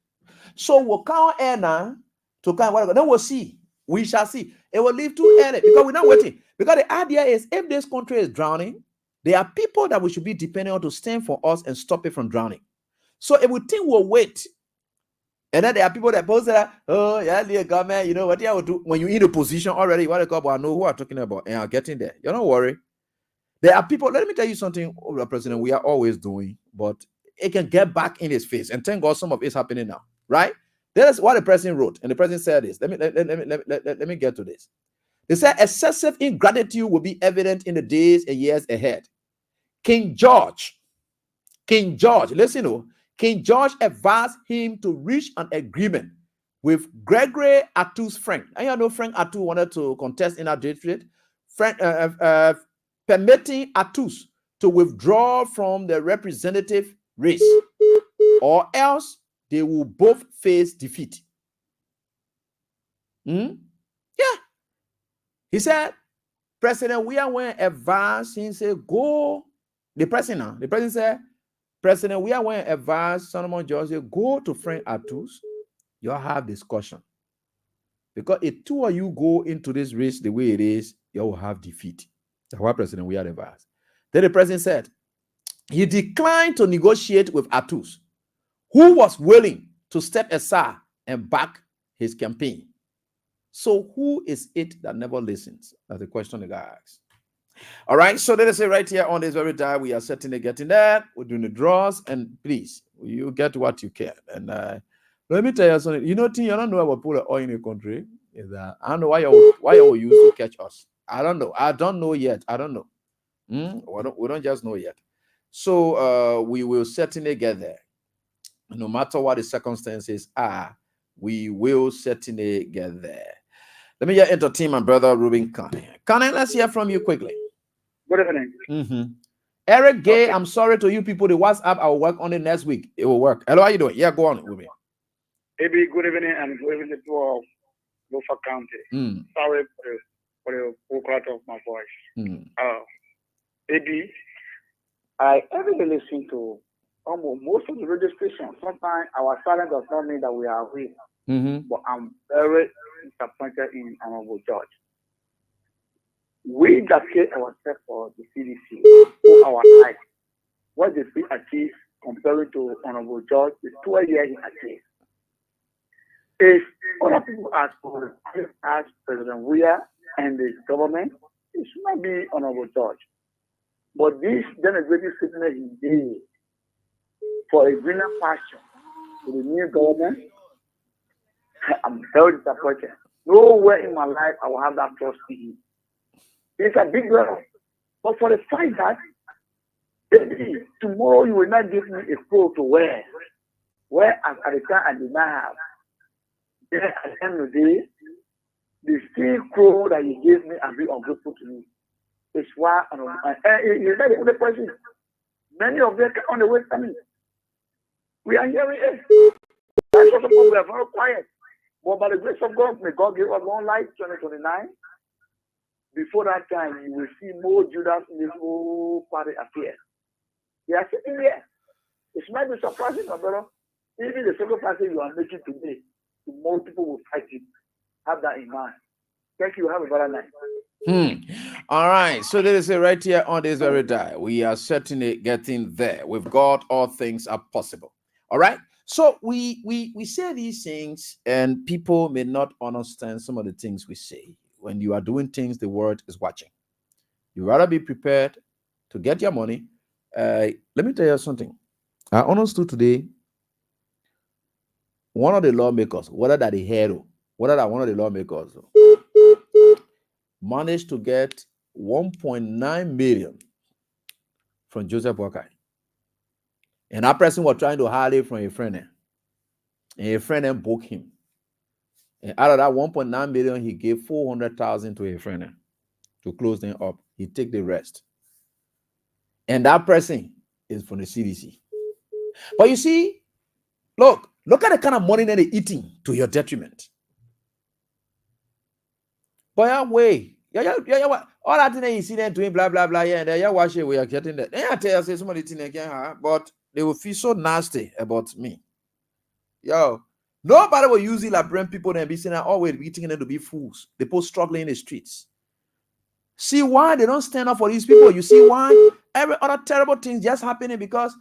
[SPEAKER 5] So we'll come on air now to come. Then we'll see. We shall see. It will leave too early because we're not waiting. Because the idea is if this country is drowning, there are people that we should be depending on to stand for us and stop it from drowning. So if we think we'll wait, and then there are people that post that, oh, yeah, the government, you know what I will do when you're in a position already, what I call, I know who I'm talking about, and I'm getting there. You don't worry. There are people, let me tell you something, President, we are always doing, but it can get back in his face. And thank God some of it's happening now, right? That is what the president wrote. And the president said this. Let me get to this. They said excessive ingratitude will be evident in the days and years ahead. King George, listen to King George advised him to reach an agreement with Gregory Atu's friend. And you know Frank Atu wanted to contest in our district. Permitting Atus to withdraw from the representative race, or else they will both face defeat. Yeah. He said, President Weah went advance. He said, go. The president said, President Weah went advance. Solomon George said, go to Frank Atus. You'll have discussion. Because if two of you go into this race the way it is, you will have defeat. That's why President Weah advised. Then the president said, he declined to negotiate with Atus, who was willing to step aside and back his campaign. So who is it that never listens? That's the question the guy asks. All right, so let us say right here on this very time, we are certainly getting that. We're doing the draws, and please, you get what you can. And let me tell you something. You know, you don't know about put oil in the country. Is that I don't know why you use to catch us. I don't know. I don't know yet. I don't know. We don't just know yet. So we will certainly get there. No matter what the circumstances are, we will certainly get there. Let me just entertain my brother Ruben Connie. Connie, let's hear from you quickly.
[SPEAKER 12] Good evening.
[SPEAKER 5] Eric Gay, okay. I'm sorry to you people. The WhatsApp, I will work on it next week. It will work. Hello, how you doing? Yeah, go on with me.
[SPEAKER 12] AB, good evening, and good evening to Beaufort County. Sorry for the full cut of my voice. AB, I heavily listen to almost most of the radio stations. Sometimes our silence does not mean that we are weak. But I'm very disappointed in Honorable George. We dedicate ourselves for the CDC for our life. What did we achieve compared to Honorable George? The 12 years he achieved. If other people are to ask President Weah and the government, it should not be Honorable George. But this denigrating statement he did for a greener pasture to the new government, I'm very disappointed. Nowhere in my life I will have that trust in him. It's a big level. But for the fact that maybe tomorrow you will not give me a clothes to wear, where at the time I did not have. Then at the end of the day, the same clothes that you gave me and be ungrateful to me. It's why you're not the only person. Many of them on the way coming. We are hearing it. That's what we are very quiet. But by the grace of God, may God give us long life, 2029. Before that time, you will see more Judas in this whole party appear. They are sitting there. It might be surprising, my brother. Even the sacrifices you are making today, more people will fight you. Have that in mind. Thank you. Have a better night.
[SPEAKER 5] All right. So there is a right here on this very day. We are certainly getting there. With God, all things are possible. All right. So we say these things, and people may not understand some of the things we say. When you are doing things, the world is watching. You rather be prepared to get your money. Let me tell you something. I understood today. One of the lawmakers, whether that the hero, whether that one of the lawmakers, managed to get 1.9 million from Joseph Walker. And that person was trying to hide it from a friend. And a friend booked him. And out of that 1.9 million, he gave 400,000 to a friend to close them up. He take the rest. And that person is from the CDC. But you see, look at the kind of money that they're eating to your detriment. But yeah, way. Yeah, all that thing that you see them doing, blah, blah, blah, yeah, and watch it, we are getting that. Then I tell you, say somebody thing again, but they will feel so nasty about me. Yo, nobody will use it like bring people and be saying, always be thinking them to be fools. They both struggling in the streets. See why they don't stand up for these people? You see why every other terrible thing just happening because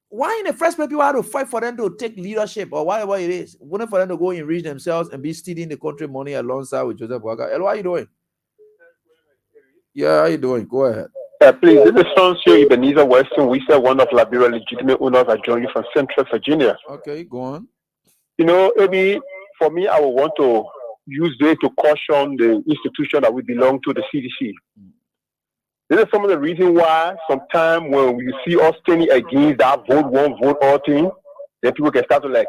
[SPEAKER 5] why in the first place people have to fight for them to take leadership or whatever it is? Wouldn't for them to go enrich themselves and be stealing the country money alongside with Joseph Walker? What are you doing? Yeah, how you doing? Go ahead.
[SPEAKER 17] Please, this is Monsieur Ebenezer Weston. We say one of Liberia legitimate owners. I join you from Central Virginia.
[SPEAKER 5] Okay, go on.
[SPEAKER 17] You know, maybe for me, I would want to use this to caution the institution that we belong to, the CDC. This is some of the reasons why sometimes when you see us standing against that vote one, vote all thing, then people can start to like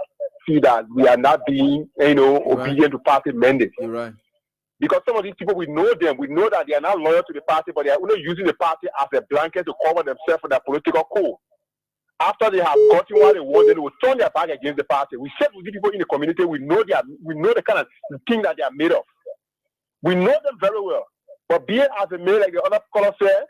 [SPEAKER 17] see that we are not being, obedient to party mandate.
[SPEAKER 5] You're right.
[SPEAKER 17] Because some of these people, we know them. We know that they are not loyal to the party, but they are only using the party as a blanket to cover themselves for their political code. After they have gotten what they want, then they will turn their back against the party. We said with the people in the community, we know the kind of thing that they are made of. We know them very well. But being as a male, like the other caller said,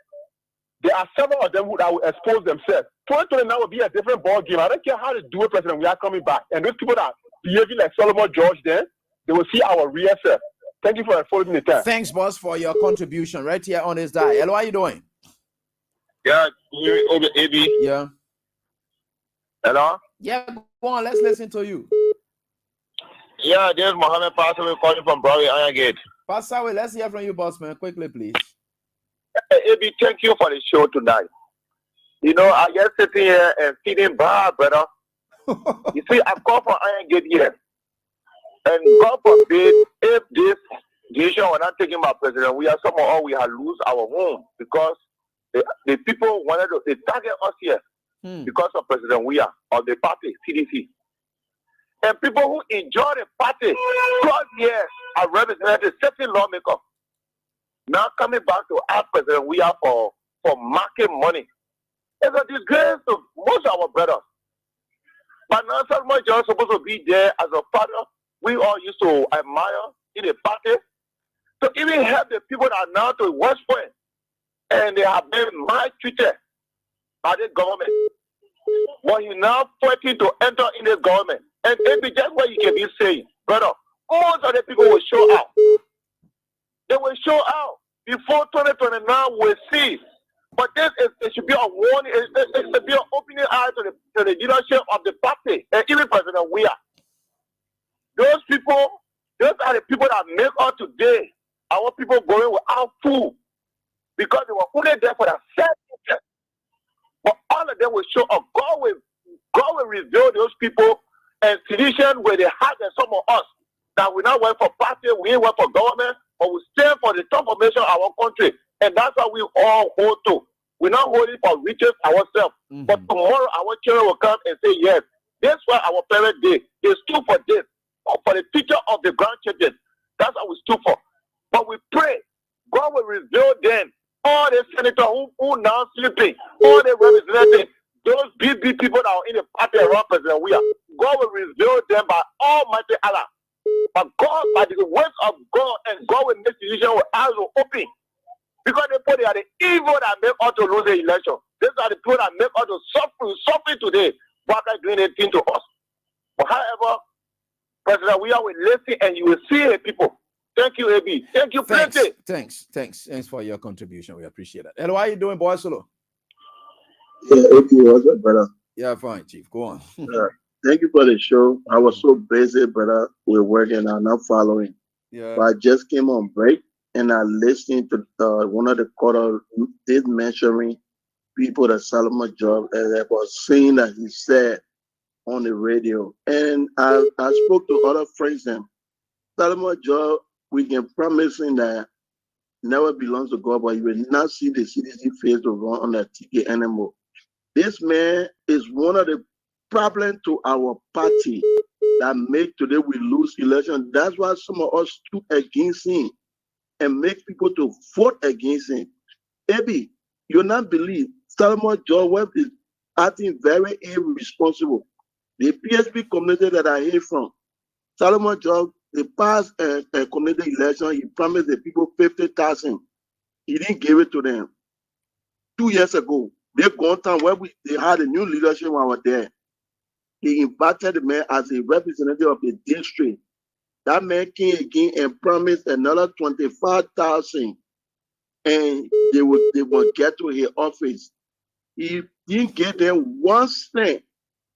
[SPEAKER 17] there are several of them that will expose themselves. 2029 will be a different ball game. I don't care how they do it, President. We are coming back. And those people that are behaving like Solomon George then, they will see our real self. Thank you for following the time.
[SPEAKER 5] Thanks, boss, for your contribution right here on this day. Hello, how you doing?
[SPEAKER 6] Yeah, AB.
[SPEAKER 5] Yeah.
[SPEAKER 6] Hello?
[SPEAKER 5] Yeah, go on. Let's listen to you.
[SPEAKER 6] Yeah, this is Mohammed Passawi calling from Broadway Iron Gate.
[SPEAKER 5] Passawi, let's hear from you, boss, man. Quickly, please.
[SPEAKER 6] Hey, AB, thank you for the show tonight. You know, I just sitting here and feeling bad, brother. You see, I've come from Iron Gate here. And God forbid, if this decision were not taken by President, we are somehow we have lose our home because the people wanted to they target us here because of President Weah of the party, CDC. And people who enjoy the party, 12 years are represented certain lawmakers. Now coming back to ask President Weah for market money. It's a disgrace to most of our brothers. But now someone just supposed to be there as a father. We all used to admire in the party to even help the people that are now to West Point and they have been maltreated by the government. But he now fighting to enter in the government. And maybe just what you can be saying, brother, most of the people will show out. They will show out before 2029 we'll see. But this it should be a warning, it should be an opening eye to the leadership of the party and even President Weah. Those people, those are the people that make us today. Our people going without food because they were only there for their self-interest. But all of them will show up. God will reveal those people and solution where they have some of us that we not work for party, we ain't work for government, but we stand for the transformation of our country. And that's what we all hold to. We're not holding for riches ourselves. But tomorrow our children will come and say, yes, that's why our parents did. They stood for this. For the future of the grandchildren. That's what we stood for. But we pray God will reveal them, all the senators who now sleeping, all the representatives, those big people that are in the party around President Weah. God will reveal them by Almighty Allah. But God, by the words of God, and God will make decisions with eyes open. Because the people, they are the evil that make us to lose the election. These are the people that make us to suffer today. God is doing anything to us.
[SPEAKER 17] But however, President, we will listen and you will see it, people. Thank you, AB. Thank you, plenty.
[SPEAKER 5] Thanks for your contribution. We appreciate that. Hello, how are you doing, boy? Solo?
[SPEAKER 18] Yeah, okay, what's up, brother?
[SPEAKER 5] Yeah, fine, Chief. Go on.
[SPEAKER 18] Thank you for the show. I was so busy, brother, with working. I'm not following.
[SPEAKER 5] Yeah.
[SPEAKER 18] But I just came on break and I listened to one of the caller did mentioning people that Solomon Job and that was saying that he said on the radio. And I spoke to other friends and Solomon Job, we can promise him that never belongs to God, but you will not see the CDC face to run on the ticket anymore. This man is one of the problems to our party that make today we lose election. That's why some of us stood against him and make people to vote against him. Maybe you not believe Solomon John Webb is acting very irresponsible. The PSP community that I hear from, Solomon John, the past community election, he promised the people 50,000. He didn't give it to them. 2 years ago, they gone down where they had a new leadership when I was there. He invited the man as a representative of the district. That man came again and promised another 25,000, and they would get to his office. He didn't give them 1 cent.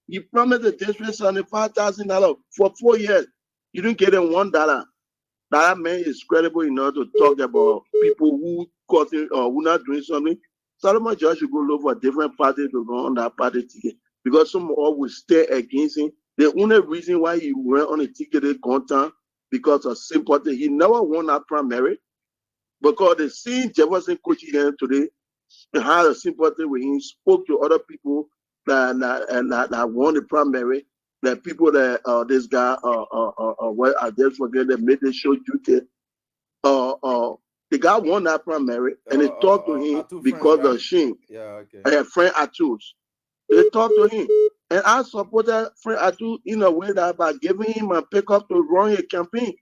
[SPEAKER 18] He promised the district $75,000 for 4 years. He didn't give them $1. That man is credible enough to talk about people who causing or who not doing something. Solomon Judge should go look for a different party to go on that party ticket because some all will stay against him. The only reason why he went on the ticket is content because of sympathy. He never won that primary because they seen Jefferson coaching him today. They had a sympathy with him, spoke to other people that won the primary. The people that this guy well, I just forget that made the show duty. The guy won that primary and they talked to him because of Shane.
[SPEAKER 5] Yeah, okay.
[SPEAKER 18] Friend Atus. They talked to him. And I supported Friend Atus in a way that by giving him a pickup to run a campaign.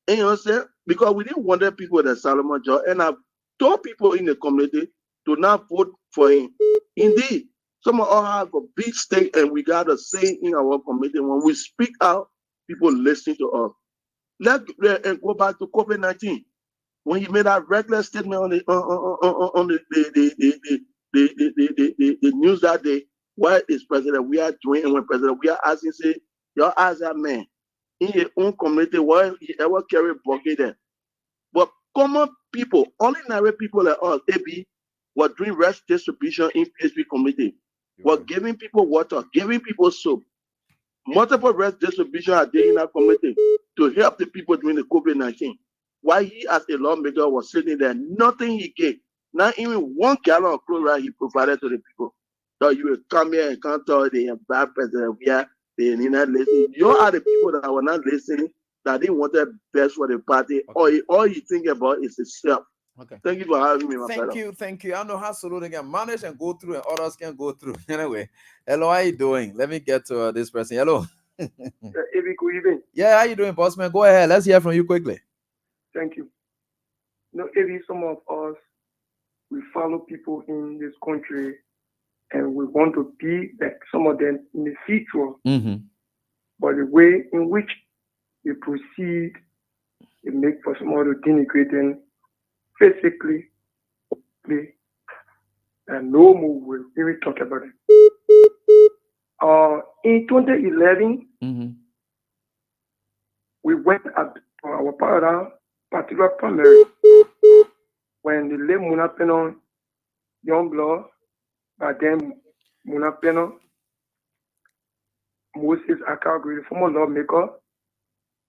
[SPEAKER 18] And you know what I'm saying? Because we didn't want the people that Solomon Joe. And I told people in the community to not vote for him. Indeed, some of us have a big stake and we got a say in our community. When we speak out, people listen to us. Let's go back to COVID-19. When he made that reckless statement on the news that day, what is President we are doing? And when President we are asking, say, your eyes are man in your own community, why he ever carry bucket there? But common people, ordinary people like us, AB, were doing rest distribution in PSP community, were giving people water, giving people soap. Multiple rest distribution are there in our community to help the people during the COVID-19. While he as a lawmaker was sitting there, nothing he gave, not even 1 gallon of chloride he provided to the people. So you will come here and come to the bad president, they need not listen. You are the people that were not listening, that didn't want the best for the party. Okay. All you think about is yourself.
[SPEAKER 5] Okay.
[SPEAKER 18] Thank you for having me, my brother.
[SPEAKER 5] Thank you. I know how Solo can manage and go through and others can go through. Anyway, hello, how you doing? Let me get to this person. Hello.
[SPEAKER 19] Good evening.
[SPEAKER 5] Yeah, how you doing, boss man? Go ahead. Let's hear from you quickly.
[SPEAKER 19] Thank you. You know, Evie, some of us, we follow people in this country and we want to be like some of them in the future.
[SPEAKER 5] Mm-hmm.
[SPEAKER 19] But the way in which they proceed, they make for some other denigrate them physically, and no more will even talk about it. In 2011,
[SPEAKER 5] mm-hmm.
[SPEAKER 19] we went at our particular primary when the late Muna Penon, young blood, by then Muna Penon, Moses Akagri, the former lawmaker,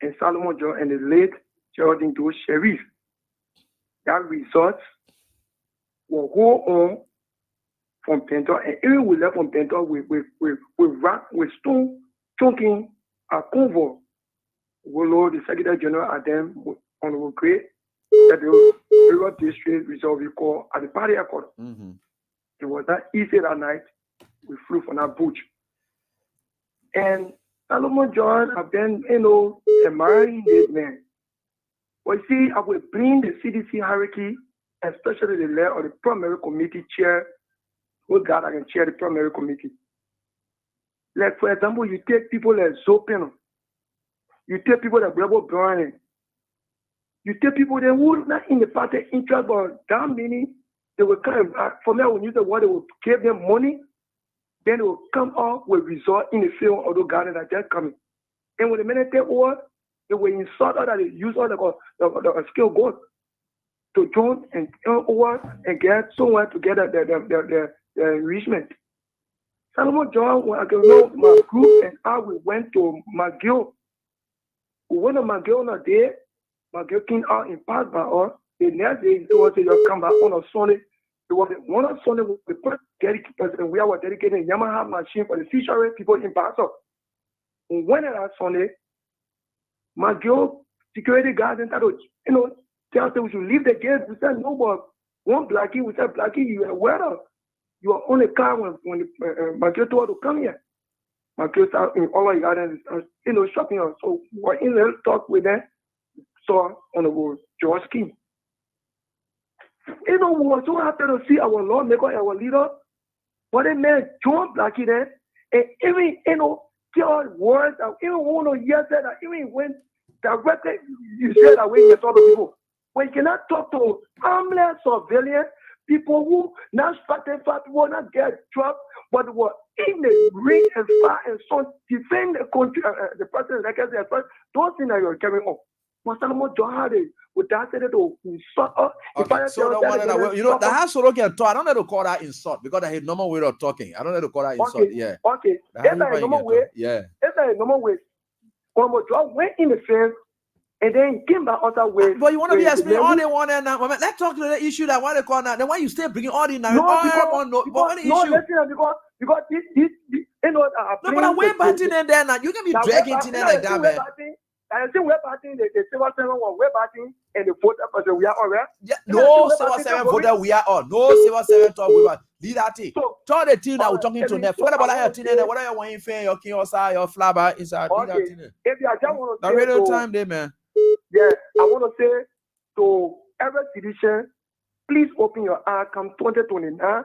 [SPEAKER 19] and Solomon Joe and the late Geraldine Doe Sheriff. That result will go on from Pentor, and even we left from Pentor with stone chunking a convoy. Wolo, the Secretary General at them on the create that the River District resolve we call at the party accord.
[SPEAKER 5] Mm-hmm.
[SPEAKER 19] It was that easy that night. We flew from that bush. And Solomon John have been, admiring this man. But you see, I will bring the CDC hierarchy, especially the layer of the primary committee chair, who God I can chair the primary committee. Like, for example, you take people like Zopino. You take people like Bravo Burning. You take people that who not in the party interest, but that meaning they will come. For me, I will use the word, they will give them money, then they will come up with result in the field of the garden that they're coming. And when the minute they over, they will insult others, they use all the skill goals to join and over and get someone to get the enrichment. Solomon John, when I go know my group and I, we went to McGill. We went to McGill on a day. McGill came out in passed by us. The next day, he told us to come back on a Sunday. It was one on Sunday, we put dedicated, and we were dedicating a Yamaha machine for the fishery people in Pastor. We went on that Sunday. McGill security guards and tell us we should leave the gate. We said, no, but one Blackie, we said, Blackie, you are aware of. You are on the car when McGill told us to come here. McGill started in all our gardens, shopping us. So we were in there, talk with them. So on the road, George King. We were so happy to see our lawmaker, our leader, but they made John Blackie there, and even, tell words, even one of you said that, even when directly you said that when you talk to people, when you cannot talk to harmless civilians, people who not started fat, will not get dropped, but were in the ring and fire and so defend the country, the president, like I said, those things that you're carrying on. But Solomon John had it with that said it to insult.
[SPEAKER 5] Okay, so the one that has to look at talk. I don't know to call that insult because I had normal way of talking. I don't know to call that insult.
[SPEAKER 19] Okay,
[SPEAKER 5] yeah.
[SPEAKER 19] Okay. If I normal way,
[SPEAKER 5] yeah.
[SPEAKER 19] If I normal way, Solomon John went in the field and then came back other way.
[SPEAKER 5] But you want to be explaining all they want and now. Let's talk to the issue that what they call now. Then why you still bringing all the narrative?
[SPEAKER 19] Because this no,
[SPEAKER 5] but I'm way back in there now. You can be dragging in there like that, man.
[SPEAKER 19] I think we're batting the 7-7 one, we're batting and the voter person we are all right.
[SPEAKER 5] Yeah, no 7-7 voter we are all. No 7-7 talk we are. Lead that thing. Talk the team that we're talking to them. Forget about that team there. What are you wanting for your king or your flabber inside? Lead that team.
[SPEAKER 19] If you just want to
[SPEAKER 5] say radio time there, man.
[SPEAKER 19] Yeah, I want to say to every citizen, please open your eyes. Come 2029,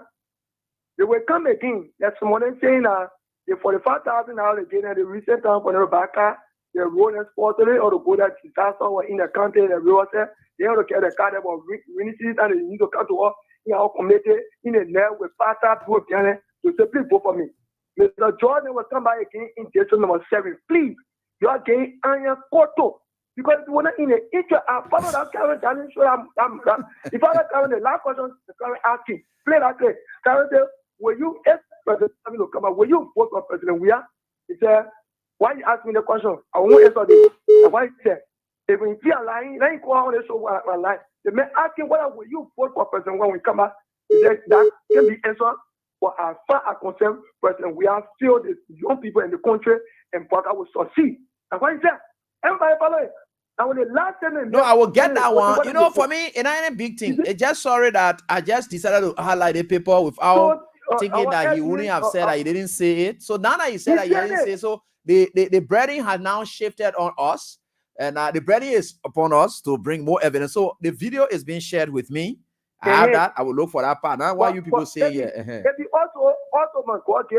[SPEAKER 19] they will come again. There's someone saying that the $45,000 again at the recent time for the Rebecca. The road and sportly or the go that disaster or in the country, the road, they have to get the card about ministries and they need to come to us in our committee in the net with pastor to simply vote for me. Mr. Jordan will come back again in Jason number 7. Please, you are getting Anya Koto. Because if you want to in the interest, I follow that Karen Daniel. If I have the last question, the Karen asking, play that play. Karen said, will you, if President will come out, will you vote for President Weah? He said, why you ask me the question? I won't answer this. Why you say? If you feel lying, then you go on the show my lie. The man asking whether will you vote for President when we come back, that can be answered. But as far as concerned, President, we are still the young people in the country and Baka will succeed. And why is that? Everybody follow it. And when the last time
[SPEAKER 5] no, I will get that one. For me, it ain't a big thing. It's just sorry that I just decided to highlight the paper without thinking that he wouldn't have said that he didn't say it. So now that he said that he didn't say so. The breading has now shifted on us, and the breading is upon us to bring more evidence. So the video is being shared with me. I have that. I will look for that part. Now, why you people say here?
[SPEAKER 19] Also, my God, the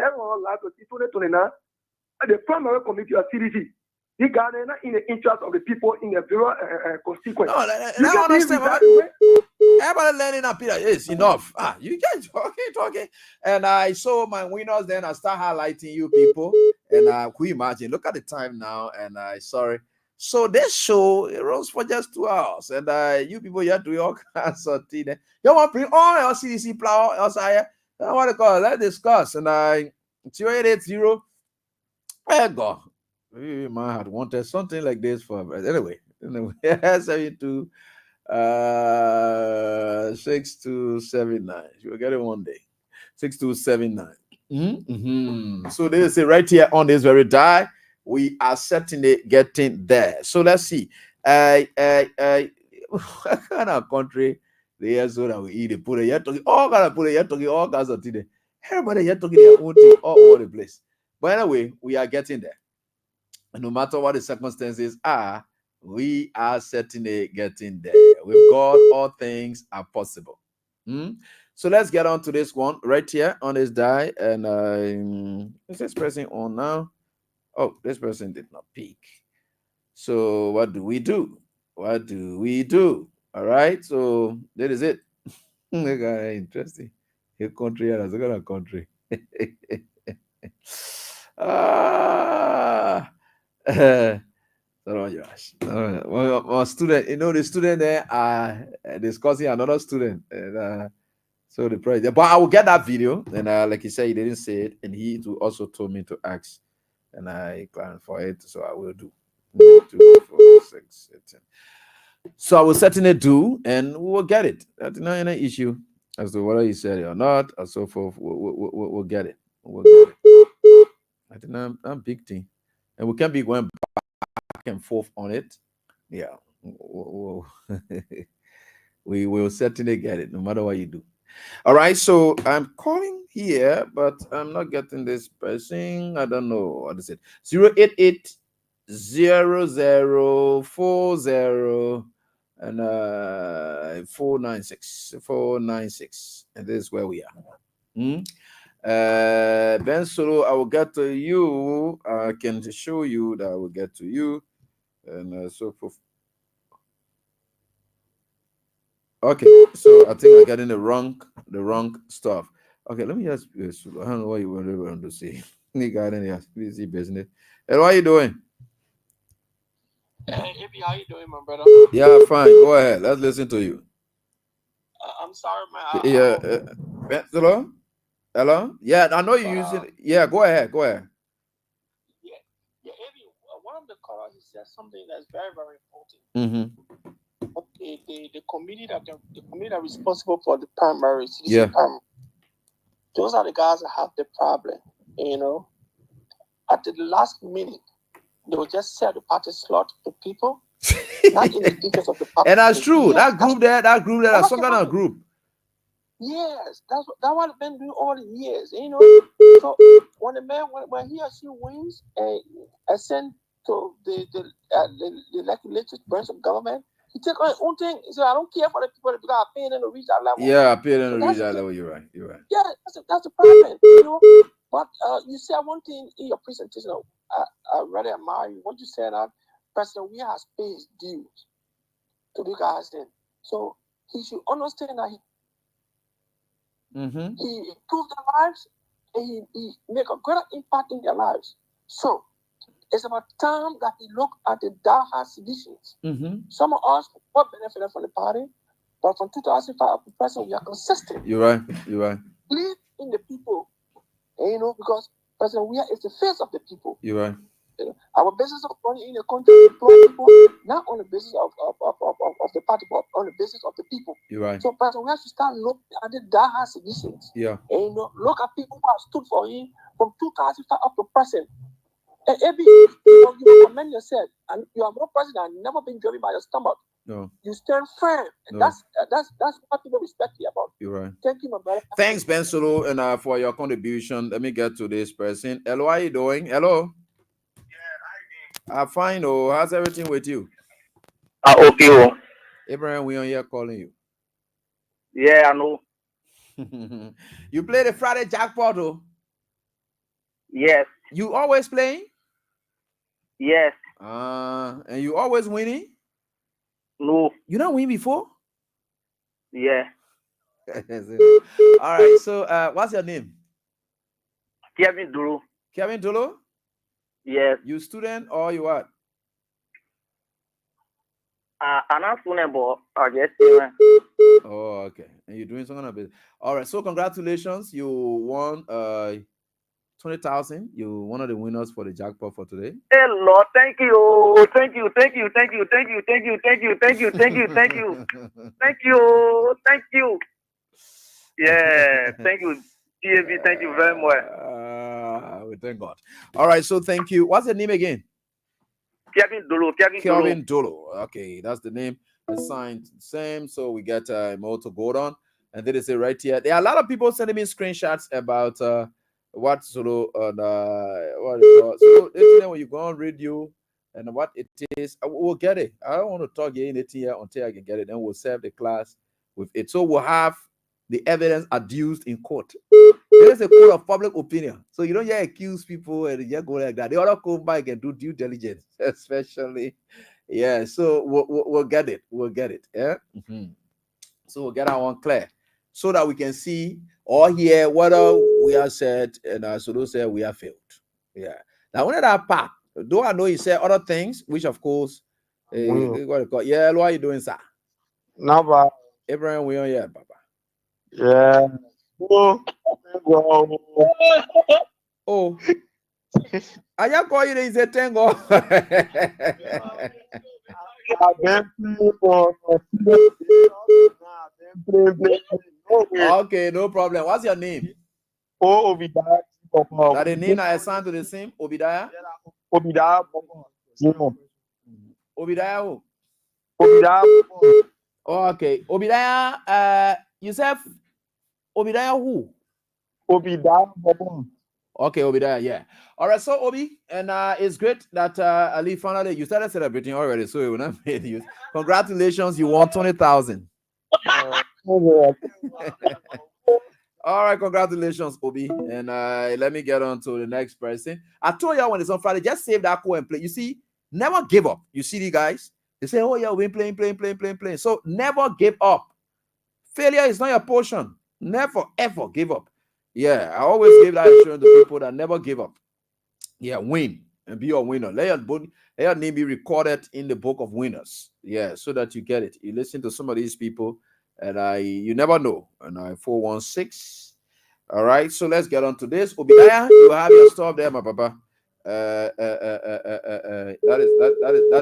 [SPEAKER 19] primary committee of CDC, he got in the interest of the people in the bureau constituency.
[SPEAKER 5] No, I understand. Everybody learning up here is enough. You guys talking. And I saw my winners, then I start highlighting you people. And could you imagine? Look at the time now. And sorry. So this show it runs for just 2 hours. And you people, you're doing all kinds of things. You want to bring all your CDC plow outside? I want to call. Let's discuss. And 0880. There go. We might have wanted something like this for anyway. 72 6279. You will get it one day. 6279. So they say right here on this very die, we are certainly getting there. So let's see. What kind of country they are so that we eat it? Put a talking all kind of put a talking all kinds of things. Everybody here talking their own thing all over the place. But anyway, we are getting there. And no matter what the circumstances are, we are certainly getting there. With God, all things are possible. So let's get on to this one right here on this die. And is this person on now? Oh, this person did not peak. So what do we do? What do we do? All right. So that is it. Interesting. Your country and a country. Ah. Oh gosh. My student, the student there are discussing another student. And so the president, but I will get that video. And like he said, he didn't say it, and he also told me to ask, and I planned for it, so I will do. 2, 4, 6, 8, 10. So I will certainly do, and we will get it. That's not any issue as to whether he said it or not, and so forth. We'll get it. We'll get it. I think I'm big thing, and we can't be going back and forth on it. Yeah, we will certainly get it, no matter what you do. All right, so I'm calling here, but I'm not getting this person. I don't know what is it. 088 0040 and 496, and this is where we are. Ben Solo, I will get to you. I can show you that I will get to you, and so forth. Okay, so I think I'm getting the wrong stuff. Okay, let me just I don't know what you want to say. Busy business. And what are you doing?
[SPEAKER 14] Hey, Ibi, how you doing, my brother?
[SPEAKER 5] Yeah, fine. Go ahead. Let's listen to you.
[SPEAKER 14] I'm sorry, man.
[SPEAKER 5] Hello? Hello? Yeah, I know you use it. Yeah, go ahead.
[SPEAKER 14] Yeah, Ibi, one of the callers, he said something that's very, very important.
[SPEAKER 5] Mm-hmm.
[SPEAKER 14] Okay, the committee that are responsible for the primaries, those are the guys that have the problem. At the last minute, they will just sell the party slot to people, not in the interest of the party.
[SPEAKER 5] And that's true. Yes, that group there, that's some kind of group.
[SPEAKER 14] Yes, that's what I've been doing all the years. So when the man, when he or she wins, and sent to the legislative branch of government, he take on his own thing. He said, I don't care for the people that are paying them to reach that level.
[SPEAKER 5] Yeah, paying them to reach that level. You're right.
[SPEAKER 14] Yeah, that's the problem. But you said one thing in your presentation. I really admire you. What you said that President we has paid his dues to the guys then. So he should understand that he improved their lives and he make a greater impact in their lives. So it's about time that he look at the diehard citizens. Some of us will benefit from the party, but from 2005 up to present, we are consistent.
[SPEAKER 5] You're right.
[SPEAKER 14] Believe in the people, because President Weah is the face of the people.
[SPEAKER 5] You're right.
[SPEAKER 14] Our business of running in the country employ people, not on the basis of the party, but on the basis of the people.
[SPEAKER 5] You're right.
[SPEAKER 14] So President Weah should start looking at the diehard citizens.
[SPEAKER 5] Yeah.
[SPEAKER 14] And look at people who have stood for him from 2005 up to present. And Ebi, you commend yourself, and you are more president and never been driven by your stomach.
[SPEAKER 5] No.
[SPEAKER 14] You stand firm. And that's what people respect you about.
[SPEAKER 5] You're right.
[SPEAKER 14] Thank you, my brother.
[SPEAKER 5] Thanks, Ben Solo, and for your contribution. Let me get to this person. Hello, how are you doing? Hello. Yeah, I'm fine. Oh, how's everything with you?
[SPEAKER 20] Okay.
[SPEAKER 5] Abraham, we are here calling you.
[SPEAKER 20] Yeah, I know.
[SPEAKER 5] You play the Friday jackpot, oh?
[SPEAKER 20] Yes.
[SPEAKER 5] You always playing?
[SPEAKER 20] Yes.
[SPEAKER 5] And you always winning?
[SPEAKER 20] No.
[SPEAKER 5] You not win before?
[SPEAKER 20] Yeah.
[SPEAKER 5] All right. So, what's your name?
[SPEAKER 20] Kevin Dolo.
[SPEAKER 5] Kevin Dolo?
[SPEAKER 20] Yes.
[SPEAKER 5] You student or you what?
[SPEAKER 20] I'm not student, but I guess student.
[SPEAKER 5] Oh, okay. And you're doing something a bit. All right. So, congratulations. You won 20,000. You're one of the winners for the jackpot for today.
[SPEAKER 20] Hey Lord, thank you. Thank you. Yeah, thank you. TAV, thank you very much.
[SPEAKER 5] We thank God. All right, so thank you. What's the name again?
[SPEAKER 20] Kevin Dolo.
[SPEAKER 5] Kevin Dolo. Okay, that's the name. The sign same. So we get more to go on. And then they say right here. There are a lot of people sending me screenshots about what solo what it was. So when you go on radio and what it is, we'll get it. I don't want to talk in it here until I can get it. Then we'll serve the class with it. So we'll have the evidence adduced in court. There is a court of public opinion. So you don't just accuse people and just go like that. They ought to come back and do due diligence, especially. Yeah, so we'll get it. We'll get it. Yeah. So we'll get our one clear so that we can see or hear whether we are said and so those say we are failed. Yeah. Now, when that part, though I know you say other things, which of course, what you call, yeah, what are you doing, sir?
[SPEAKER 17] No, but
[SPEAKER 5] Abraham, we on here, Papa.
[SPEAKER 17] Yeah.
[SPEAKER 5] Oh. I just call you the say tango. Okay, no problem. What's your name?
[SPEAKER 17] Oh, Obadiah.
[SPEAKER 5] That the name I assigned to the same Obadiah?
[SPEAKER 17] Obadiah.
[SPEAKER 5] Obadiah who?
[SPEAKER 17] Obadiah.
[SPEAKER 5] Oh, okay. Obadiah, you said Obadiah who?
[SPEAKER 17] Obadiah.
[SPEAKER 5] Okay, Obadiah, yeah. All right, so Obi, and it's great that Ali finally you started celebrating already, so it will not made you. Congratulations, you won 20,000. All right, congratulations, Obi. And let me get on to the next person. I told you when it's on Friday, just save that call and play. You see, never give up. You see the guys? They say, oh yeah, we've been playing. So never give up. Failure is not your portion. Never, ever give up. Yeah, I always give that assurance to people that never give up. Yeah, win and be a winner. Let your name be recorded in the book of winners. Yeah, so that you get it. You listen to some of these people, and you never know. And 416. All right, so let's get on to this. Obadiah, you have your stuff there, my papa. That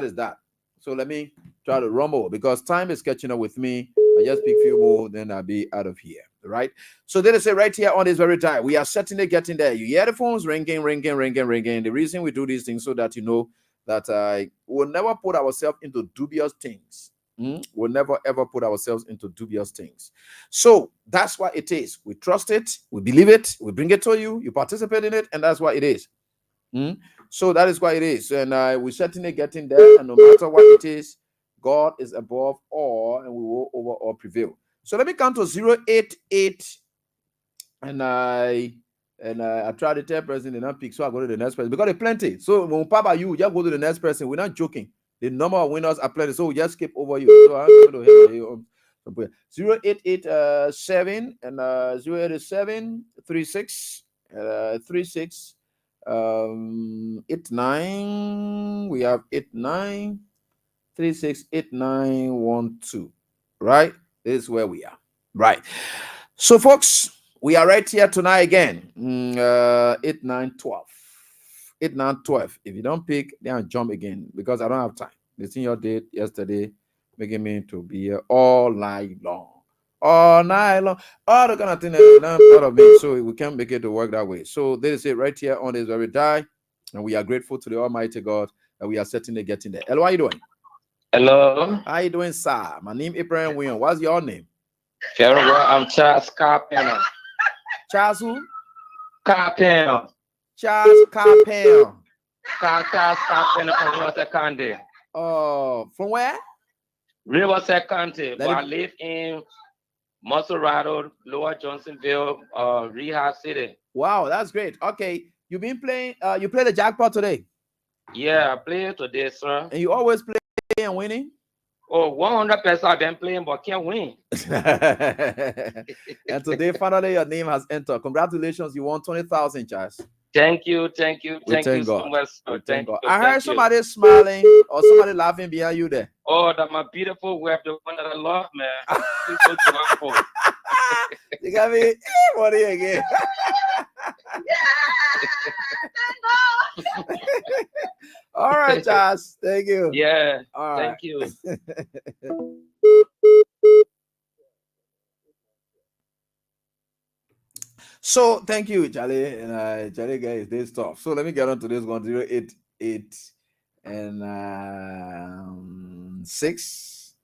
[SPEAKER 5] is that. So let me try to rumble because time is catching up with me. I just pick a few more, then I'll be out of here. Right. So then I say right here on this very time, we are certainly getting there. You hear the phones ringing. The reason we do these things so that you know that we'll never put ourselves into dubious things. We'll never ever put ourselves into dubious things. So that's what it is. We trust it, we believe it, we bring it to you, you participate in it, and that's what it is. So that is what it is. And we're certainly getting there, and no matter what it is, God is above all, and we will over all prevail. So let me count to 088, and I try to tell person they not pick, so I go to the next person because they're plenty. So when Papa you just go to the next person. We're not joking. The number of winners are plenty, so we just skip over you. So I'm going to hit 0887 and 087 36 36 89. We have 89 36 8912. Right? This is where we are. Right. So, folks, we are right here tonight again. 8912. 8912. If you don't pick, then I'll jump again because I don't have time. The senior did yesterday, making me to be here all night long. All night long. All the kind of thing that out of me. So we can't make it to work that way. So this is it right here on this very day. And we are grateful to the Almighty God that we are certainly getting there. Hello, how you doing?
[SPEAKER 21] Hello.
[SPEAKER 5] How you doing, sir? My name is Abraham William. What's your name?
[SPEAKER 21] Very well. I'm Charles Carpenter.
[SPEAKER 5] Charles who?
[SPEAKER 21] Carpenter.
[SPEAKER 5] Charles Carpenter.
[SPEAKER 21] Charles Carpenter from Riverside County.
[SPEAKER 5] Oh, from where?
[SPEAKER 21] Riverside County. But I live in Maserado, Lower Johnsonville, Rehab City.
[SPEAKER 5] Wow, that's great. Okay, you've been playing. You played the jackpot today.
[SPEAKER 21] Yeah, I played today, sir.
[SPEAKER 5] And you always play and winning?
[SPEAKER 21] Oh, 100% I've been playing, but can't win.
[SPEAKER 5] And today, finally, your name has entered. Congratulations, you won 20,000, Charles.
[SPEAKER 21] Thank you so much. Thank God.
[SPEAKER 5] I heard somebody smiling or somebody laughing behind you there.
[SPEAKER 21] Oh, that's my beautiful wife, the one that I love, man. She's so joyful.
[SPEAKER 5] You got me money again. All right, Charles. Thank you.
[SPEAKER 21] Yeah.
[SPEAKER 5] All
[SPEAKER 21] right. Thank you.
[SPEAKER 5] So thank you, Charlie. And Charlie guys, this stuff. So let me get on to this one. 088 and 086.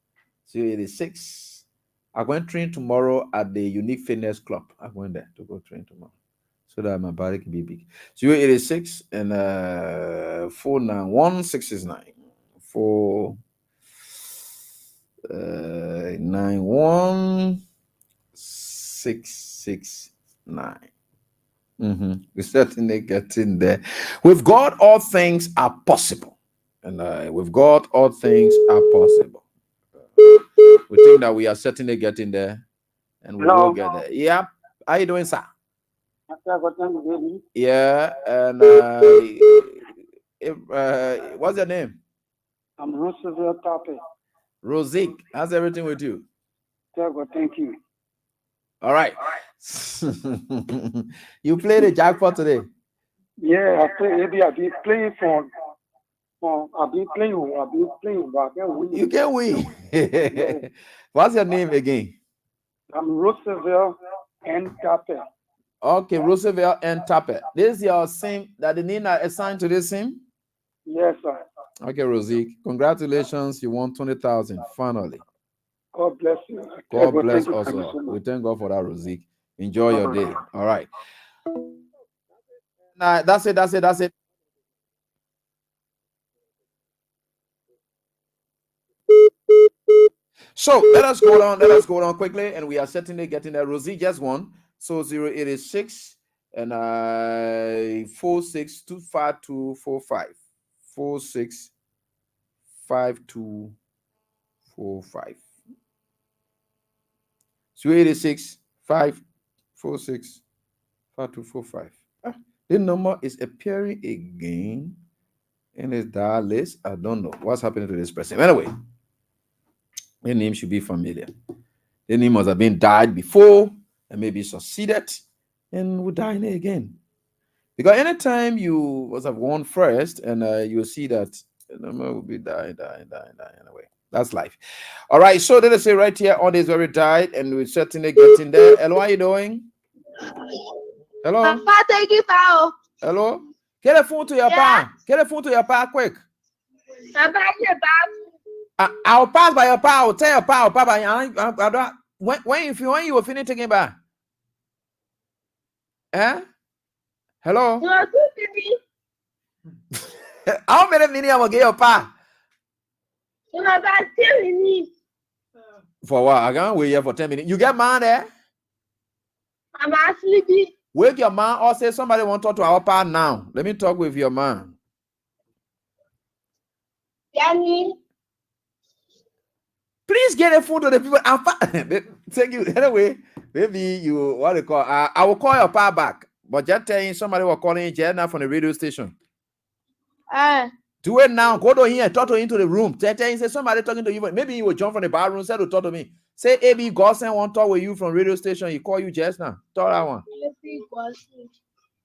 [SPEAKER 5] I'm going to train tomorrow at the Unique Fitness Club. I'm going there to go train tomorrow so that my body can be big. 086 and 491669. 491 669. We certainly get in there. With God, all things are possible. And with God, all things are possible. We think that we are certainly getting there. And we will get there. Yeah. How you doing, sir? Yeah. And what's your name?
[SPEAKER 1] I'm Roosevelt Topic.
[SPEAKER 5] Rosique. How's everything with you?
[SPEAKER 1] Thank you.
[SPEAKER 5] All right. You played the jackpot today?
[SPEAKER 1] Yeah, I play. Maybe I've been playing I've been playing, but I can't win.
[SPEAKER 5] You can win. Yeah. What's your name again?
[SPEAKER 1] I'm Roosevelt and Tape.
[SPEAKER 5] Okay, Roosevelt and Tape. This is your SIM that the name are assigned to this SIM?
[SPEAKER 1] Yes, sir.
[SPEAKER 5] Okay, Rosique. Congratulations. You won 20,000 finally.
[SPEAKER 1] God bless you.
[SPEAKER 5] God bless us all. We thank God for that, Rosique. Enjoy your day. All right. Nah, that's it. So let us go on quickly, and we are certainly getting there. Rosie just won. So 086 and 462545. 465245. 086 546 5245. The number is appearing again in his dial list. I don't know what's happening to this person. Anyway, the name should be familiar. The name must have been died before and maybe succeeded and will die again. Because anytime you must have won first, and you'll see that the number will be dying. Anyway, that's life. All right, so let us say right here on this very died, and we're certainly getting there. Hello, how are you doing? Hello?
[SPEAKER 22] Papa, thank you, Pao.
[SPEAKER 5] Hello? Get a phone to your pa. Get a phone to your pa quick.
[SPEAKER 22] Papa,
[SPEAKER 5] I'll pass by your pa. I'll tell your pa. Papa, I don't. When you were finished taking back. Eh? Hello? How many minutes I will get your pa? For what? I can't wait here for 10 minutes. You get man there?
[SPEAKER 22] I'm asleep.
[SPEAKER 5] Wake your man or say somebody want to talk to our pa now. Let me talk with your man.
[SPEAKER 22] Yanni.
[SPEAKER 5] Please get a phone to the people. Thank you. Anyway, maybe you what they call. I will call your pa back, but just telling somebody was calling you just now from the radio station. Do it now. Go to here and talk to him to the room. Tell him say somebody talking to you. Maybe you will jump from the bar room. Say to talk to me. Say AB Godson want to talk with you from radio station. He call you just now. Talk that one.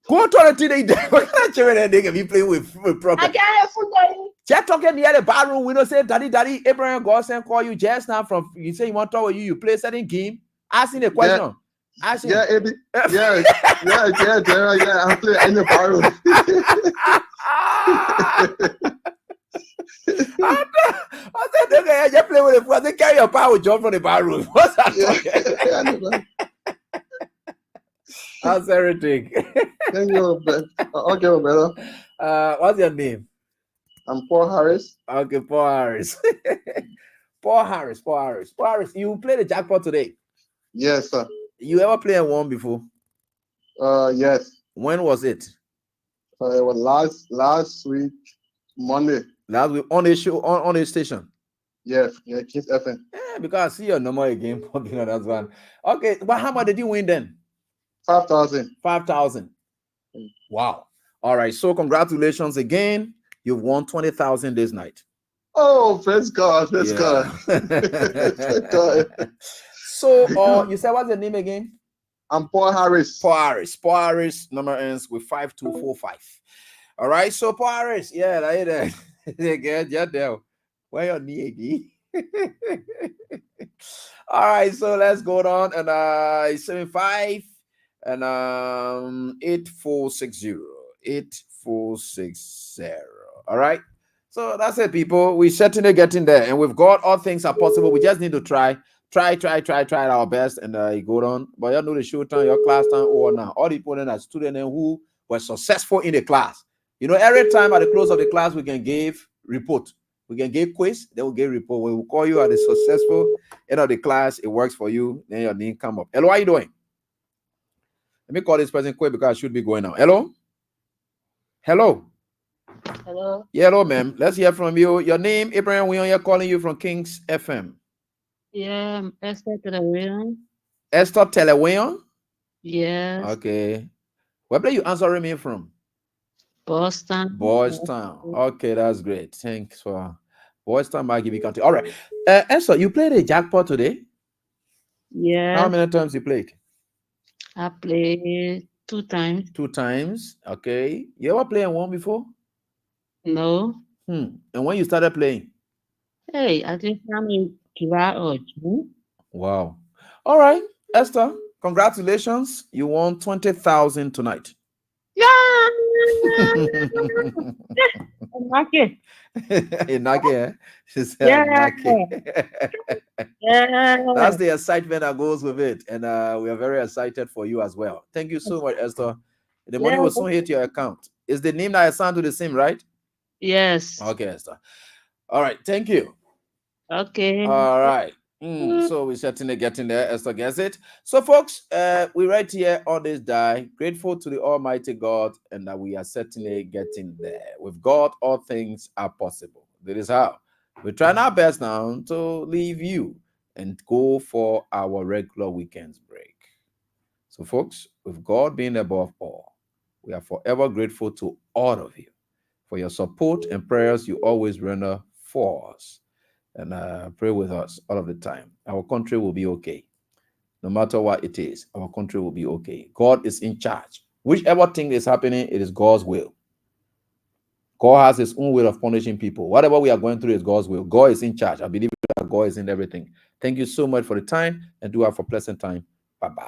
[SPEAKER 5] Go to the TV. What kind of children they can be playing with proper?
[SPEAKER 22] I can't football.
[SPEAKER 5] Just talking near the bar room. We don't say daddy. Abraham Godson call you just now from. You say you want to talk with you. You play certain game. Asking a question.
[SPEAKER 23] Yeah, AB. Yeah. I'm playing in the bar room.
[SPEAKER 5] I said, okay, just play with the food. They carry your power jump from the bar room. What's that talking? How's everything?
[SPEAKER 23] Thank you, okay, brother.
[SPEAKER 5] What's your name?
[SPEAKER 23] I'm Paul Harris.
[SPEAKER 5] Okay, Paul Harris. Paul Harris. You played the jackpot today?
[SPEAKER 23] Yes, sir.
[SPEAKER 5] You ever played one before?
[SPEAKER 23] Yes.
[SPEAKER 5] When was it?
[SPEAKER 23] It was last week, Monday.
[SPEAKER 5] Last week on the show on the station.
[SPEAKER 23] Yeah, Kiss FM.
[SPEAKER 5] Yeah, because I see your number again popping on that one. Okay, but how much did you win then?
[SPEAKER 23] 5,000.
[SPEAKER 5] 5,000. Wow. All right. So congratulations again. You've won 20,000 this night.
[SPEAKER 23] Oh, praise God! Praise God!
[SPEAKER 5] Praise God. So, you said what's your name again?
[SPEAKER 23] I'm Paul Harris.
[SPEAKER 5] Paul Harris. Number ends with 5245. All right. So Paul Harris, yeah, right there. Get there. Where your knee again? All right. So let's go on and 75 and 8460. 8460. All right. So that's it, people. We're certainly getting there, and with God, all things are possible. We just need to try our best, and go on. But you know the show time, your class time over now. All the people that are students who were successful in the class. You know, every time at the close of the class, we can give report. We can give quiz, then we'll give report. We will call you at the successful end of the class. It works for you. Then your name come up. Hello, how are you doing? Let me call this person quick because I should be going now. Hello? Hello?
[SPEAKER 2] Hello?
[SPEAKER 5] Yeah, hello, ma'am. Let's hear from you. Your name, Abraham, we are calling you from Kings FM.
[SPEAKER 2] Yeah, I'm Esther Telewion.
[SPEAKER 5] Esther Telewion?
[SPEAKER 2] Yes.
[SPEAKER 5] Okay. Where are you answering me from?
[SPEAKER 2] Boston.
[SPEAKER 5] Boystown. Okay, that's great. Thanks for Boystown, Maggie County. All right. Esther, you played a jackpot today?
[SPEAKER 2] Yeah.
[SPEAKER 5] How many times you played?
[SPEAKER 2] I played 2 times.
[SPEAKER 5] 2 times. Okay. You ever played one before?
[SPEAKER 2] No.
[SPEAKER 5] And when you started playing?
[SPEAKER 2] Hey, I think I'm in July or June.
[SPEAKER 5] Wow. All right, Esther, congratulations. You won 20,000 tonight.
[SPEAKER 2] Yeah. Nake.
[SPEAKER 5] Nake, eh? She said,
[SPEAKER 2] Yeah. Yeah.
[SPEAKER 5] That's the excitement that goes with it. And we are very excited for you as well. Thank you so much, Esther. The money will soon hit your account. Is the name that I signed to the same, right?
[SPEAKER 2] Yes.
[SPEAKER 5] Okay, Esther. All right, thank you.
[SPEAKER 2] Okay.
[SPEAKER 5] All right. So we're certainly getting there. Esther gets it. So, folks, we're right here on this day, grateful to the Almighty God, and that we are certainly getting there. With God, all things are possible. That is how we're trying our best now to leave you and go for our regular weekends break. So, folks, with God being above all, we are forever grateful to all of you for your support and prayers you always render for us. And pray with us all of the time. Our country will be okay. No matter what it is, our country will be okay. God is in charge. Whichever thing is happening, it is God's will. God has his own way of punishing people. Whatever we are going through is God's will. God is in charge. I believe that God is in everything. Thank you so much for the time, and do have a pleasant time. Bye-bye.